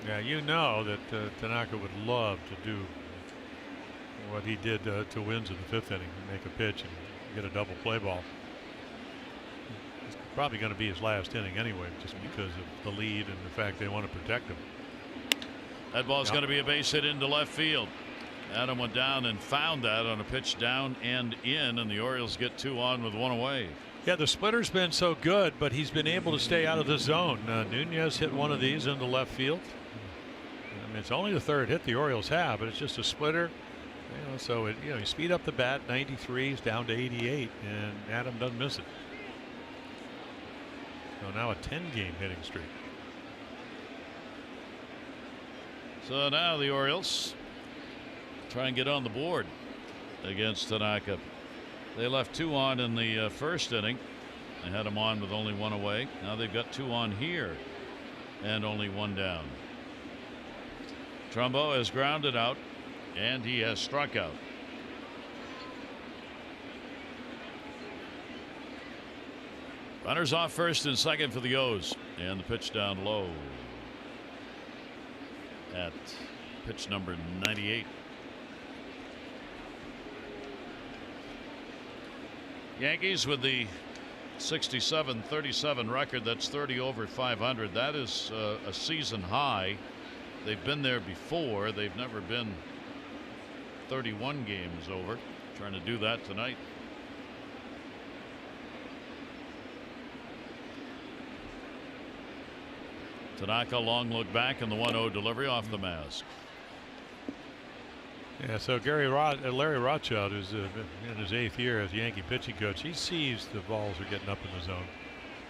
Yeah, you know that Tanaka would love to do what he did to Wins in the 5th inning, make a pitch and get a double play ball. It's probably going to be his last inning anyway, just because of the lead and the fact they want to protect him. That ball's going to be a base hit into left field. Adam went down and found that on a pitch down and in, and the Orioles get 2 on with 1 away. Yeah, the splitter's been so good, but he's been able to stay out of the zone. Nunez hit one of these into left field. I mean, it's only the 3rd hit the Orioles have, but it's just a splitter. You know, so you speed up the bat. 93 is down to 88, and Adam doesn't miss it. So now a 10-game hitting streak. So now the Orioles try and get on the board against Tanaka. They left 2 on in the first inning. They had him on with only 1 away. Now they've got 2 on here and only 1 down. Trumbo has grounded out and he has struck out. Runners off first and second for the O's, and the pitch down low at pitch number 98. Yankees with the 67-37 record. That's 30 over 500. That is a season high. They've been there before. They've never been 31 games over. Trying to do that tonight. Tanaka, long look back, and the 1-0 delivery off the mask. Yeah, so Larry Rothschild, who's in his 8th year as Yankee pitching coach, he sees the balls are getting up in the zone.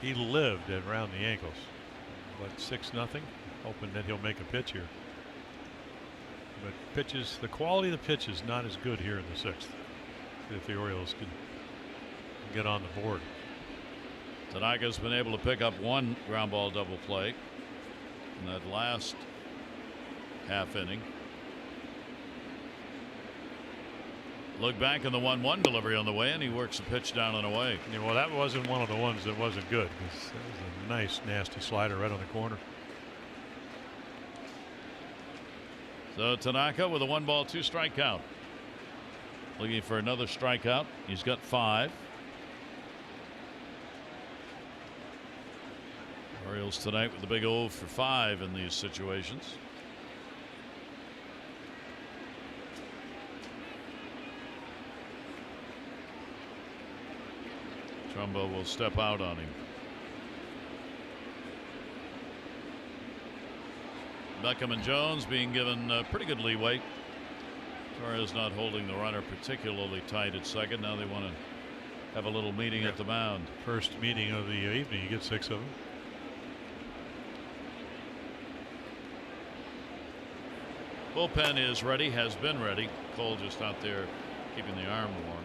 He lived around the ankles. But 6-0, hoping that he'll make a pitch here. But pitches, the quality of the pitch is not as good here in the 6th. If the Orioles can get on the board. Tanaka's been able to pick up 1 ground ball double play in that last half inning. Look back in the 1-1 delivery on the way, and he works the pitch down and away. Yeah, well, that wasn't one of the ones that wasn't good. That was a nice, nasty slider right on the corner. So Tanaka with a 1-ball, 2-strike count. Looking for another strikeout. He's got 5. Orioles tonight with the big 0 for 5 in these situations. Trumbo will step out on him. Beckham and Jones being given pretty good leeway. Torres not holding the runner particularly tight at second. Now they want to have a little meeting at the mound. First meeting of the evening. You get 6 of them. Bullpen is ready, has been ready. Cole just out there keeping the arm warm.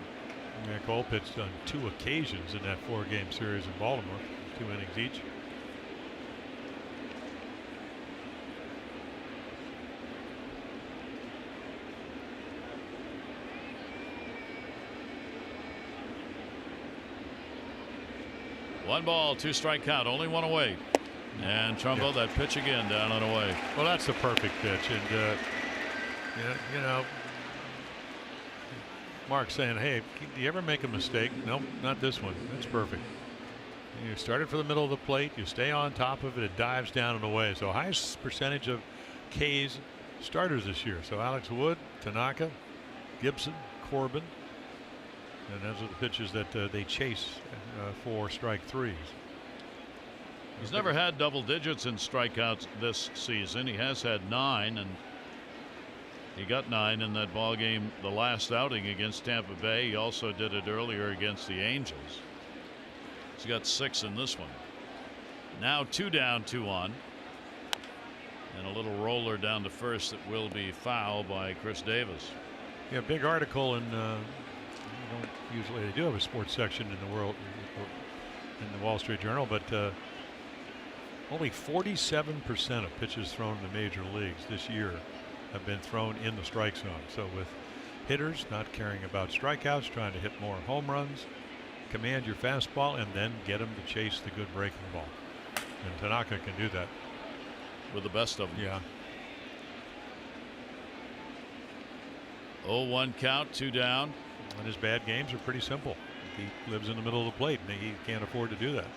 Yeah, Cole pitched on 2 occasions in that 4-game series in Baltimore, 2 innings each. One ball, 2-strike count, only 1 away. And Trumbo, that pitch again down and away. Well, that's the perfect pitch. And, you know, Mark's saying, hey, do you ever make a mistake? Nope, not this one. That's perfect. You start it for the middle of the plate. You stay on top of it. It dives down and away. So highest percentage of K's starters this year. So Alex Wood, Tanaka, Gibson, Corbin. And those are the pitches that they chase for strike 3s. He's never had double digits in strikeouts this season. He has had 9, and he got 9 in that ball game, the last outing against Tampa Bay. He also did it earlier against the Angels. He's got 6 in this one. Now 2 down, 2 on. And a little roller down to first that will be foul by Chris Davis. Yeah, big article in. You don't usually, they do have a sports section in the world, in the Wall Street Journal, but only 47% of pitches thrown in the major leagues this year have been thrown in the strike zone. So with hitters not caring about strikeouts, trying to hit more home runs, command your fastball, and then get them to chase the good breaking ball. And Tanaka can do that. With the best of them. Yeah. 0-1 count, 2 down. And his bad games are pretty simple. He lives in the middle of the plate, and he can't afford to do that.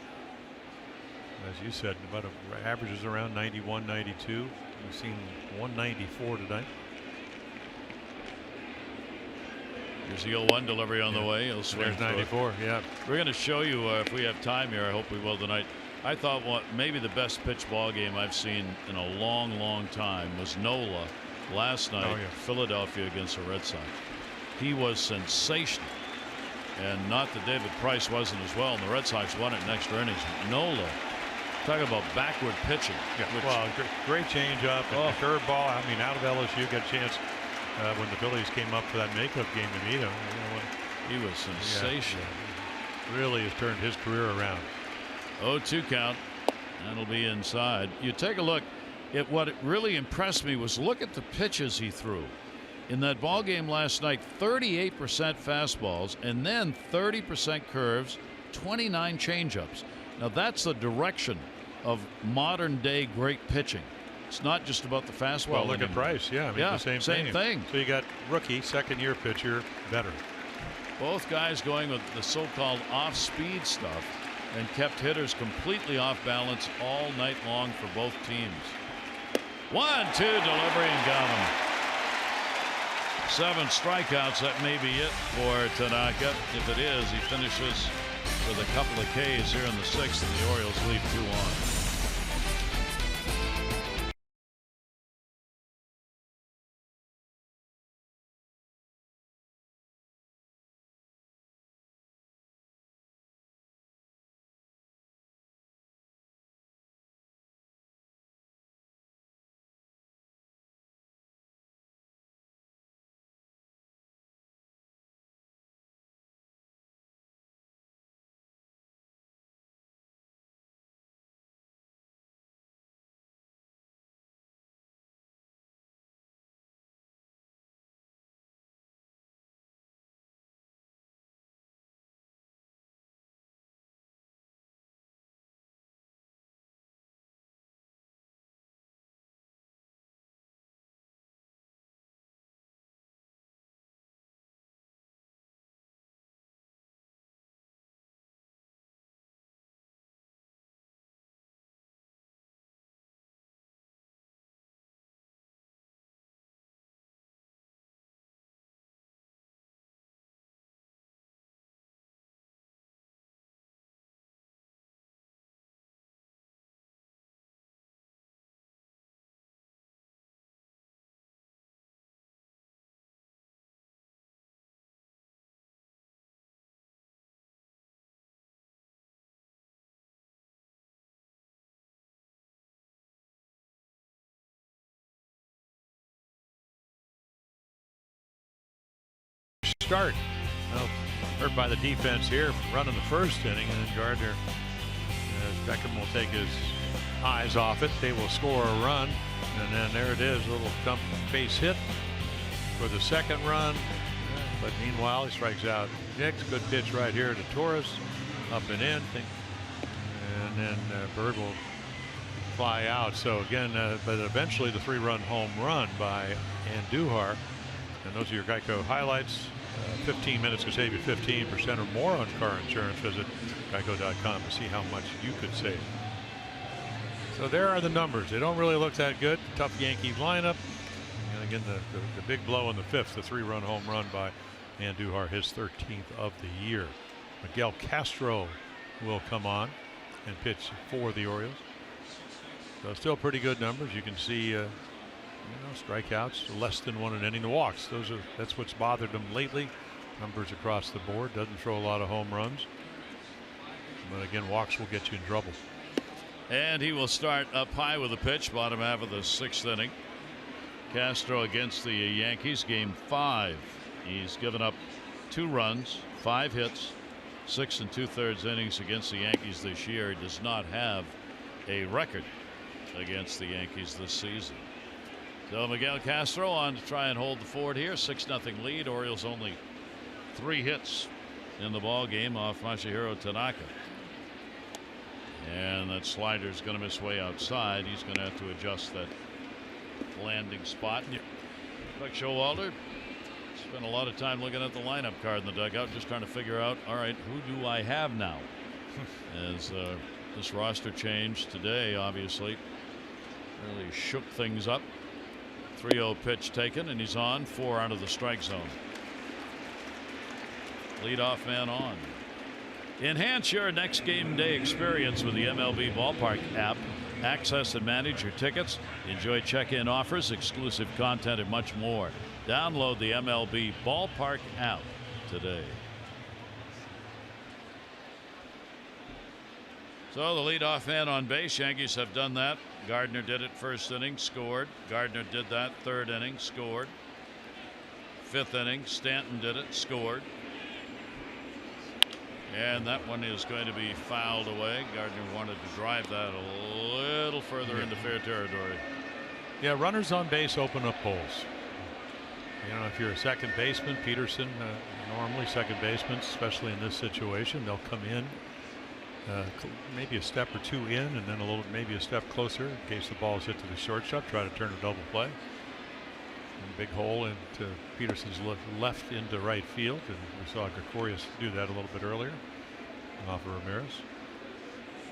As you said, about averages around 91, 92. We've seen 194 tonight. Here's the 0-1 delivery on the way. He'll swing. There's 94. Yeah. We're going to show you if we have time here. I hope we will tonight. I thought maybe the best pitch ball game I've seen in a long, long time was Nola last night, Philadelphia against the Red Sox. He was sensational. And not that David Price wasn't as well, and the Red Sox won it in extra innings. Nola, talking about backward pitching. Yeah, well, great changeup and curveball. I mean, out of LSU, got a chance when the Phillies came up for that makeup game to meet him. He was sensational. Yeah. Really has turned his career around. 0-2 count. That'll be inside. You take a look at what really impressed me was look at the pitches he threw. In that ball game last night, 38% fastballs and then 30% curves, 29 changeups. Now that's the direction of modern day great pitching. It's not just about the fastball. Well, look at Price. Yeah, I mean, the same thing. So you got rookie, second-year pitcher, better. Both guys going with the so-called off-speed stuff and kept hitters completely off balance all night long for both teams. 1-2 delivery and got him. 7 strikeouts. That may be it for Tanaka. If it is, he finishes with a couple of Ks here in the 6th, and the Orioles lead 2-on. Start. Well, hurt by the defense here, running the first inning, and then Gardner, Beckham will take his eyes off it. They will score a run, and then there it is, a little dump base hit for the second run. But meanwhile, he strikes out Hicks. Good pitch right here to Torres, up and in, and then Bird will fly out. So again, but eventually the 3-run home run by Andujar. And those are your Geico highlights. 15 minutes can save you 15% or more on car insurance. Visit geico.com to see how much you could save. So there are the numbers. They don't really look that good. Tough Yankee lineup. And again, the big blow in the 5th, the 3-run home run by Andujar, his 13th of the year. Miguel Castro will come on and pitch for the Orioles. So still pretty good numbers. You can see strikeouts less than 1 an inning. The walks, that's what's bothered them lately. Numbers across the board. Doesn't throw a lot of home runs, but again, walks will get you in trouble. And he will start up high with a pitch, bottom half of the 6th inning. Castro against the Yankees, game 5. He's given up 2 runs, 5 hits, 6 2/3 innings against the Yankees this year. He does not have a record against the Yankees this season. So Miguel Castro on to try and hold the fort here. 6-0 lead. Orioles only 3 hits in the ball game off Masahiro Tanaka. And that slider is going to miss way outside. He's going to have to adjust that landing spot. Yeah. Buck Showalter spent a lot of time looking at the lineup card in the dugout, just trying to figure out, all right, who do I have now? As this roster change today, obviously, really shook things up. 3-0 pitch taken, and he's on. 4 out of the strike zone. Leadoff man on. Enhance your next game day experience with the MLB Ballpark app. Access and manage your tickets. Enjoy check-in offers, exclusive content, and much more. Download the MLB Ballpark app today. So the leadoff man on base. Yankees have done that. Gardner did it 1st inning, scored. Gardner did that 3rd inning, scored. 5th inning, Stanton did it, scored. And that one is going to be fouled away. Gardner wanted to drive that a little further into fair territory. Yeah, runners on base open up holes. You know, if you're a second baseman, Peterson, normally second baseman, especially in this situation, they'll come in maybe a step or 2 in, and then maybe a step closer in case the ball is hit to the shortstop, try to turn a double play. And big hole into Peterson's left into right field, and we saw Gregorius do that a little bit earlier off of Ramirez.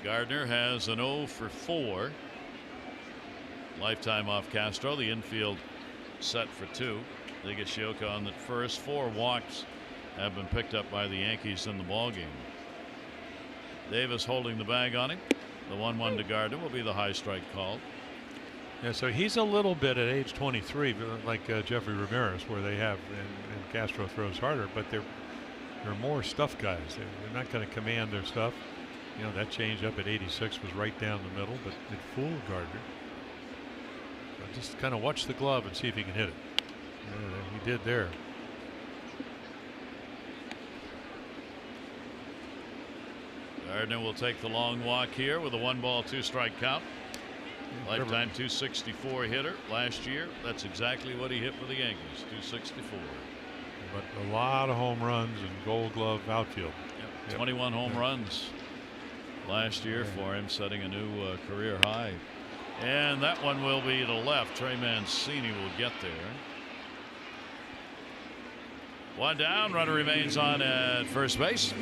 Gardner has an 0 for 4 lifetime off Castro. The infield set for 2. Higashioka on the first. 4 walks have been picked up by the Yankees in the ballgame. Davis holding the bag on him. The 1-1 to Gardner will be the high strike call. Yeah, so he's a little bit at age 23, like Jeffrey Ramirez, where they have, and Castro throws harder, but they're more stuff guys. They're not going to command their stuff. You know, that change up at 86 was right down the middle, but it fooled Gardner. So just kind of watch the glove and see if he can hit it. He did there. Gardner will take the long walk here with a 1-ball 2-strike count. Lifetime 264 hitter last year. That's exactly what he hit for the Yankees, 264. But a lot of home runs and Gold Glove outfield. Yep. 21 home runs last year for him, setting a new career high. And that one will be to left. Trey Mancini will get there. 1 down, runner remains on at first base.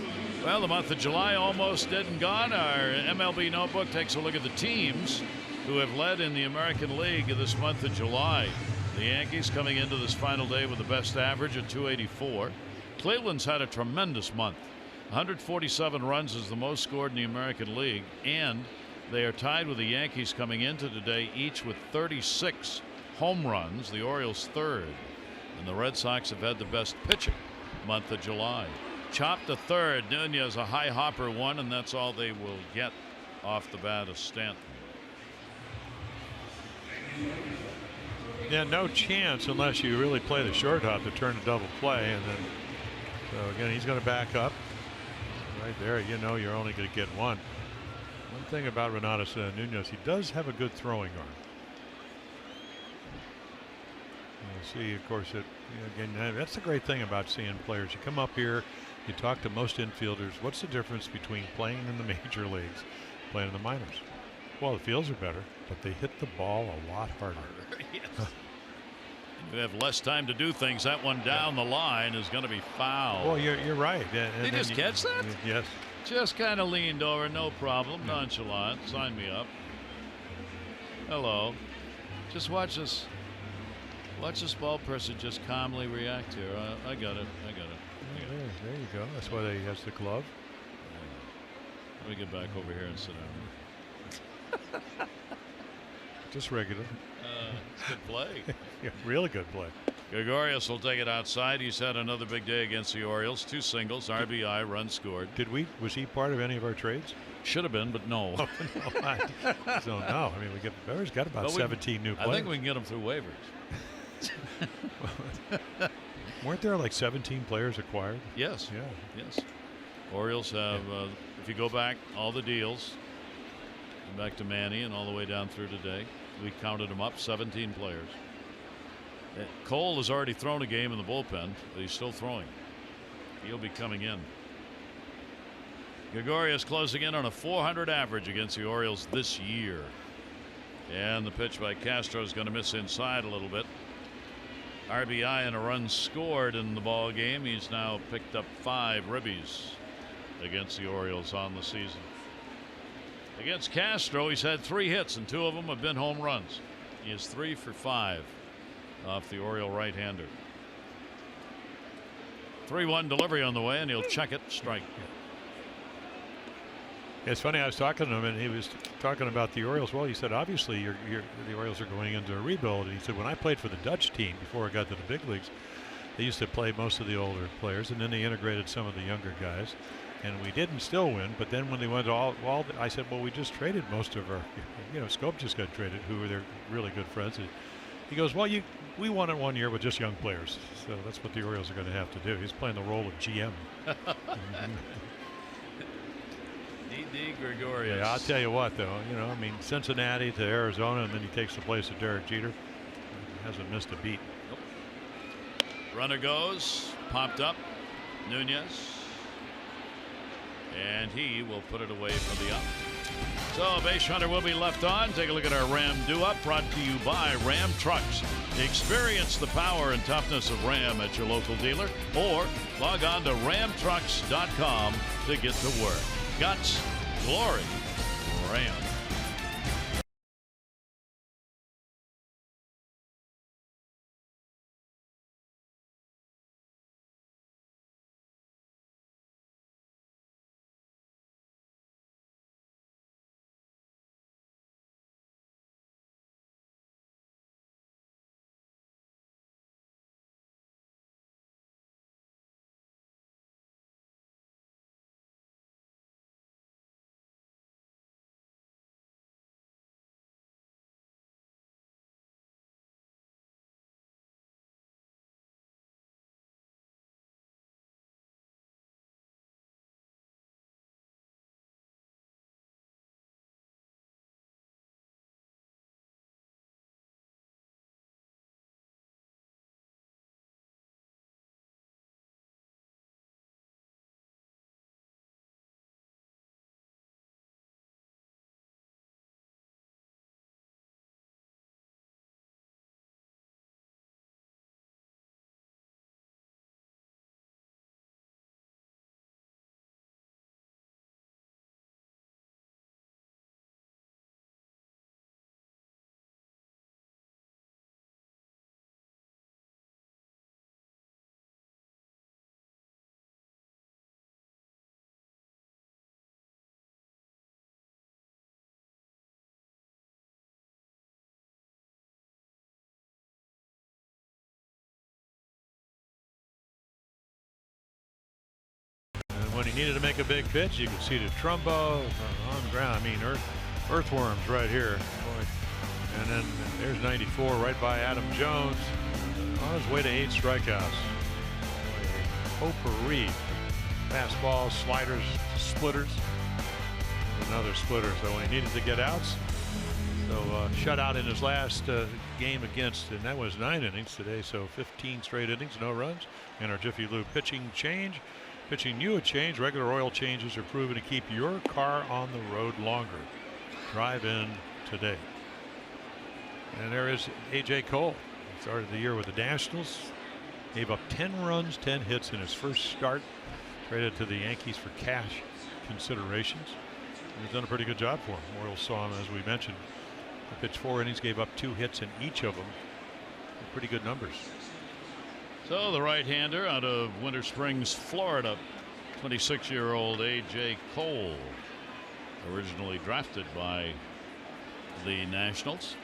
Well, the month of July almost dead and gone. Our MLB notebook takes a look at the teams who have led in the American League this month of July. The Yankees coming into this final day with the best average at 284. Cleveland's had a tremendous month. 147 runs is the most scored in the American League, and they are tied with the Yankees coming into today, each with 36 home runs. The Orioles 3rd. And the Red Sox have had the best pitching month of July. Chopped to 3rd. Nunez a high hopper 1, and that's all they will get off the bat of Stanton. Yeah, no chance unless you really play the shortstop to turn a double play, and then so again he's going to back up right there. You know you're only going to get 1. One thing about Renato Nunez, he does have a good throwing arm. You'll see, of course, again, that's the great thing about seeing players. You come up here, you talk to most infielders. What's the difference between playing in the major leagues, playing in the minors? Well, the fields are better, but they hit the ball a lot harder. Yes. You have less time to do things. That one down the line is going to be foul. Well, you're right. And Did you just catch that? Yes. Just kind of leaned over, no problem, nonchalant. Sign me up. Hello. Just watch this. Watch this ball person just calmly react here. I got it. There you go. That's why he has the glove. Let me get back over here and sit down. Just regular. It's good play. Yeah, really good play. Gregorius will take it outside. He's had another big day against the Orioles. 2 singles, RBI, run scored. Was he part of any of our trades? Should have been, but no. No, so no. I mean, we've got about 17 new players. I think we can get them through waivers. Weren't there like 17 players acquired? Yes. Yeah. Yes. Orioles have, if you go back, all the deals, back to Manny and all the way down through today, we counted them up, 17 players. Cole has already thrown a game in the bullpen, but he's still throwing. He'll be coming in. Gregorius closing in on a .400 average against the Orioles this year. And the pitch by Castro is going to miss inside a little bit. RBI and a run scored in the ball game. He's now picked up 5 ribbies against the Orioles on the season. Against Castro, he's had 3 hits, and 2 of them have been home runs. He is 3 for 5 off the Oriole right-hander. 3-1 delivery on the way, and he'll check it strike. It's funny, I was talking to him, and he was talking about the Orioles. Well, he said, obviously, the Orioles are going into a rebuild. And he said, when I played for the Dutch team before I got to the big leagues, they used to play most of the older players, and then they integrated some of the younger guys. And we didn't still win, but then when they went to all I said, well, we just traded most of our, Scope just got traded, who were their really good friends. He goes, well, we won it 1 year with just young players. So that's what the Orioles are going to have to do. He's playing the role of GM. D. Gregorius. Yeah, I'll tell you what, though, I mean, Cincinnati to Arizona, and then he takes the place of Derek Jeter. He hasn't missed a beat. Nope. Runner goes, popped up, Nunez, and he will put it away for the up. So a base runner will be left on. Take a look at our Ram Do-Up, brought to you by Ram Trucks. Experience the power and toughness of Ram at your local dealer, or log on to ramtrucks.com to get to work. Guts, glory, Ram. When he needed to make a big pitch, you could see the Trumbo on the ground. I mean, earthworms right here. And then there's 94 right by Adam Jones on his way to 8 strikeouts. Potpourri. Fastballs, sliders, splitters. Another splitter. So when he needed to get outs, so shutout in his last game against, and that was 9 innings today. So 15 straight innings, no runs. And our Jiffy Lube pitching change. Pitching you a change. Regular oil changes are proven to keep your car on the road longer. Drive in today. And there is A.J. Cole. He started the year with the Nationals. Gave up 10 runs, 10 hits in his first start. Traded to the Yankees for cash considerations. And he's done a pretty good job for him. Orioles saw him, as we mentioned. He pitched 4 innings, gave up 2 hits in each of them. Pretty good numbers. So the right-hander out of Winter Springs, Florida, 26-year-old A.J. Cole, originally drafted by the Nationals.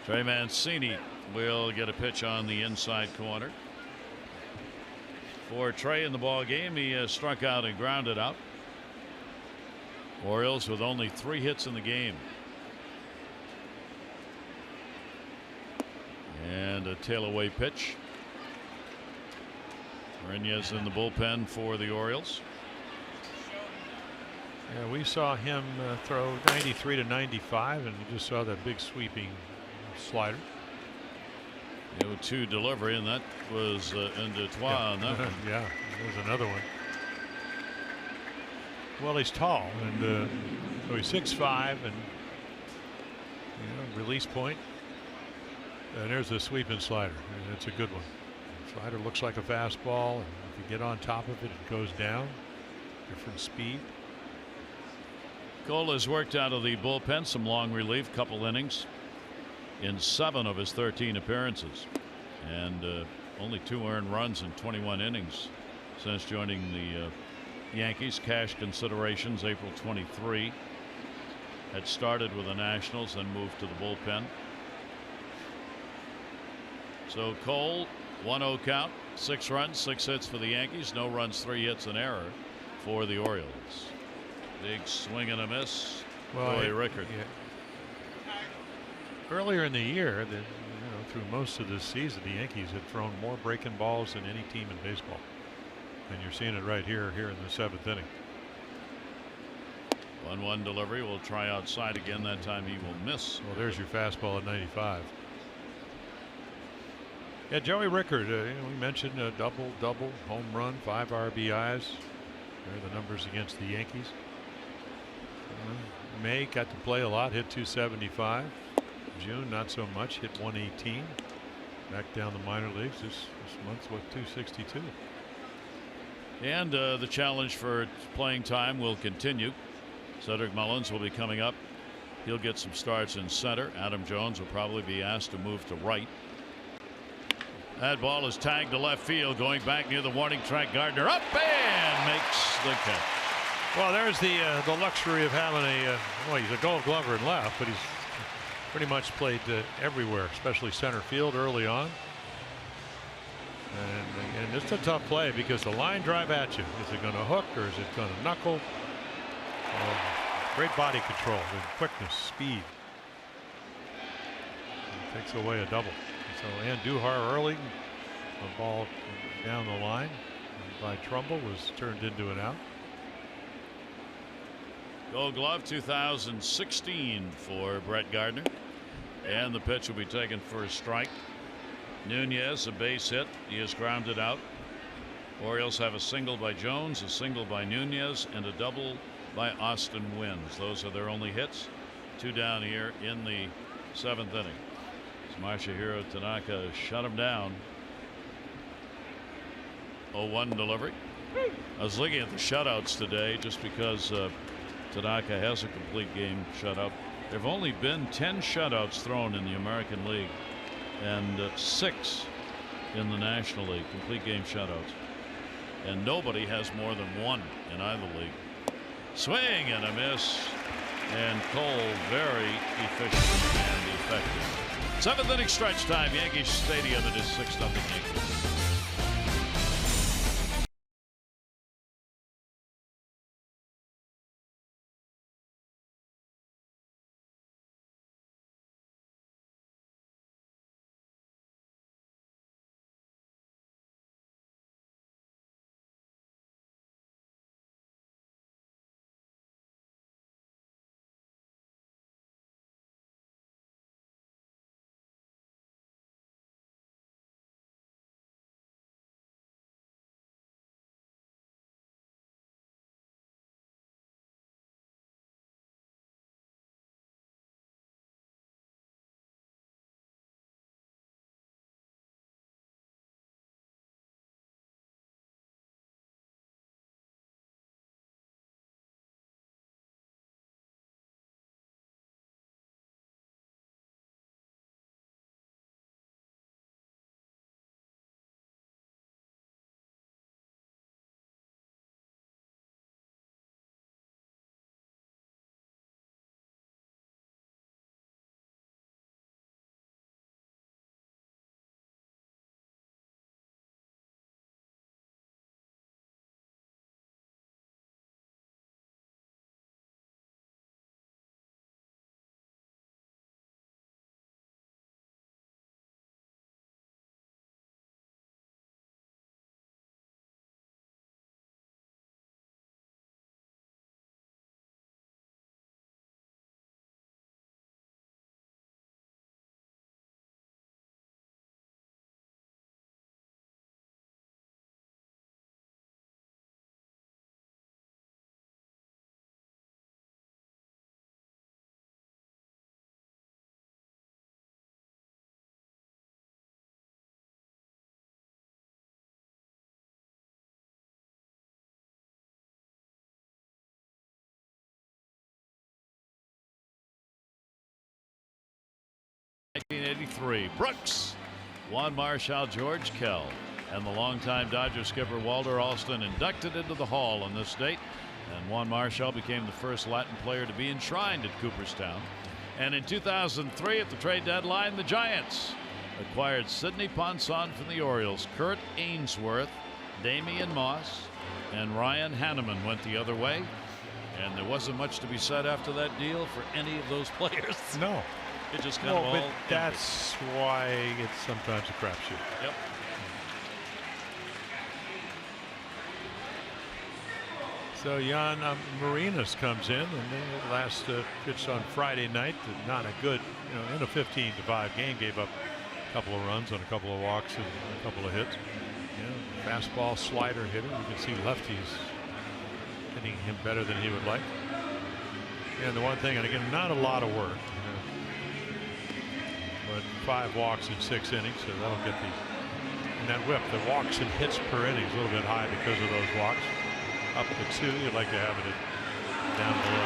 Trey Mancini will get a pitch on the inside corner. For Trey in the ball game, he struck out and grounded out. Orioles with only 3 hits in the game. And a tail away pitch. Reña's in the bullpen for the Orioles. Yeah, we saw him throw 93 to 95, and you just saw that big sweeping slider. 0-2 delivery, and that was into Trois on that one. Yeah, there's another one. Well, he's tall, and so he's 6'5", and release point. And there's the sweeping slider. It's a good one. The slider looks like a fastball, and if you get on top of it, it goes down. Different speed. Cole has worked out of the bullpen, some long relief, couple innings in 7 of his 13 appearances, and only 2 earned runs in 21 innings since joining the Yankees. Cash considerations April 23. Had started with the Nationals, then moved to the bullpen. So Cole, 1-0 count, 6 runs, 6 hits for the Yankees, no runs, 3 hits, an error for the Orioles. Big swing and a miss. Roy Rickard. Yeah. Earlier in the year, through most of this season, the Yankees had thrown more breaking balls than any team in baseball, and you're seeing it right here in the 7th inning. 1-1 delivery. Will try outside again. That time he will miss. Well, there's your fastball at 95. Yeah, Joey Rickard. We mentioned a double, home run, 5 RBIs. There are the numbers against the Yankees. May got to play a lot, hit 275. June not so much, hit 118. Back down the minor leagues this month with 262. And the challenge for playing time will continue. Cedric Mullins will be coming up. He'll get some starts in center. Adam Jones will probably be asked to move to right. That ball is tagged to left field, going back near the warning track. Gardner up and makes the catch. Well, there's the luxury of having he's a Gold Glover in left, but he's pretty much played everywhere, especially center field early on. And it's a tough play because the line drive at you. Is it going to hook or is it going to knuckle? Great body control, and quickness, speed. It takes away a double. So Andujar early, a ball down the line by Trumbull was turned into an out. Gold Glove 2016 for Brett Gardner, and the pitch will be taken for a strike. Nunez, a base hit. He is grounded out. Orioles have a single by Jones, a single by Nunez, and a double by Austin Wynns. Those are their only hits. 2 down here in the 7th inning. Masahiro Tanaka shut him down. 0-1 delivery. I was looking at the shutouts today just because Tanaka has a complete game shutout. There have only been 10 shutouts thrown in the American League and 6 in the National League, complete game shutouts. And nobody has more than 1 in either league. Swing and a miss. And Cole very efficient and effective. 7th inning stretch time, Yankee Stadium. It is 6-0 Yankees. 1983. Brooks, Juan Marshall, George Kell, and the longtime Dodger skipper Walter Alston inducted into the Hall on this date. And Juan Marshall became the first Latin player to be enshrined at Cooperstown. And in 2003, at the trade deadline, the Giants acquired Sidney Ponson from the Orioles. Kurt Ainsworth, Damian Moss, and Ryan Hanneman went the other way. And there wasn't much to be said after that deal for any of those players. No. It just kind of all but empty. that's why it's sometimes a crapshoot. Yep. So Jan Marinas comes in, and the last pitch on Friday night. Not a good, in a 15-5 game, gave up a couple of runs on a couple of walks and a couple of hits. Fastball slider hitter. You can see lefties hitting him better than he would like. And the one thing, and again, not a lot of work, but 5 walks in 6 innings, so that'll get and that whip, the walks and hits per inning is a little bit high because of those walks. Up to 2, you'd like to have it down below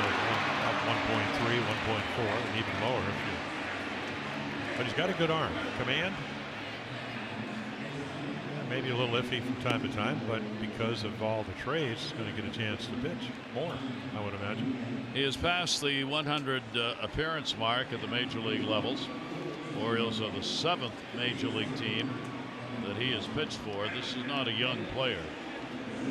up 1.3, 1.4, and even lower. But he's got a good arm. Command, maybe a little iffy from time to time, but because of all the trades, he's going to get a chance to pitch more, I would imagine. He has passed the 100 appearance mark at the major league levels. Orioles are the 7th major league team that he has pitched for. This is not a young player.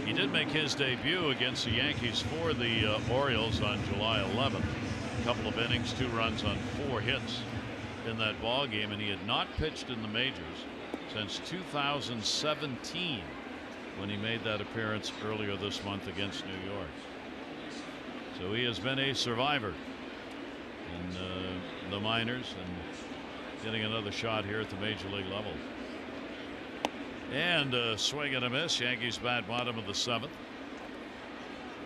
He did make his debut against the Yankees for the Orioles on July 11th. A couple of innings, 2 runs on 4 hits in that ball game, and he had not pitched in the majors since 2017 when he made that appearance earlier this month against New York. So he has been a survivor in the minors and getting another shot here at the major league level. And a swing and a miss. Yankees bat bottom of the 7th.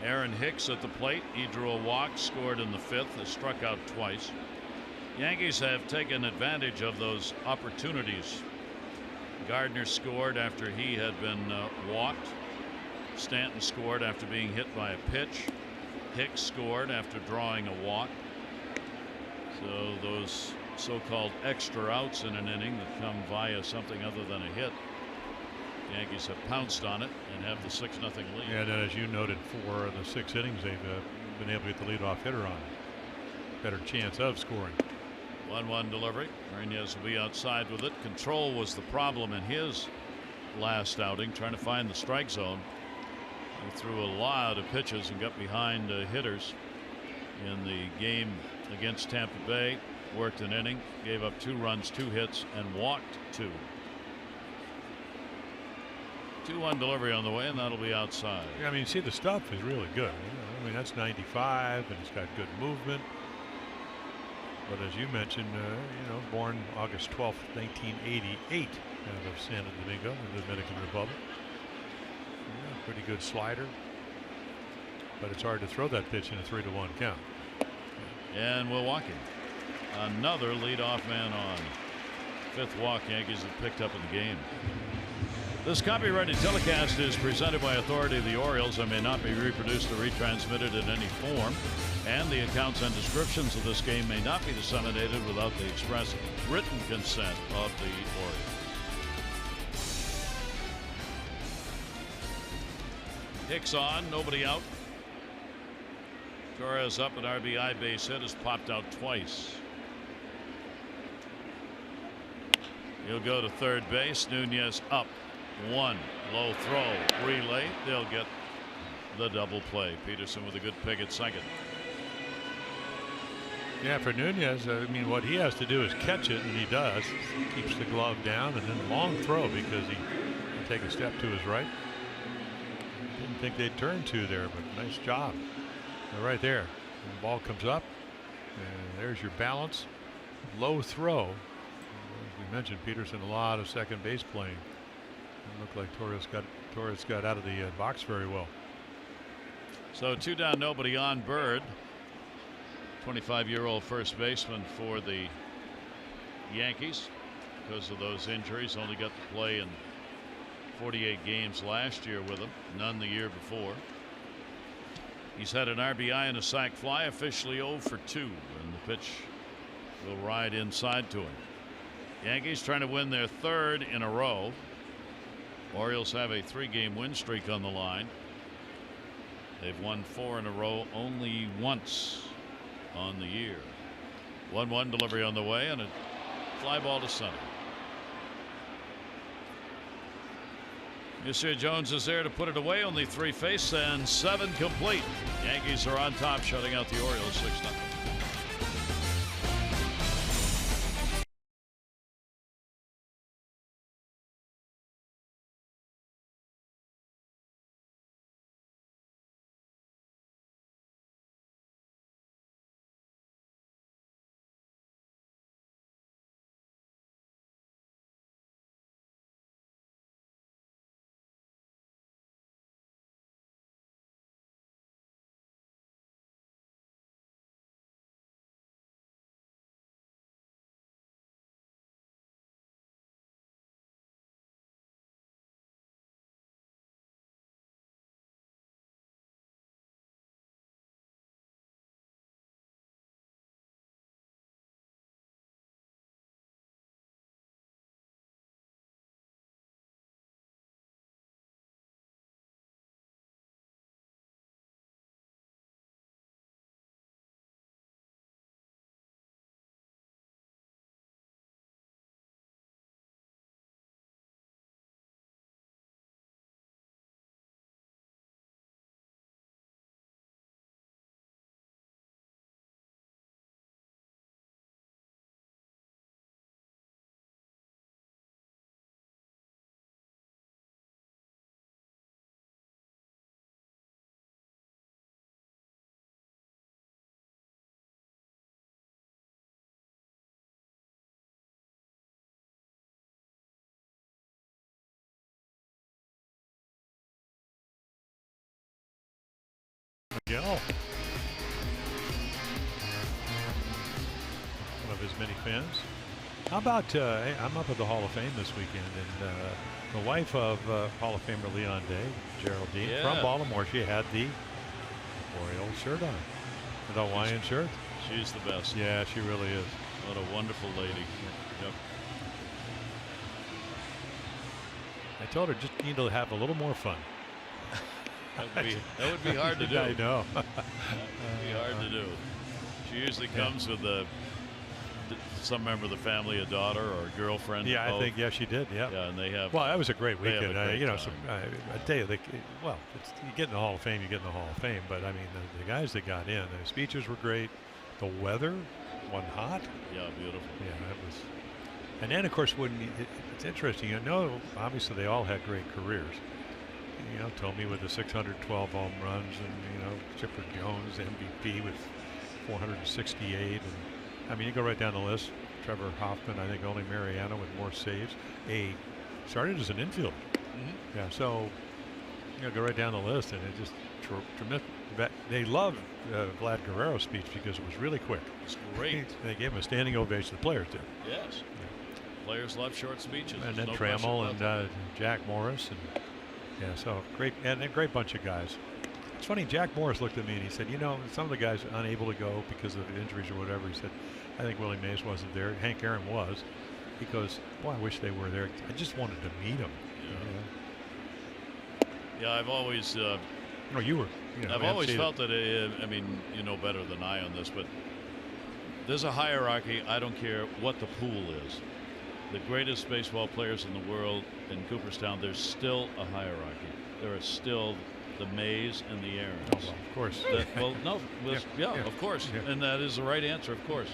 Aaron Hicks at the plate. He drew a walk, scored in the 5th, has struck out twice. Yankees have taken advantage of those opportunities. Gardner scored after he had been walked. Stanton scored after being hit by a pitch. Hicks scored after drawing a walk. So those so-called extra outs in an inning that come via something other than a hit, the Yankees have pounced on it and have the 6-0 lead. And as you noted, for the 6 innings, they've been able to get the leadoff hitter on. Better chance of scoring. 1-1 delivery. Marinas will be outside with it. Control was the problem in his last outing, trying to find the strike zone. He threw a lot of pitches and got behind hitters in the game against Tampa Bay. Worked an inning, gave up 2 runs, 2 hits, and walked 2. 2-1 delivery on the way, and that'll be outside. Yeah, I mean, see, the stuff is really good. I mean, that's 95, and he's got good movement. But as you mentioned, born August 12th, 1988, out of Santo Domingo, in the Dominican Republic. Yeah, pretty good slider, but it's hard to throw that pitch in a 3-1 count. And Milwaukee, another leadoff man on. 5th walk Yankees have picked up in the game. This copyrighted telecast is presented by authority of the Orioles and may not be reproduced or retransmitted in any form. And the accounts and descriptions of this game may not be disseminated without the express written consent of the Orioles. Hicks on, nobody out. Torres up, an RBI base hit, has popped out twice. He'll go to third base. Nunez up. 1 low throw, relay. They'll get the double play. Peterson with a good pick at second. Yeah, for Nunez, I mean, what he has to do is catch it, and he does. Keeps the glove down, and then long throw because he can take a step to his right. Didn't think they'd turn 2 there, but nice job. They're right there. And the ball comes up, and there's your balance. Low throw. As we mentioned, Peterson, a lot of second base playing. It looked like Torres got out of the box very well. So 2 down, nobody on. Bird, 25-year-old first baseman for the Yankees, because of those injuries, only got to play in 48 games last year with them, none the year before. He's had an RBI and a sac fly, officially 0 for 2, and the pitch will ride inside to him. Yankees trying to win their 3rd in a row. Orioles have a 3-game win streak on the line. They've won 4 in a row only once on the year. 1-1 delivery on the way and a fly ball to center. Monsieur Jones is there to put it away. Only 3 face and 7 complete. Yankees are on top, shutting out the Orioles 6-0. Go. One of his many fans. How about hey, I'm up at the Hall of Fame this weekend, and the wife of Hall of Famer Leon Day, Geraldine, from Baltimore, she had the Orioles shirt on, the Hawaiian shirt. She's the best. Yeah, she really is. What a wonderful lady. Yep. I told her just need to have a little more fun. That would be hard to do. I know. That would be hard to do. She usually comes with some member of the family, a daughter or a girlfriend. Yeah, I think she did. Yeah. Yeah, and they have. Well, that was a great weekend. Great you know, I tell you, well, you get in the Hall of Fame, you get in the Hall of Fame. But I mean, the guys that got in, the speeches were great. The weather wasn't hot. Yeah, beautiful. Yeah, that was. And then, of course, it's interesting. You know, obviously they all had great careers. You know, Tommy with the 612 home runs, and you know, Chipper Jones MVP with 468, and I mean, you go right down the list. Trevor Hoffman, I think only Mariano with more saves. Started as an infielder. Mm-hmm. Yeah, so you know, go right down the list, and it just tremendous. They loved Vlad Guerrero's speech because it was really quick. It's great. They gave him a standing ovation. The players did. Yes. Yeah. Players love short speeches. And then Trammell and Jack Morris and. Yeah, so great, and a great bunch of guys. It's funny, Jack Morris looked at me and he said, you know, some of the guys unable to go because of injuries or whatever. He said, I think Willie Mays wasn't there. Hank Aaron was. He goes, boy, I wish they were there. I just wanted to meet him. Yeah, I've always. No, you were. You know, I've always felt that. I mean, you know better than I on this, but there's a hierarchy. I don't care what the pool is. The greatest baseball players in the world in Cooperstown, there's still a hierarchy. There are still the Mays and the Aarons. Oh, well, of course. Of course. Yeah. And that is the right answer, of course.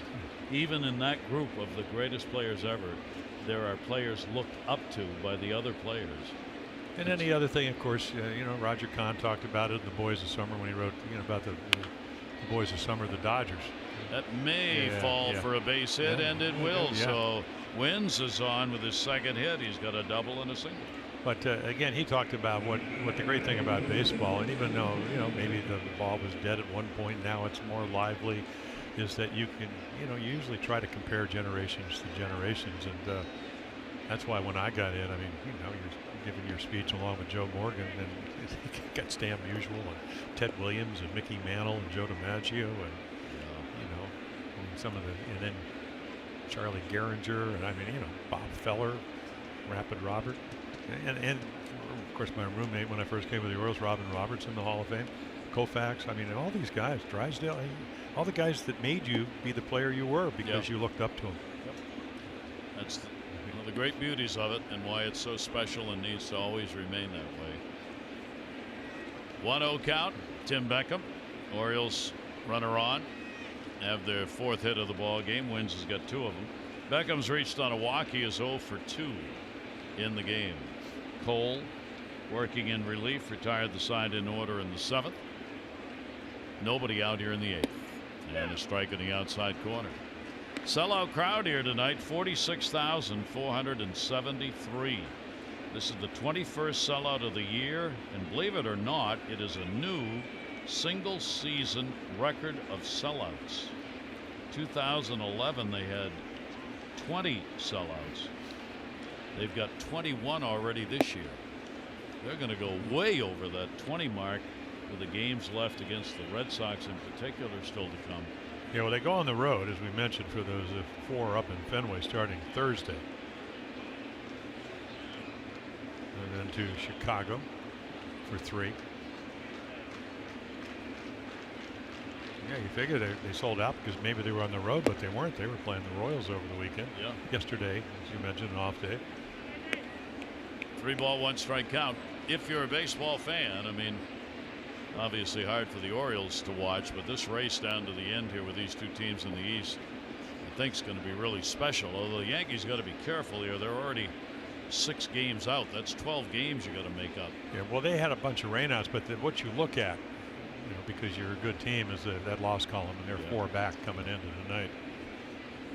Even in that group of the greatest players ever, there are players looked up to by the other players. And then the other thing, of course, you know, Roger Kahn talked about it in The Boys of Summer when he wrote, you know, about the Boys of Summer, the Dodgers. That may fall for a base hit, and it will. Yeah. So Wins is on with his second hit. He's got a double and a single. But again, he talked about what the great thing about baseball, and even though, you know, maybe the ball was dead at one point, now it's more lively, is that you can, you know, you usually try to compare generations to generations, and that's why when I got in, I mean, you know, you're giving your speech along with Joe Morgan, and it got Stan Musial and Ted Williams and Mickey Mantle and Joe DiMaggio, and you know, some of the, and then Charlie Gehringer, and I mean, Bob Feller, Rapid Robert, and of course my roommate when I first came with the Orioles, Robin Roberts in the Hall of Fame, Koufax. I mean, and all these guys, Drysdale, all the guys that made you be the player you were because you looked up to them. Yep. That's one of the great beauties of it and why it's so special and needs to always remain that way. 1-0 count. Tim Beckham. Orioles runner on. Have their 4th hit of the ball game. Wins has got 2 of them. Beckham's reached on a walk. He is 0 for 2 in the game. Cole working in relief, retired the side in order in the 7th. Nobody out here in the 8th. And a strike in the outside corner. Sellout crowd here tonight, 46,473. This is the 21st sellout of the year, and believe it or not, it is a new single season record of sellouts. 2011 they had 20 sellouts. They've got 21 already this year. They're going to go way over that 20 mark with the games left against the Red Sox in particular still to come. Yeah, well, they go on the road, as we mentioned, for those 4 up in Fenway starting Thursday. And then to Chicago for 3. Yeah, you figure they sold out because maybe they were on the road, but they weren't. They were playing the Royals over the weekend. Yeah. Yesterday, as you mentioned, an off day. 3 ball, 1 strike count. If you're a baseball fan, I mean, obviously hard for the Orioles to watch, but this race down to the end here with these 2 teams in the East, I think is going to be really special. Although the Yankees got to be careful here. They're already 6 games out. That's 12 games you got to make up. Yeah, well, they had a bunch of rainouts, but what you look at, because you're a good team, is that loss column, and they're 4 back coming into tonight.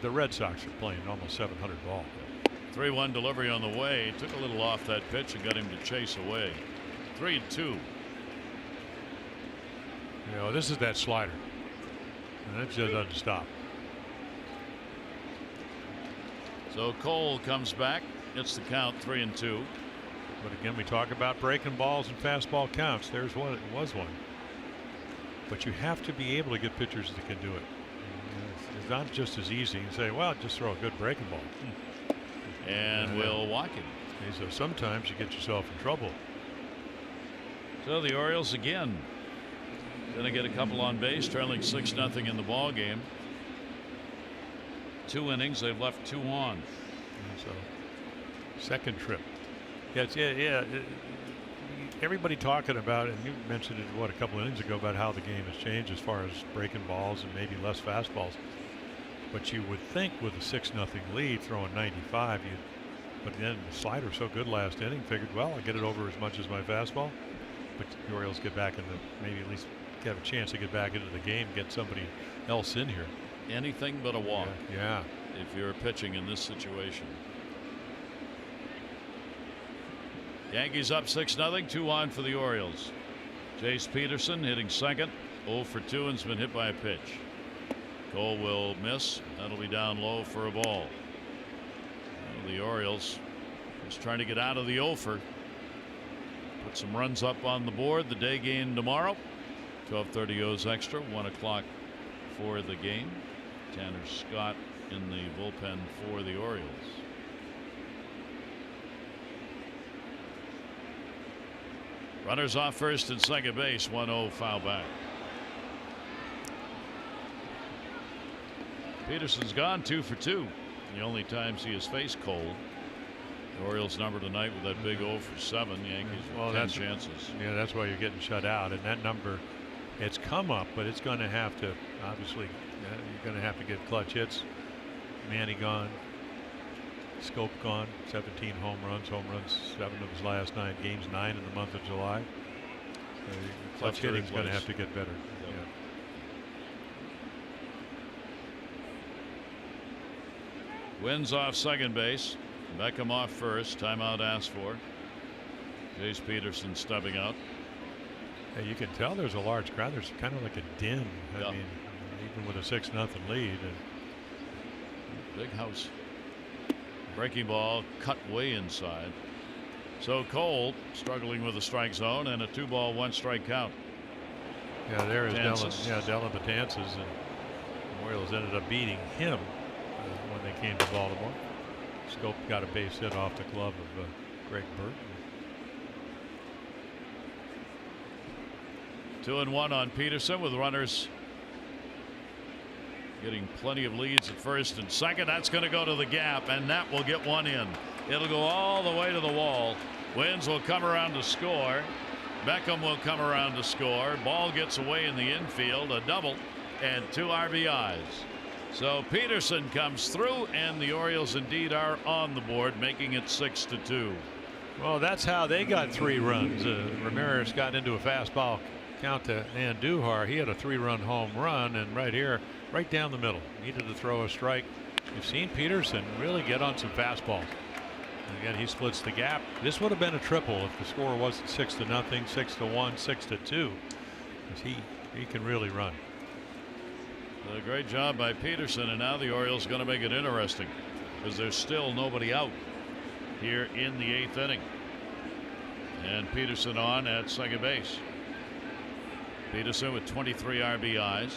The Red Sox are playing almost 700 ball. 3-1 delivery on the way. Took a little off that pitch and got him to chase away. 3-2. This is that slider, and it just doesn't stop. So Cole comes back. It's the count, 3-2. But again, we talk about breaking balls and fastball counts. There's one. It was one. But you have to be able to get pitchers that can do it. It's not just as easy and say, well, just throw a good breaking ball. And we'll walk him. Okay, so sometimes you get yourself in trouble. So the Orioles again going to get a couple on base, trailing 6-0 in the ball game. 2 innings, they've left 2 on. And so second trip. Everybody talking about, and you mentioned it a couple innings ago, about how the game has changed as far as breaking balls and maybe less fastballs. But you would think with a 6-0 lead, throwing 95, but then the slider was so good last inning, figured, well, I'll get it over as much as my fastball. But the Orioles get back into, maybe at least have a chance to get back into the game, get somebody else in here. Anything but a walk. Yeah. If you're pitching in this situation. Yankees up 6-0, 2 on for the Orioles. Jace Peterson hitting second, 0 for 2, and has been hit by a pitch. Cole will miss. That'll be down low for a ball. Well, the Orioles just trying to get out of the 0 for. Put some runs up on the board. The day game tomorrow. 12:30 O's extra. 1 o'clock for the game. Tanner Scott in the bullpen for the Orioles. Runners off first and second base. 1-0 foul back. Peterson's gone 2 for 2. The only times he has faced Cole. The Orioles number tonight with that big 0 for 7. Yankees with 10 chances. Yeah, that's why you're getting shut out. And that number, it's come up, but it's going to have to, obviously, you're going to have to get clutch hits. Manny gone. Scope gone. 17 home runs. 7 of his last 9 games. 9 in the month of July. Clutch hitting's going to have to get better. Yep. Yeah. Wins off second base. Beckham off first. Timeout asked for. Jace Peterson stepping out. Hey, you can tell there's a large crowd. There's kind of like a din. I mean, even with a 6-0 lead. Big house. Breaking ball cut way inside. So Cole struggling with the strike zone and a 2-ball 1 strike count. Yeah, there is Dellin. Yeah, Dellin Betances, and the Orioles ended up beating him when they came to Baltimore. Scope got a base hit off the glove of Greg Burt. 2-1 on Peterson with runners getting plenty of leads at first and second. That's going to go to the gap, and that will get one in. It'll go all the way to the wall. Wins will come around to score. Beckham will come around to score. Ball gets away in the infield, a double and 2 RBIs. So Peterson comes through, and the Orioles indeed are on the board, making it 6-2. Well, that's how they got 3 runs. Ramirez got into a fastball count to Andujar. He had a 3-run home run, and right here, right down the middle, needed to throw a strike. You've seen Peterson really get on some fastballs. And again, he splits the gap. This would have been a triple if the score wasn't 6-0, 6-1, 6-2. He can really run. A great job by Peterson, and now the Orioles are going to make it interesting because there's still nobody out here in the 8th inning. And Peterson on at second base. Peterson with 23 RBIs.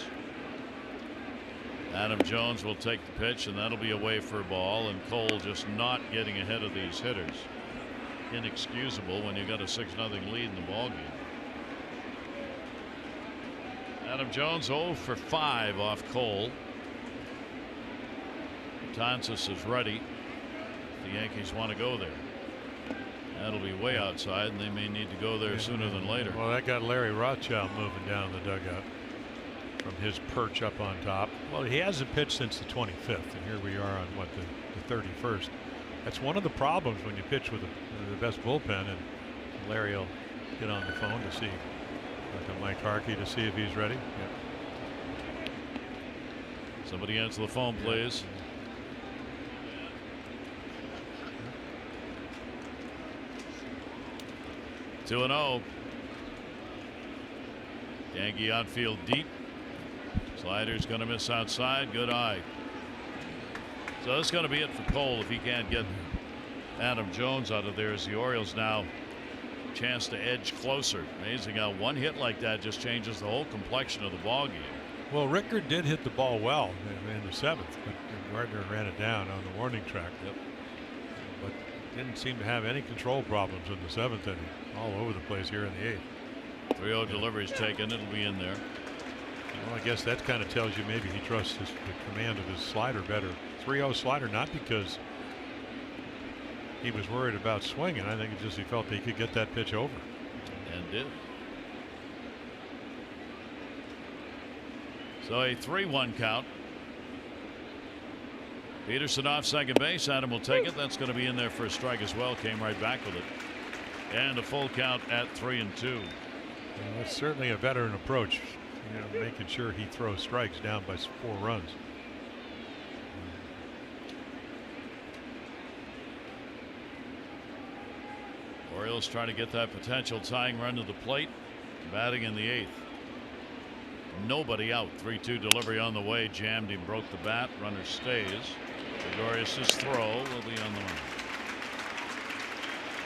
Adam Jones will take the pitch, and that'll be away for a ball, and Cole just not getting ahead of these hitters. Inexcusable when you got a 6-0 lead in the ball game. Adam Jones 0 for 5 off Cole. Tonsis is ready. The Yankees want to go there. That'll be way outside, and they may need to go there sooner than later. Well, that got Larry Rothschild moving down the dugout from his perch up on top. Well, he hasn't pitched since the 25th, and here we are on what, the 31st. That's one of the problems when you pitch with the best bullpen, and Larry will get on the phone to see, like a Mike Harkey, to see if he's ready. Yeah. Somebody answer the phone, please. 2-0. Yankee outfield deep. Slider's going to miss outside. Good eye. So that's going to be it for Cole if he can't get Adam Jones out of there, as the Orioles now chance to edge closer. Amazing how one hit like that just changes the whole complexion of the ball game. Well, Rickard did hit the ball well in the 7th, but Gardner ran it down on the warning track. Yep. But didn't seem to have any control problems in the 7th inning. All over the place here in the 8th. 3-0 deliveries taken. It'll be in there. Well, I guess that kind of tells you maybe he trusts the command of his slider better. 3-0 slider, not because he was worried about swinging. I think it's just he felt he could get that pitch over. And did. So a 3-1 count. Peterson off second base. Adam will take it. That's going to be in there for a strike as well. Came right back with it. And a full count at 3-2. Well, that's certainly a veteran approach, making sure he throws strikes down by 4 runs. Orioles trying to get that potential tying run to the plate. Batting in the 8th. Nobody out. 3-2 delivery on the way. Jammed him, broke the bat. Runner stays. Gregorius' throw will be on the run.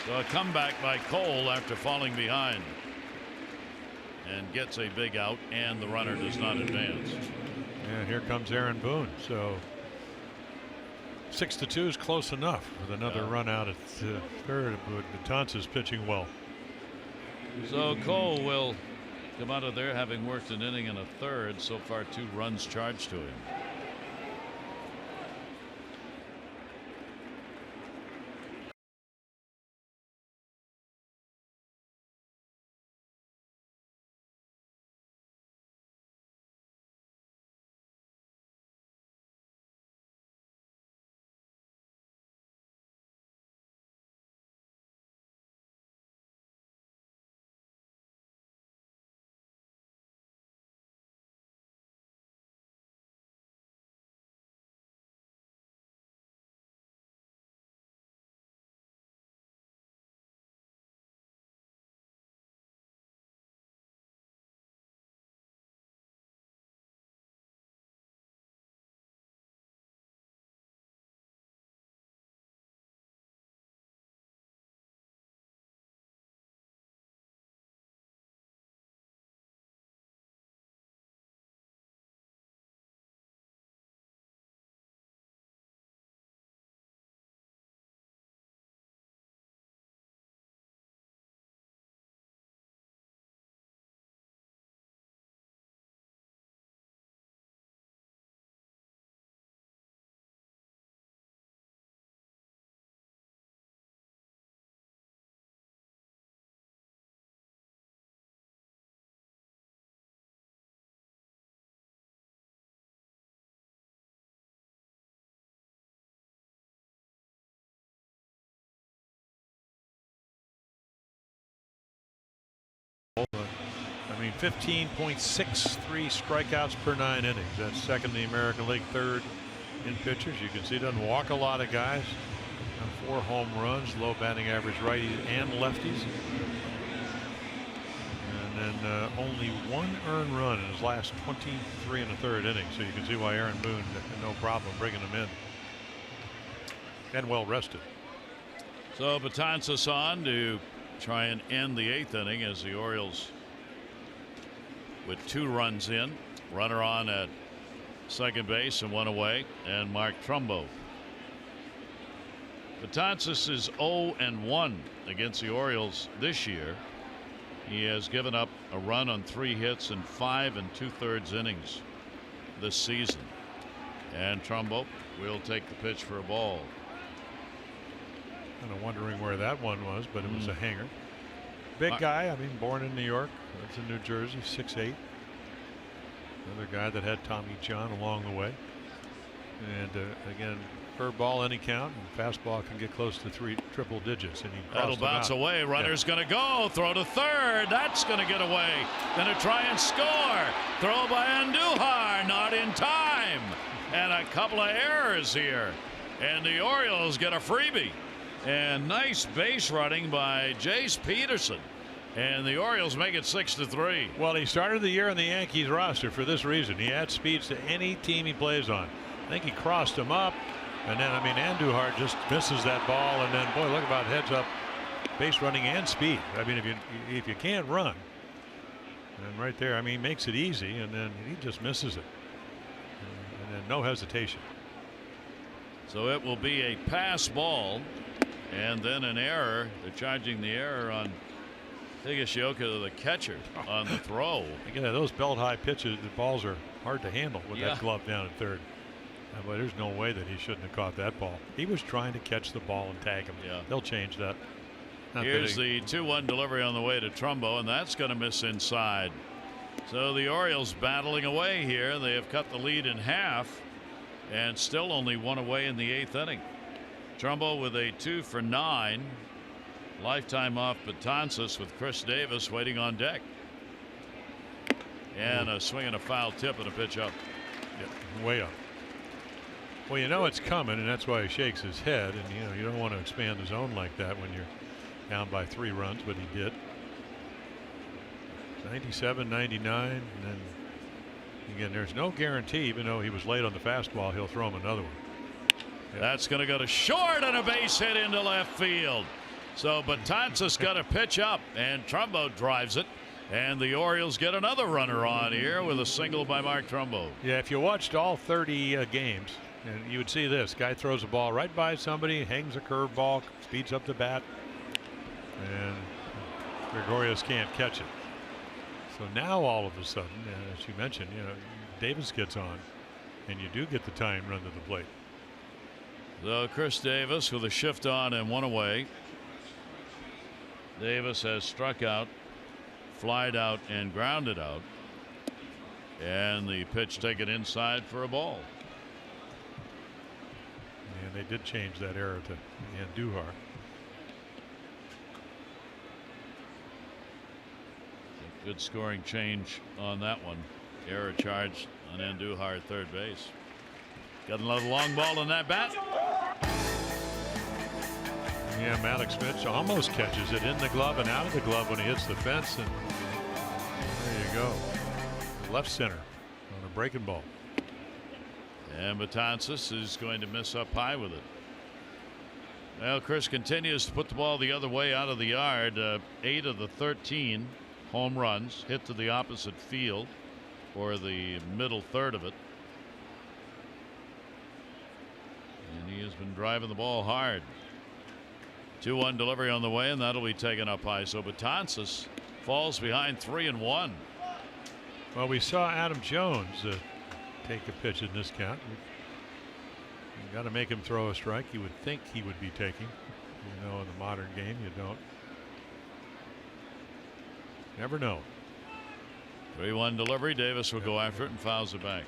So a comeback by Cole after falling behind, and gets a big out, and the runner does not advance. And here comes Aaron Boone. So 6-2 is close enough with another run out at third. But Tonsis pitching well. So Cole will come out of there having worked an inning and a third. So far 2 runs charged to him. I mean, 15.63 strikeouts per 9 innings. That's second in the American League, third in pitchers. You can see he doesn't walk a lot of guys. 4 home runs, low batting average righties and lefties. And then only 1 earned run in his last 23 1/3 innings. So you can see why Aaron Boone had no problem bringing him in. And well rested. So Betances on to try and end the 8th inning as the Orioles with 2 runs in. Runner on at second base and 1 away, and Mark Trumbo. Betances is 0-1 against the Orioles this year. He has given up a run on 3 hits in 5 2/3 innings this season. And Trumbo will take the pitch for a ball. Kind of wondering where that one was, but it was a hanger. Big guy. I mean, born in New York, lives in New Jersey, 6'8". Another guy that had Tommy John along the way. And again, curveball any count, and fastball can get close to 3 triple digits. And that'll bounce away. Runner's going to go. Throw to third. That's going to get away. Going to try and score. Throw by Andujar. Not in time. And a couple of errors here. And the Orioles get a freebie. And nice base running by Jace Peterson. And the Orioles make it 6-3. Well, he started the year on the Yankees roster for this reason. He adds speeds to any team he plays on. I think he crossed him up. And then, I mean, Andujar just misses that ball. And then, boy, look about heads up base running and speed. I mean, if you can't run. And right there, I mean, he makes it easy. And then he just misses it. And then no hesitation. So it will be a pass ball. And then an error. They're charging the error on Higashioka, the catcher, on the throw. Again, those belt high pitches, the balls are hard to handle with that glove down at third. But there's no way that he shouldn't have caught that ball. He was trying to catch the ball and tag him. Yeah. They'll change that. Here's the 2-1 delivery on the way to Trumbo, and that's going to miss inside. So the Orioles battling away here. They have cut the lead in half and still only 1 away in the 8th inning. Trumbo with a 2 for 9. Lifetime off Betances with Chris Davis waiting on deck. And a swing and a foul tip and a pitch up. Yeah, way up. Well, you know it's coming, and that's why he shakes his head. And you don't want to expand the zone like that when you're down by 3 runs, but he did. 97, 99, and then again, there's no guarantee. Even though he was late on the fastball, he'll throw him another one. Yeah. That's going to go to short and a base hit into left field. So Betances got a pitch up, and Trumbo drives it. And the Orioles get another runner on here with a single by Mark Trumbo. Yeah, if you watched all 30 games, and you would see this guy throws a ball right by somebody, hangs a curveball, speeds up the bat, and Gregorius can't catch it. So now all of a sudden, as you mentioned, Davis gets on, and you do get the tying run to the plate. So Chris Davis with a shift on and 1 away. Davis has struck out, flied out, and grounded out. And the pitch taken inside for a ball. And they did change that error to Andujar. Good scoring change on that one. Error charged on Andujar at third base. Got another long ball in that bat. Yeah, Maddox Mitch almost catches it in the glove and out of the glove when he hits the fence, and there you go. Left center on a breaking ball. And Betances is going to miss up high with it. Well, Chris continues to put the ball the other way out of the yard. 8 of the 13 home runs hit to the opposite field or the middle third of it. And he has been driving the ball hard. 2-1 delivery on the way, and that'll be taken up high. So Betances falls behind 3-1. Well, we saw Adam Jones take a pitch in this count. You got to make him throw a strike. You would think he would be taking. In the modern game, you don't. Never know. 3-1 delivery. Davis will go after it and fouls it back.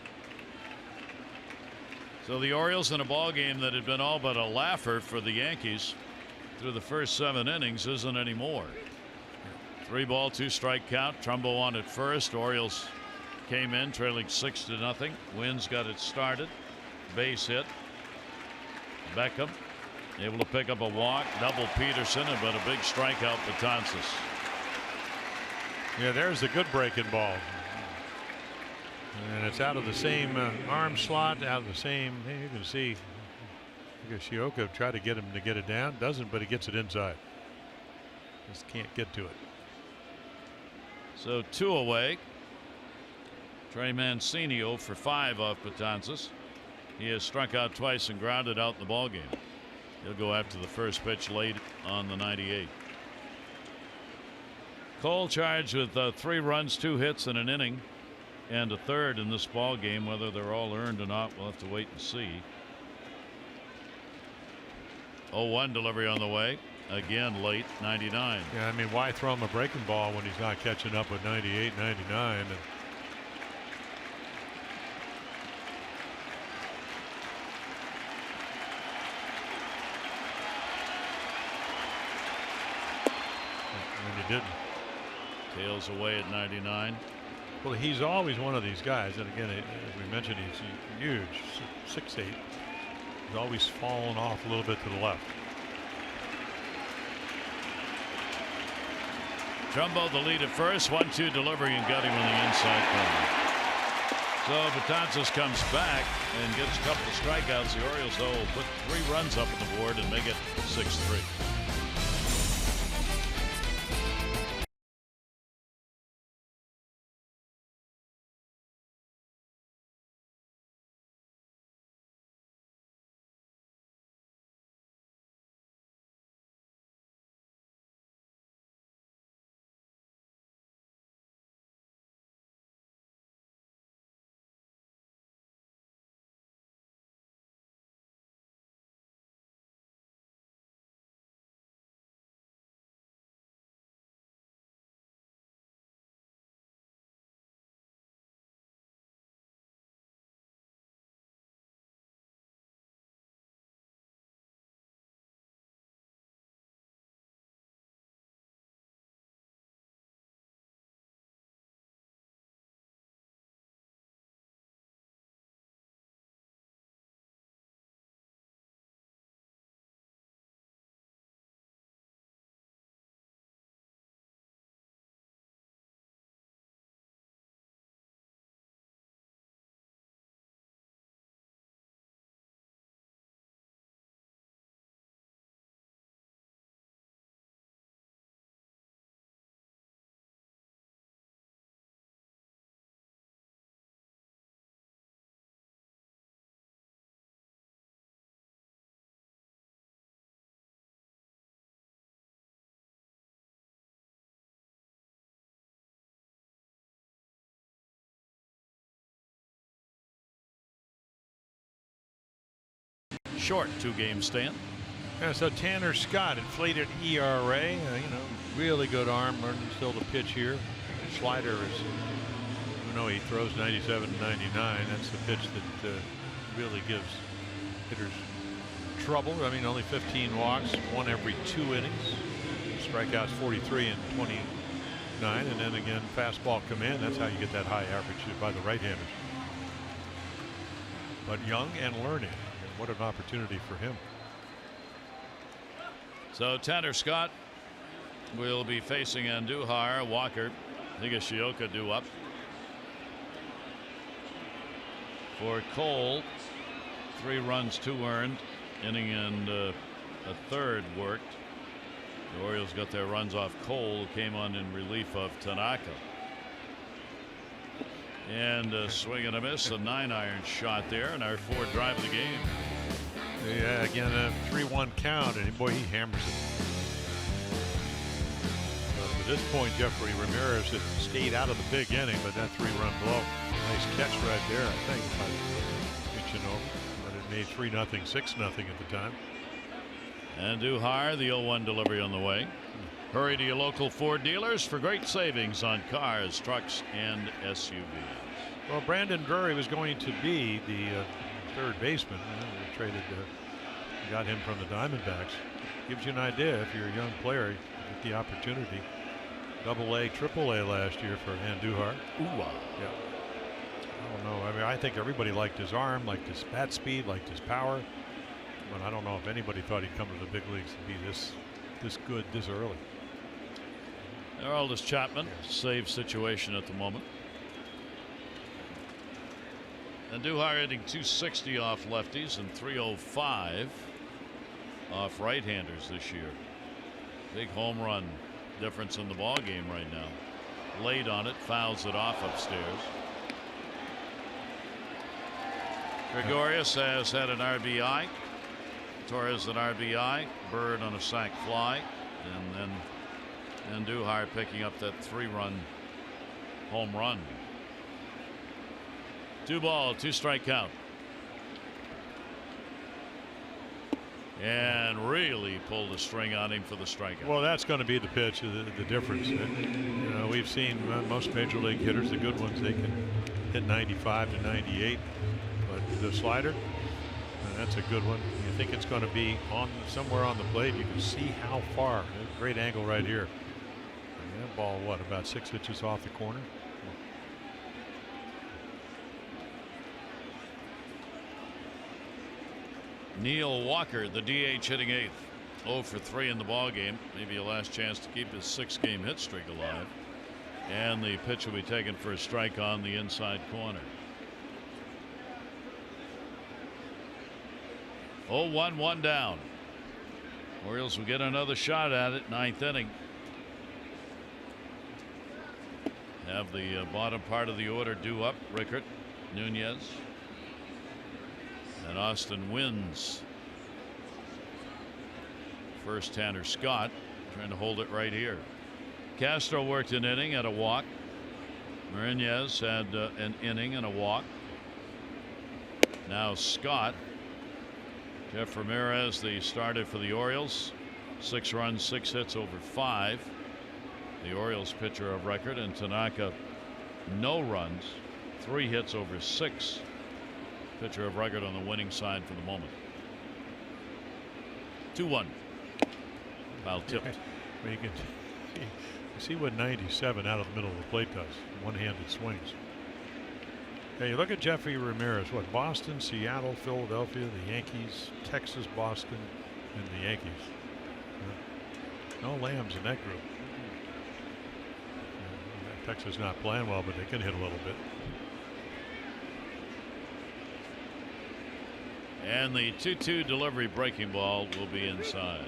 So the Orioles in a ball game that had been all but a laugher for the Yankees through the first 7 innings isn't anymore. 3-ball, 2-strike count. Trumbo on at first. Orioles came in trailing 6-0. Wins got it started. Base hit. Beckham able to pick up a walk. Double Peterson, but a big strikeout Betances. Yeah, there's the good breaking ball. And it's out of the same arm slot, out of the same. You can see Shioka tried to get him to get it down. Doesn't, but he gets it inside. Just can't get to it. So 2 away. Trey Mancini 0 for 5 off Betances. He has struck out twice and grounded out in the ballgame. He'll go after the first pitch late on the 98. Cole charged with 3 runs, 2 hits, and an inning, and a third in this ball game. Whether they're all earned or not, we'll have to wait and see. 0-1 delivery on the way. Again late, 99. Yeah, I mean, why throw him a breaking ball when he's not catching up with 98, 99? And he didn't. Tails away at 99. Well, he's always one of these guys, and again, as we mentioned, he's huge, 6'8". He's always fallen off a little bit to the left. Trumbo the lead at first. 1-2 delivery and got him on the inside corner. So Betances comes back and gets a couple of strikeouts. The Orioles, though, will put 3 runs up on the board and make it 6-3. Short 2-game stand. Yeah, so Tanner Scott, inflated ERA, really good arm, learning still to pitch here. Slider is, he throws 97 to 99. That's the pitch that really gives hitters trouble. I mean, only 15 walks, 1 every 2 innings. Strikeouts 43 and 29, and then again, fastball command. That's how you get that high average by the right-handers. But young and learning. What an opportunity for him. So Tanner Scott will be facing Andujar. Walker, Higashioka due up. For Cole, 3 runs, 2 earned. Inning and a third worked. The Orioles got their runs off Cole, who came on in relief of Tanaka. And a swing and a miss, a 9-iron shot there, and our 4th drive of the game. Yeah, again, a 3-1 count, and boy, he hammers it. At this point, Jeffrey Ramirez had stayed out of the big inning, but that 3-run blow, nice catch right there, I think, by pitching over. But it made 3-0, 6-0 at the time. Andujar, the 0-1 delivery on the way. Hurry to your local Ford dealers for great savings on cars, trucks, and SUVs. Well, Brandon Drury was going to be the 3rd baseman. We traded, got him from the Diamondbacks. Gives you an idea if you're a young player, you get the opportunity. Double-A, Triple-A last year for Andujar. Ooh. Yeah. I don't know. I mean, I think everybody liked his arm, liked his bat speed, liked his power. But I don't know if anybody thought he'd come to the big leagues and be this good this early. Aroldis Chapman, save situation at the moment. Andujar hitting 260 off lefties and 305 off right-handers this year. Big home run difference in the ball game right now. Late on it, fouls it off upstairs. Gregorius has had an RBI. Torres an RBI. Bird on a sac fly, and then Andujar picking up that 3-run home run. 2 ball, 2 strike count. And really pulled a string on him for the strikeout. Well, that's going to be the pitch, the difference. You know, we've seen most major league hitters, the good ones, they can hit 95 to 98. But the slider, that's a good one. You think it's going to be on somewhere on the plate. You can see how far. Great angle right here. And that ball, what, about 6 inches off the corner? Neil Walker, the DH, hitting 8th. 0 for 3 in the ball game. Maybe a last chance to keep his 6-game hit streak alive. And the pitch will be taken for a strike on the inside corner. 0-1, 1 down. Orioles will get another shot at it. 9th inning. Have the bottom part of the order due up. Rickert, Nunez, and Austin Wynns. First, Tanner Scott trying to hold it right here. Castro worked an inning and a walk. Marinez had an inning and a walk. Now Scott. Jeff Ramirez, the starter for the Orioles. 6 runs, 6 hits over 5. The Orioles pitcher of record. And Tanaka, no runs, 3 hits over 6. Pitcher of record on the winning side for the moment. 2-1. Foul tipped. Well, you can see what 97 out of the middle of the plate does. One-handed swings. Hey, look at Jeffrey Ramirez. What, Boston, Seattle, Philadelphia, the Yankees, Texas, Boston, and the Yankees. No Lambs in that group. Texas not playing well, but they can hit a little bit. And the 2-2 delivery breaking ball will be inside.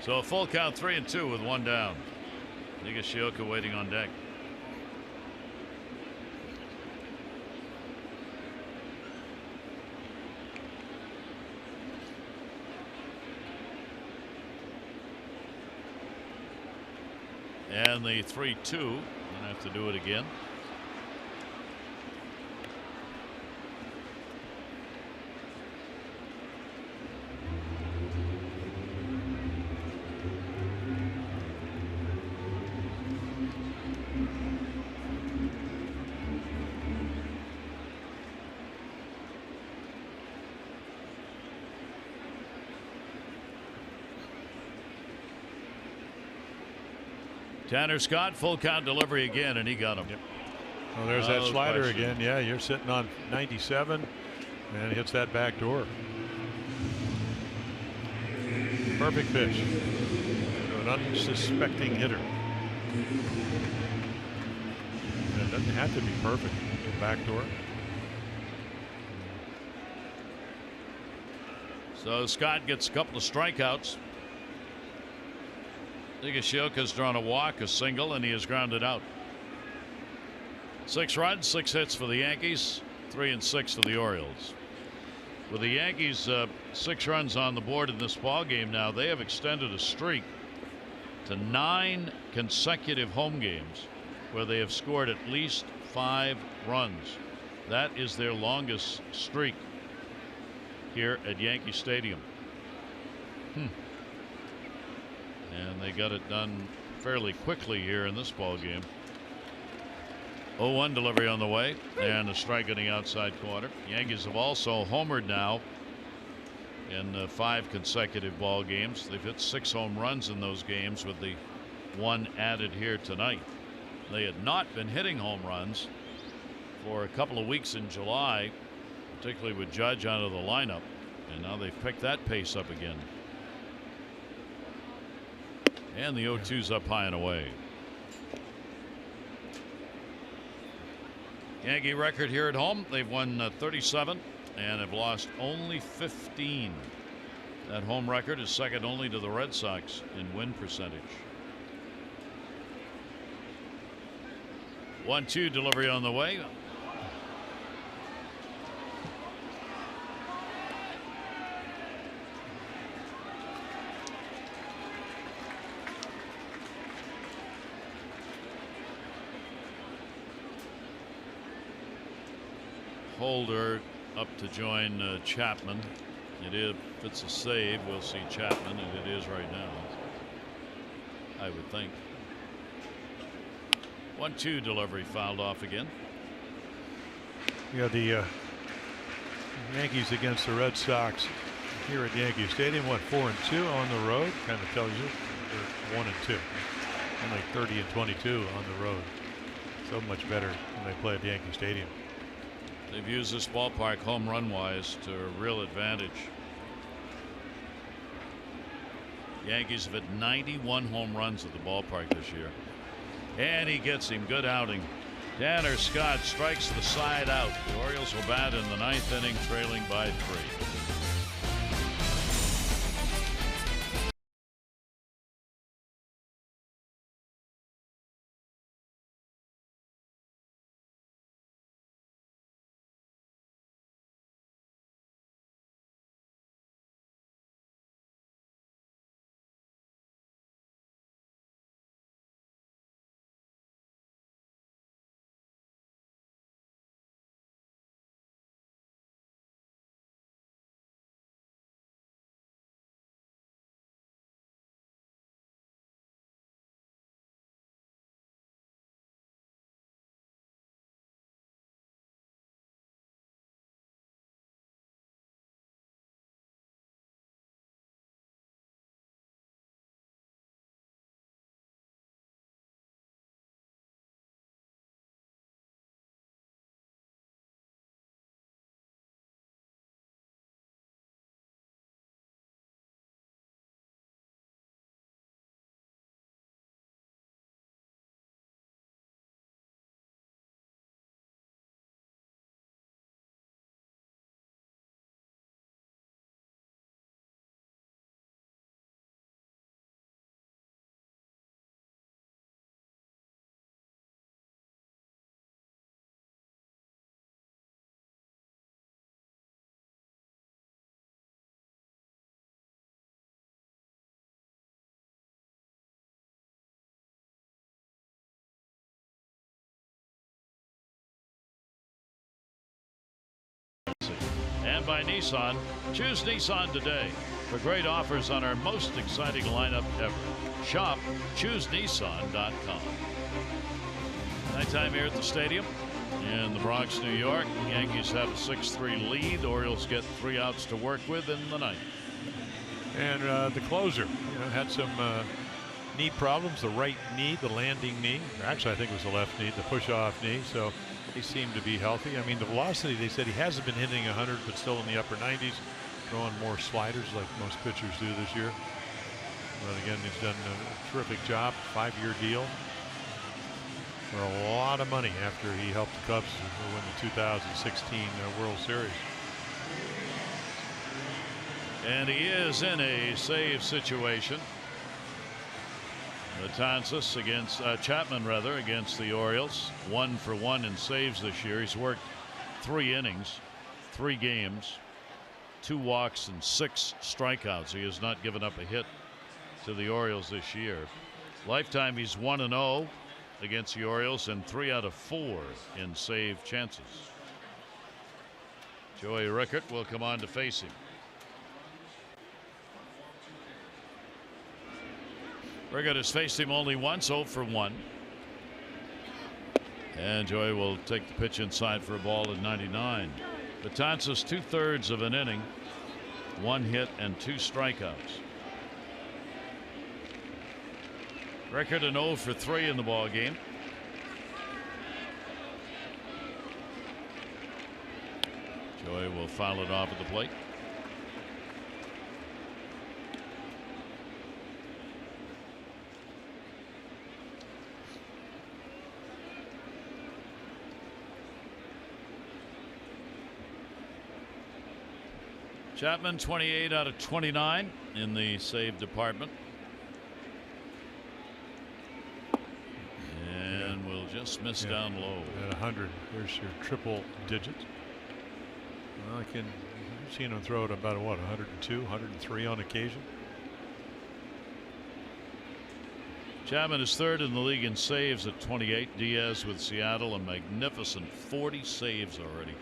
So a full count, 3-2 with 1 down. Nigashioka waiting on deck. And the 3-2. Gonna have to do it again. Tanner Scott, full count delivery again, and he got him. Yep. Well, there's that slider again. Yeah, you're sitting on 97, and he hits that back door. Perfect pitch to an unsuspecting hitter. And it doesn't have to be perfect. Back door. So Scott gets a couple of strikeouts. Nigashioka's drawn a walk, a single, and he has grounded out. 6 runs, 6 hits for the Yankees, 3 and 6 for the Orioles. With the Yankees 6 runs on the board in this ball game now, they have extended a streak to 9 consecutive home games where they have scored at least 5 runs. That is their longest streak here at Yankee Stadium. And they got it done fairly quickly here in this ball game. 0-1 delivery on the way, and a strike in the outside corner. Yankees have also homered now in 5 consecutive ball games. They've hit 6 home runs in those games with the one added here tonight. They had not been hitting home runs for a couple of weeks in July, particularly with Judge out of the lineup, and now they've picked that pace up again. And the 0-2's up high and away. Yankee record here at home, they've won 37 and have lost only 15. That home record is second only to the Red Sox in win percentage. 1-2 delivery on the way. Holder up to join Chapman. If it's a save, we'll see Chapman, and it is right now, I would think. 1-2 delivery fouled off again. Yeah, the Yankees against the Red Sox here at Yankee Stadium went 4-2 on the road. Kind of tells you they're 1-2. Only 30-22 on the road. So much better when they play at Yankee Stadium. They've used this ballpark home run wise to a real advantage. Yankees have had 91 home runs at the ballpark this year. And he gets him. Good outing. Tanner Scott strikes the side out. The Orioles will bat in the 9th inning, trailing by 3. And by Nissan, choose Nissan today for great offers on our most exciting lineup ever. Shop ChooseNissan.com. Nighttime here at the stadium in the Bronx, New York. Yankees have a 6-3 lead. Orioles get 3 outs to work with in the 9th. And the closer, had some knee problems. The right knee, the landing knee. Actually, I think it was the left knee, the push-off knee. So he seemed to be healthy. I mean, the velocity, they said he hasn't been hitting 100, but still in the upper 90s, throwing more sliders like most pitchers do this year. But again, he's done a terrific job. 5-year deal for a lot of money after he helped the Cubs win the 2016 World Series. And he is in a save situation. Matanzas against Chapman against the Orioles. 1 for 1 in saves this year. He's worked 3 innings, 3 games, 2 walks and 6 strikeouts. He has not given up a hit to the Orioles this year. Lifetime, he's 1-0 against the Orioles and 3 out of 4 in save chances. Joey Rickert will come on to face him. Rickert has faced him only once, 0 for 1. And Joey will take the pitch inside for a ball at 99. Betances 2/3 of an inning, 1 hit and 2 strikeouts. Record an 0 for 3 in the ball game. Joy will foul it off at the plate. Chapman 28 out of 29 in the save department. And will just miss down low. At 100, there's your triple digits. Well, you've seen him throw it about what, 102, 103 on occasion. Chapman is third in the league in saves at 28. Diaz with Seattle a magnificent 40 saves already.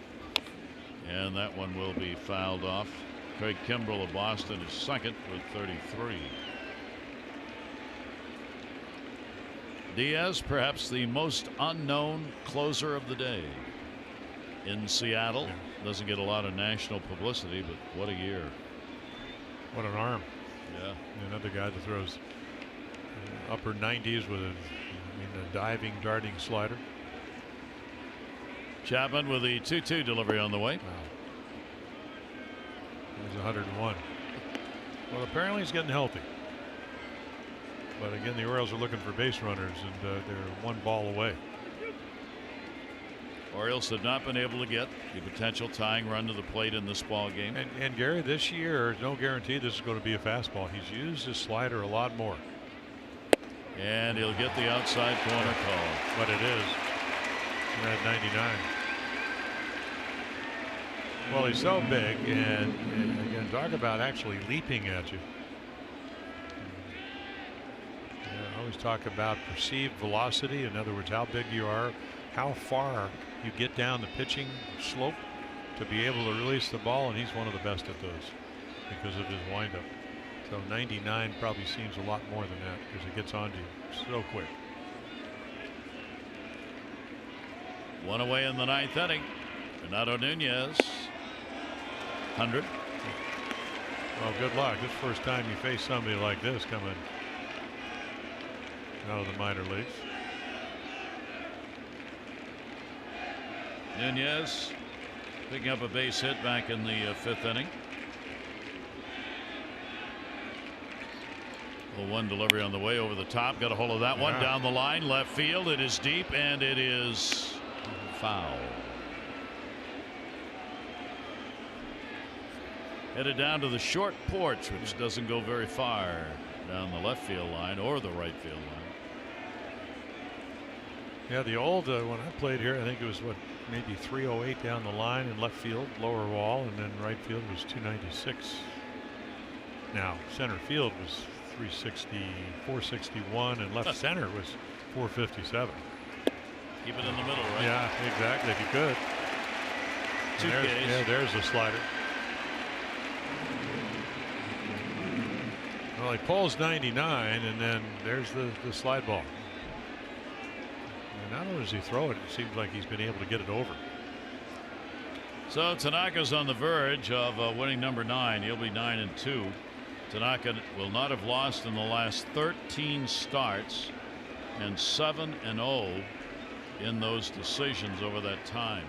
And that one will be fouled off. Craig Kimbrell of Boston is second with 33. Diaz, perhaps the most unknown closer of the day in Seattle. Doesn't get a lot of national publicity, but what a year. What an arm. Yeah. Another guy that throws upper 90s with a diving, darting slider. Chapman with the 2-2 delivery on the way. Wow. He's 101. Well, apparently he's getting healthy. But again, the Orioles are looking for base runners, and they're one ball away. Orioles have not been able to get the potential tying run to the plate in this ball game. And Gary, this year, no guarantee this is going to be a fastball. He's used his slider a lot more. And he'll get the outside corner call. But it is. At 99. Well, he's so big, and again, talk about actually leaping at you. I always talk about perceived velocity. In other words, how big you are, how far you get down the pitching slope to be able to release the ball, and he's one of the best at those because of his windup. So 99 probably seems a lot more than that because it gets onto you so quick. One away in the ninth inning. Renato Nunez. 100. Well, good luck. This first time you face somebody like this coming out of the minor leagues. Nunez picking up a base hit back in the fifth inning. Well, one delivery on the way over the top. Got a hold of that one down the line. Left field. It is deep and it is foul. Headed down to the short porch, which doesn't go very far down the left field line or the right field line. Yeah, the old when I played here, I think it was what, maybe 308 down the line in left field, lower wall, and then right field was 296. Now center field was 360, 461, and left center was 457. Keep it in the middle, right? Yeah, exactly. If you could. There's the slider. Well, he pulls 99, and then there's the slide ball. And not only does he throw it, it seems like he's been able to get it over. So Tanaka's on the verge of winning number 9. He'll be 9-2. Tanaka will not have lost in the last 13 starts and 7-0 in those decisions over that time.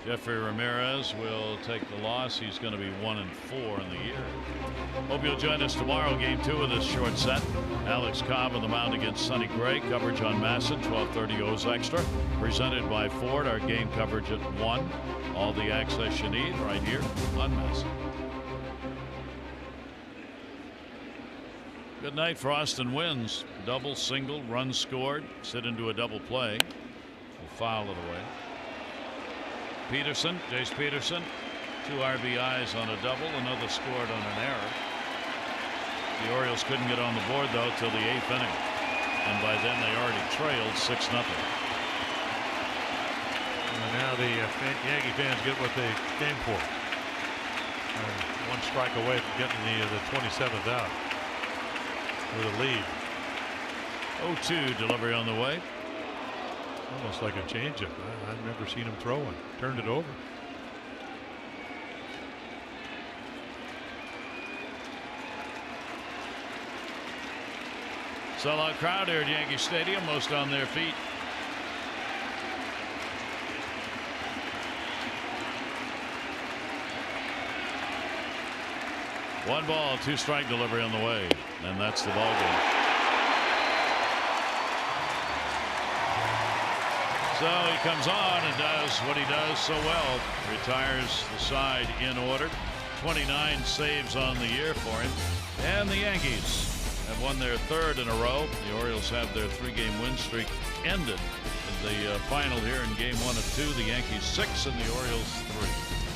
Jeffrey Ramirez will take the loss. He's going to be 1-4 in the year. Hope you'll join us tomorrow. Game 2 of this short set. Alex Cobb on the mound against Sonny Gray. Coverage on Masson. 12:30 O's Extra. Presented by Ford. Our game coverage at 1. All the access you need right here on Masson. Good night for Austin Wynns. Double, single, run scored. Sit into a double play. We'll foul it away. Peterson, Jace Peterson, 2 RBIs on a double, another scored on an error. The Orioles couldn't get on the board though till the 8th inning, and by then they already trailed 6-0. And now the Yankee fans get what they came for. One strike away from getting the 27th out with a lead. 0-2 delivery on the way. Almost like a changeup. I've never seen him throw one. Turned it over. Sellout crowd here at Yankee Stadium, most on their feet. One ball, 2-strike delivery on the way, and that's the ball game. So he comes on and does what he does so well. Retires the side in order. 29 saves on the year for him. And the Yankees have won their 3rd in a row. The Orioles have their 3-game win streak ended. The final here in game 1 of 2. The Yankees 6 and the Orioles 3.